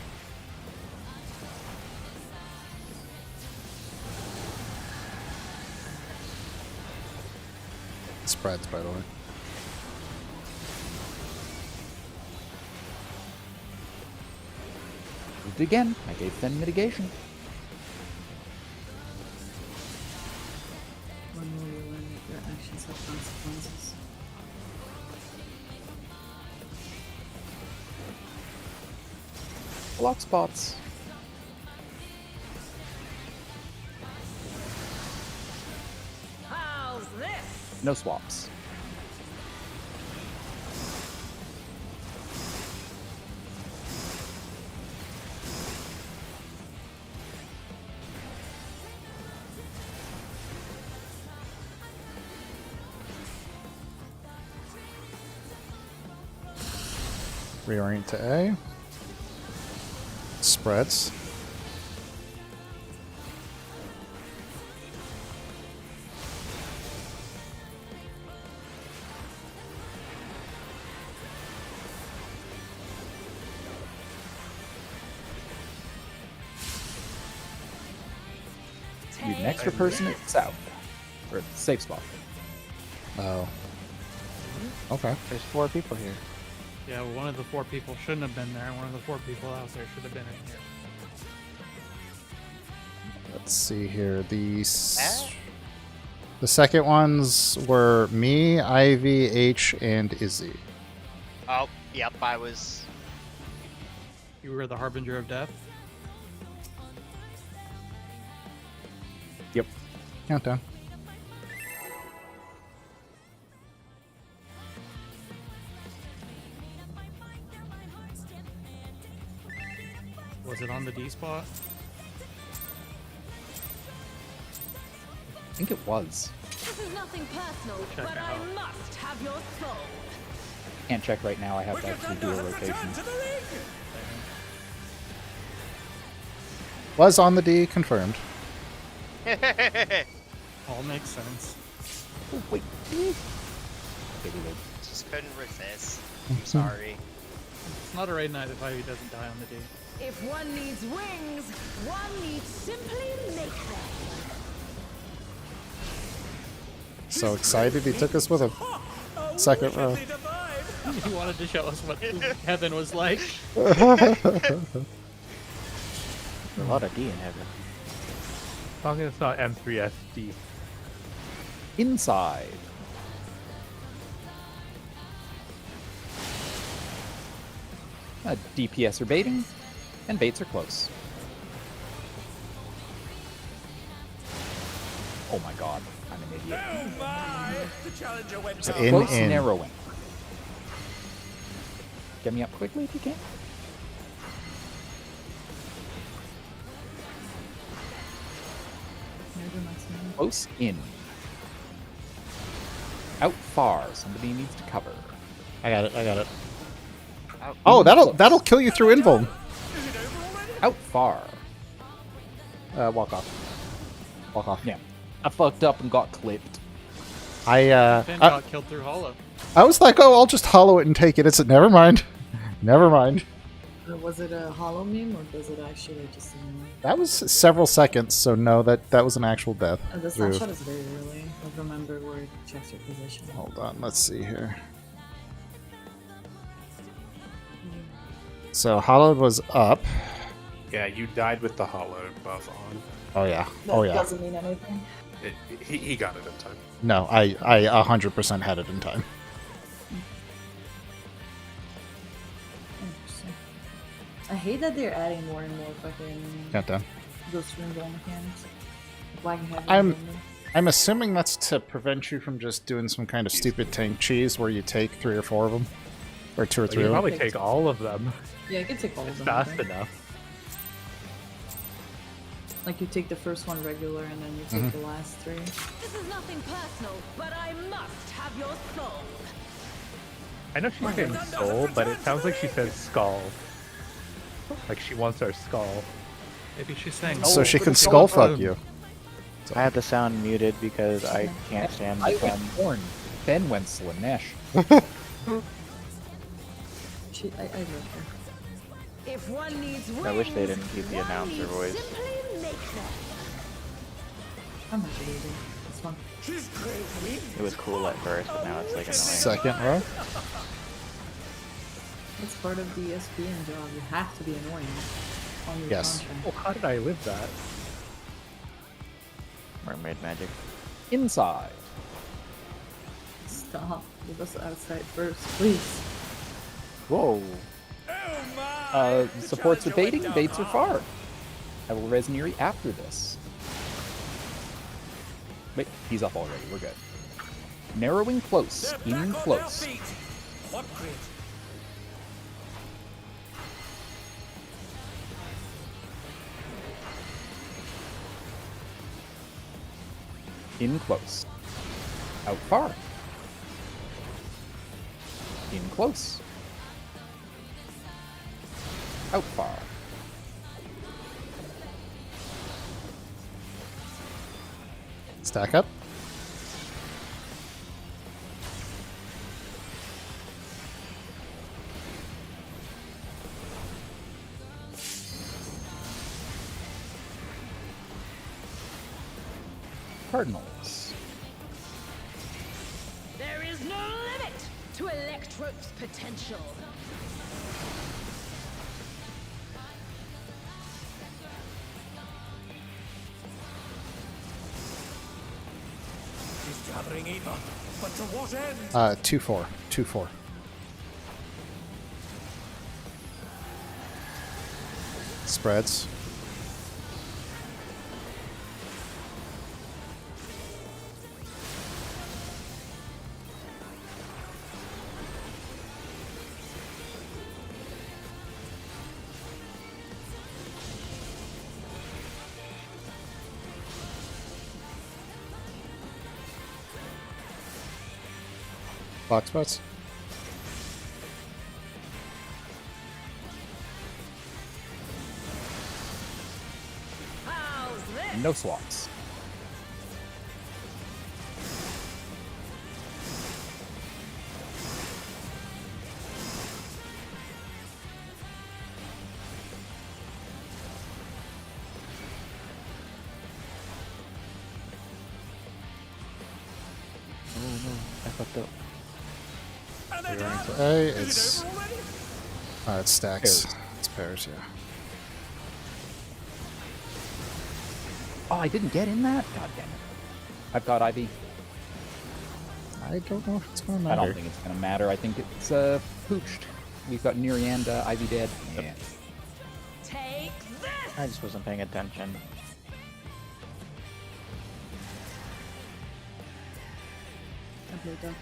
Spreads, by the way. Moved again. I gave Fen mitigation. One more you learn that your actions have consequences. Block spots. How's this? No swaps. Reorient to A. Spreads. Need an extra person at south. Or at the safe spot. Oh. Okay. There's 4 people here. Yeah, well, one of the 4 people shouldn't have been there, and one of the 4 people out there should have been in here. Let's see here. The second ones were me, Ivy, H, and Izzy. Oh, yep, I was. You were the harbinger of death. Yep. Countdown. Was it on the D spot? I think it was. This is nothing personal, Check but it I out. must have your soul. Can't check right now. I have to Wicked actually Thunder do a has rotation. returned to the ring! Was on the D, confirmed. All makes sense. Oh, wait. Just couldn't resist. I'm sorry. It's not a raid night if Ivy doesn't die on the D. If one needs wings, one needs simply make them. So excited he took us with him. A Second row. wickedly divine! He wanted to show us what heaven was like. There's a lot of D in heaven. As long as it's not M3SD. Inside. DPS are baiting, and baits are close. Oh my god, I'm an idiot. Oh my! The challenger went So down. in- Close narrowing. Get me up quickly if you can. Close in. Out far. Somebody needs to cover. I got it. I got it. Out. Oh, that'll kill you through invuln. Is it over already? Out far. Walk off. Walk off. Yeah. I fucked up and got clipped. Finn got killed through hollow. I was like, oh, I'll just hollow it and take it. It's never mind. Never mind. Was it a hollow meme or was it actually just a meme? That was several seconds, so no, that was an actual death. The through- snapshot is very early. Like, remember where it checks your position. Hold on, let's see here. So hollowed was up. Yeah, you died with the hollow buff on. Oh yeah. That Oh yeah. doesn't mean anything. He got it in time. No, I 100% had it in time. Interesting. I hate that they're adding more and more fucking Countdown. those swing ball mechanics. Black and heavy. I'm assuming that's to prevent you from just doing some kind of stupid tank cheese where you take 3 or 4 of them, or 2 or But 3 you of them. probably take all of them. Yeah, I can take all of them. Fast I think. enough. Like you take the first one regular and then you take the last 3. This is nothing personal, but I must have your soul. I know she's saying soul, but it sounds like she says skull. Like she wants our skull. Maybe she's saying. So she "Oh, can it's skull all fuck fun." you. I had the sound muted because I can't stand I the went sound. corn. Ben went Slanesh. I love her. If one needs wings, I wish they didn't keep the one announcer needs voice. simply make them. I'm happy with it. It's fun. She's great wings! It was cool at first, but now it's like annoying. Second row. It's part of the SPN job. You have to be annoying. on your Yes. contract. Oh, how did I live that? Mermaid magic. Inside. Stop. Leave us outside first, please. Whoa. Oh my! The Supports are challenger went baiting, down baits are hard. far. I will res Neri after this. Wait, he's up already, we're good. Narrowing close, They're back in on their close. feet. What grit? In close. Out far. In close. Out far. Stack up. Cardinals. There is no limit to Electrope's potential. He's gathering ether, but to what end? 2-4. 2-4. Spreads. Box spots. How's this? No swaps. Oh no, I fucked up. And they're down. Hey, Is it's it over already? it's stacks. Pairs. It's pairs, yeah. Oh, I didn't get in that? God damn it. I've got Ivy. I don't know if it's gonna I matter. don't think it's going to matter. I think it's pooched. We've got Neri and Ivy dead. Yeah. Take this! I just wasn't paying attention. I played that.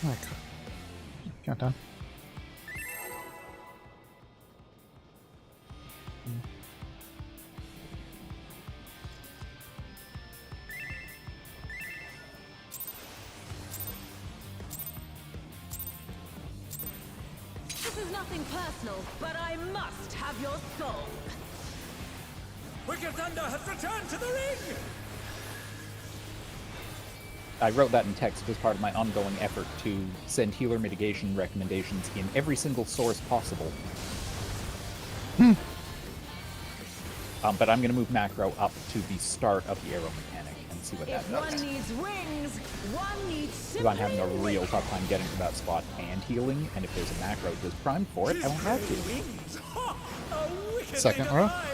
Oh, countdown. This is nothing personal, but I must have your soul. Wicked Thunder has returned to the ring! I wrote that in text as part of my ongoing effort to send healer mitigation recommendations in every single source possible. But I'm going to move macro up to the start of the arrow mechanic and see what that If one does. needs wings, one needs Because I'm simply having a real wings. tough time getting to that spot and healing, and if there's a macro that's primed for it, I won't have to. Wings! Ha! A wicked Second thing row. to hide.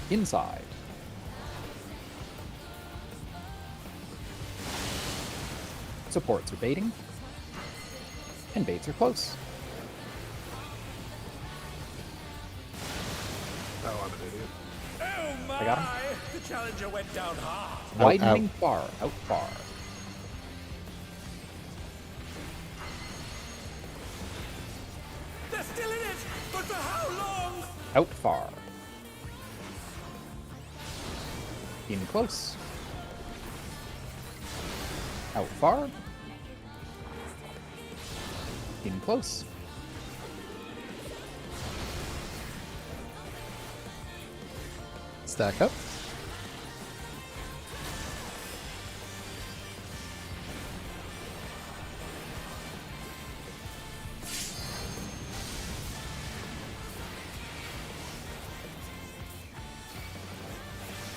Inside. Supports are baiting, and baits are close. Oh, I'm an idiot. Oh my! I got him. The challenger went down hard. Widening far, out far. They're still in it, but for how long? Out far. In close. Out far. In close. Stack up.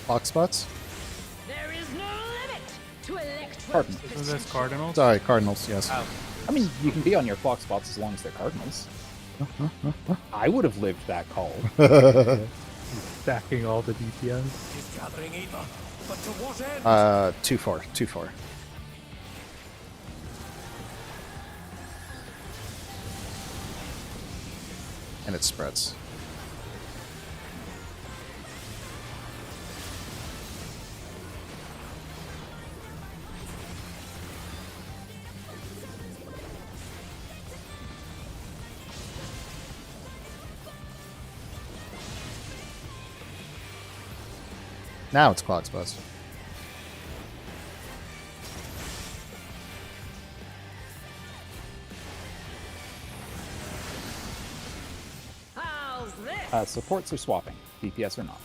Clock spots? There is no limit to Electro's Cardinals. Isn't this Cardinals? Sorry, Cardinals, yes. I mean, you can be on your clock spots as long as they're cardinals. I would have lived that call. Stacking all the DPS. He's gathering Eva, but to what end? 2-4, 2-4. And it spreads. Now it's clock spots. How's this? Supports are swapping, DPS or not.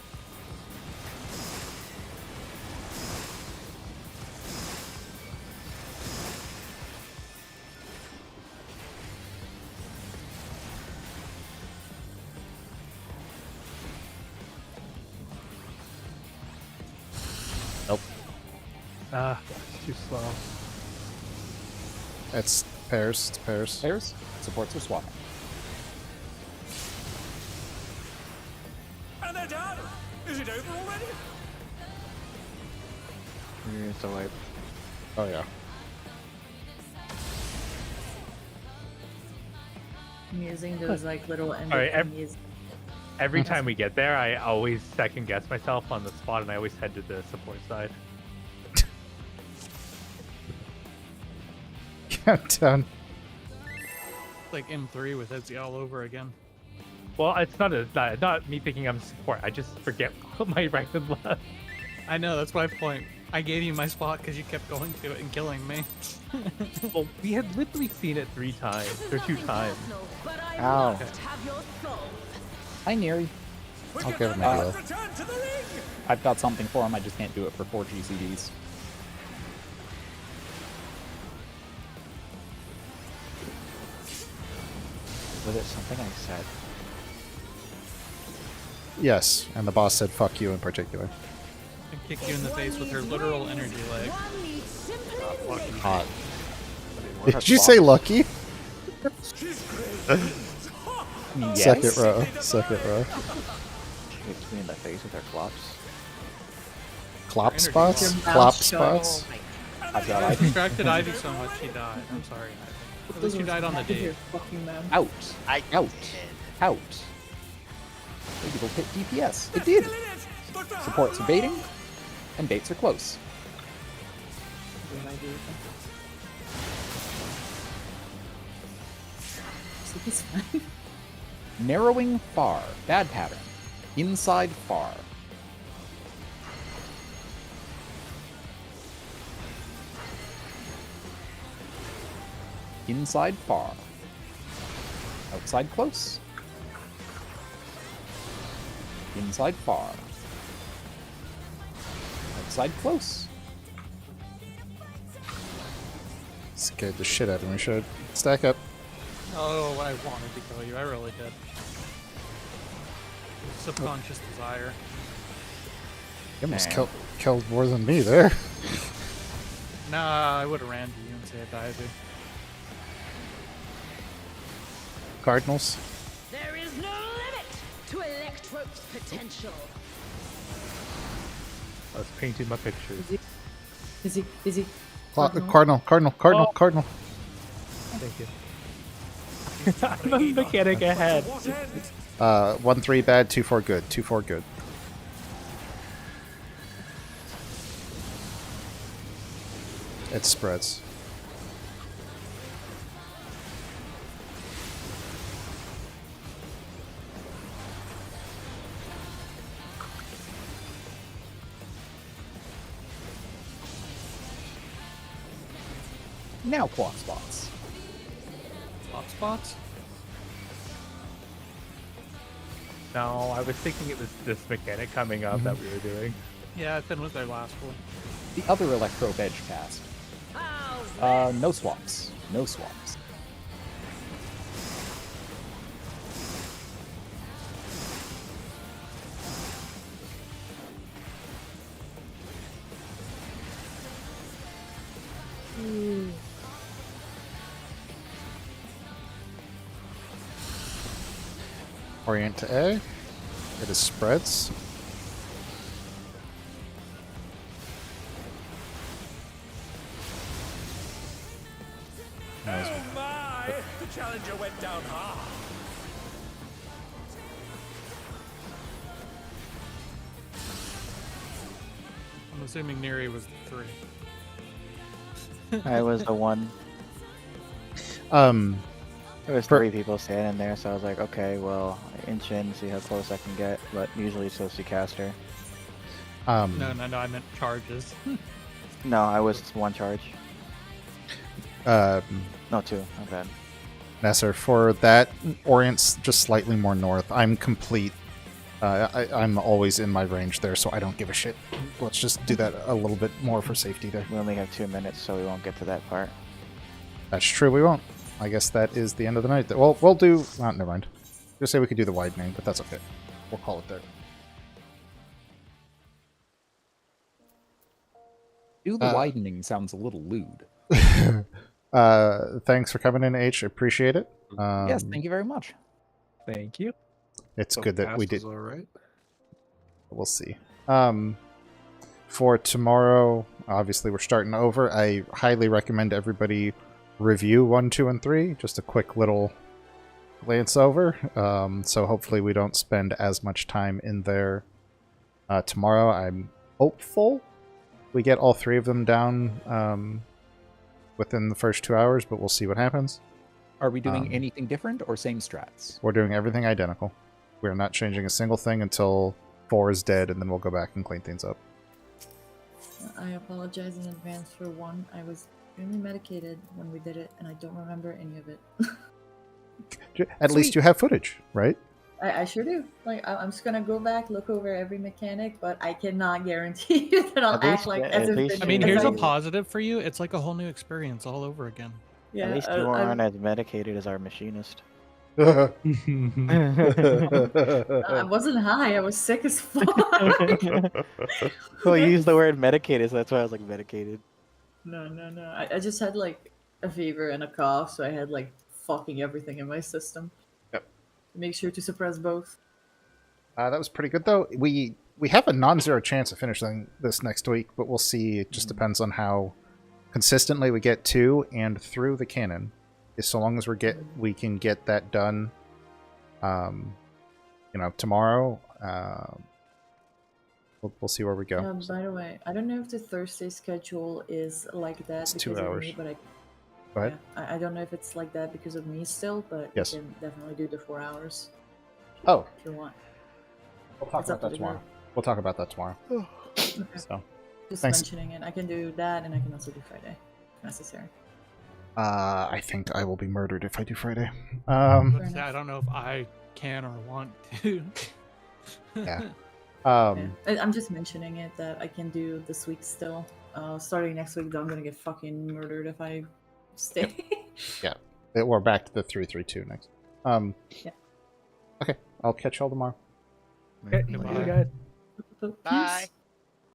Nope. It's too slow. It's pairs, it's pairs. Pairs, supports are swapping. And they're down. Is it over already? It's a wipe. Oh yeah. I'm using those like little end Alright, thingies. Every time we get there, I always second guess myself on the spot, and I always head to the support side. Countdown. Like M3 with Ezzy all over again. Well, it's not me thinking I'm support. I just forget my right and left. I know, that's my point. I gave you my spot because you kept going to it and killing me. Well, we had literally seen it 3 times or 2 times. But I Ow. must have your soul. Hi, Neri. I'll give him a heal. Return to the ring. I've got something for him, I just can't do it for 4 GCDs. Was it something I said? Yes, and the boss said fuck you in particular. And kicked you in the face with her literal energy leg. One needs simply Fucking make Hot. What Did you say lucky? She's great. I mean, yes. Second row. Second row. Kicked me in the face with her flops. Clop Energy spots? Your mouth Clop shut. spots? I've got I Ivy. distracted Ivy so much she died. I'm sorry, Ivy. At least you died on the Back of day. your fucking mouth. Out. I Out. did. Out. Maybe it'll hit DPS. It did. Supports are baiting, and baits are close. What do I do with them? So he's fine. Narrowing far. Bad pattern. Inside far. Inside far. Outside close. Inside far. Outside close. Scared the shit out of me, should stack up. Oh, I wanted to kill you. I really did. Subconscious desire. You almost Damn. killed more than me there. Nah, I would have ran to you and saved Ivy. Cardinals. There is no limit to Electro's potential. I was painting my pictures. Busy. Cardinal. Oh. Cardinal. Thank you. I'm a mechanic ahead. What end? 1-3 bad, 2-4 good. 2-4 good. It spreads. Now clock spots. Hot spots? No, I was thinking it was this mechanic coming up that we were doing. Yeah, Finn was their last one. The other Electro Edge cast. How's No swaps. No swaps. Orient to A. It is spreads. Oh my! The challenger went down hard. I'm assuming Neri was 3. I was the one. Um, There was For- 3 people standing there, so I was like, okay, well, inch in, see how close I can get. But usually it's supposed to cast her. No, I meant charges. No, I was 1 charge. um, No, 2. My bad. Nesser, for that, Orient's just slightly more north. I'm complete. I'm always in my range there, so I don't give a shit. Let's just do that a little bit more for safety there. We only have 2 minutes, so we won't get to that part. That's true, we won't. I guess that is the end of the night. Well, we'll do... Oh, never mind. Just say we could do the widening, but that's okay. We'll call it there. Do the widening sounds a little lewd. Thanks for coming in, H. Appreciate it. Yes, thank you very much. Thank you. It's So good that we fast did... is all right. We'll see. For tomorrow, obviously we're starting over. I highly recommend everybody review 1, 2, and 3. Just a quick little glance over. So hopefully we don't spend as much time in there tomorrow. I'm hopeful we get all 3 of them down within the first 2 hours, but we'll see what happens. Are we doing anything different or same strats? We're doing everything identical. We're not changing a single thing until 4 is dead, and then we'll go back and clean things up. I apologize in advance for 1. I was extremely medicated when we did it, and I don't remember any of it. At least you have footage, right? I sure do. Like, I'm just gonna go back, look over every mechanic, but I cannot guarantee you that I'll At act least- like at as if least it I mean, is. here's a I- positive for you. It's like a whole new experience all over again. Yeah, At least you aren't as medicated as our machinist. I wasn't high. I was sick as fuck. Well, you used the word medicated, so that's why I was like medicated. No. I just had like a fever and a cough, so I had like fucking everything in my system. Yep. Make sure to suppress both. That was pretty good, though. We have a non-zero chance of finishing this next week, but we'll see. It just depends on how consistently we get to and through the cannon. So long as we can get that done, tomorrow. We'll see where we go. By the way, I don't know if the Thursday schedule is like that It's because 2 of hours. me, but Go ahead. I don't know if it's like that because of me still, but Yes. you can definitely do the 4 hours Oh, if you want. we'll talk It's about up to that the tomorrow. group. We'll talk about that tomorrow. Okay. So, Just thanks. mentioning it. I can do that, and I can also do Friday if necessary. I think I will be murdered if I do Friday. Let's say, I don't know if I can or want to. Yeah. I'm just mentioning it that I can do this week still. Starting next week, though, I'm gonna get fucking murdered if I stay. Yeah. We're back to the 3-3-2 next. Yeah. Okay. I'll catch y'all tomorrow. Okay, see you guys. Bye.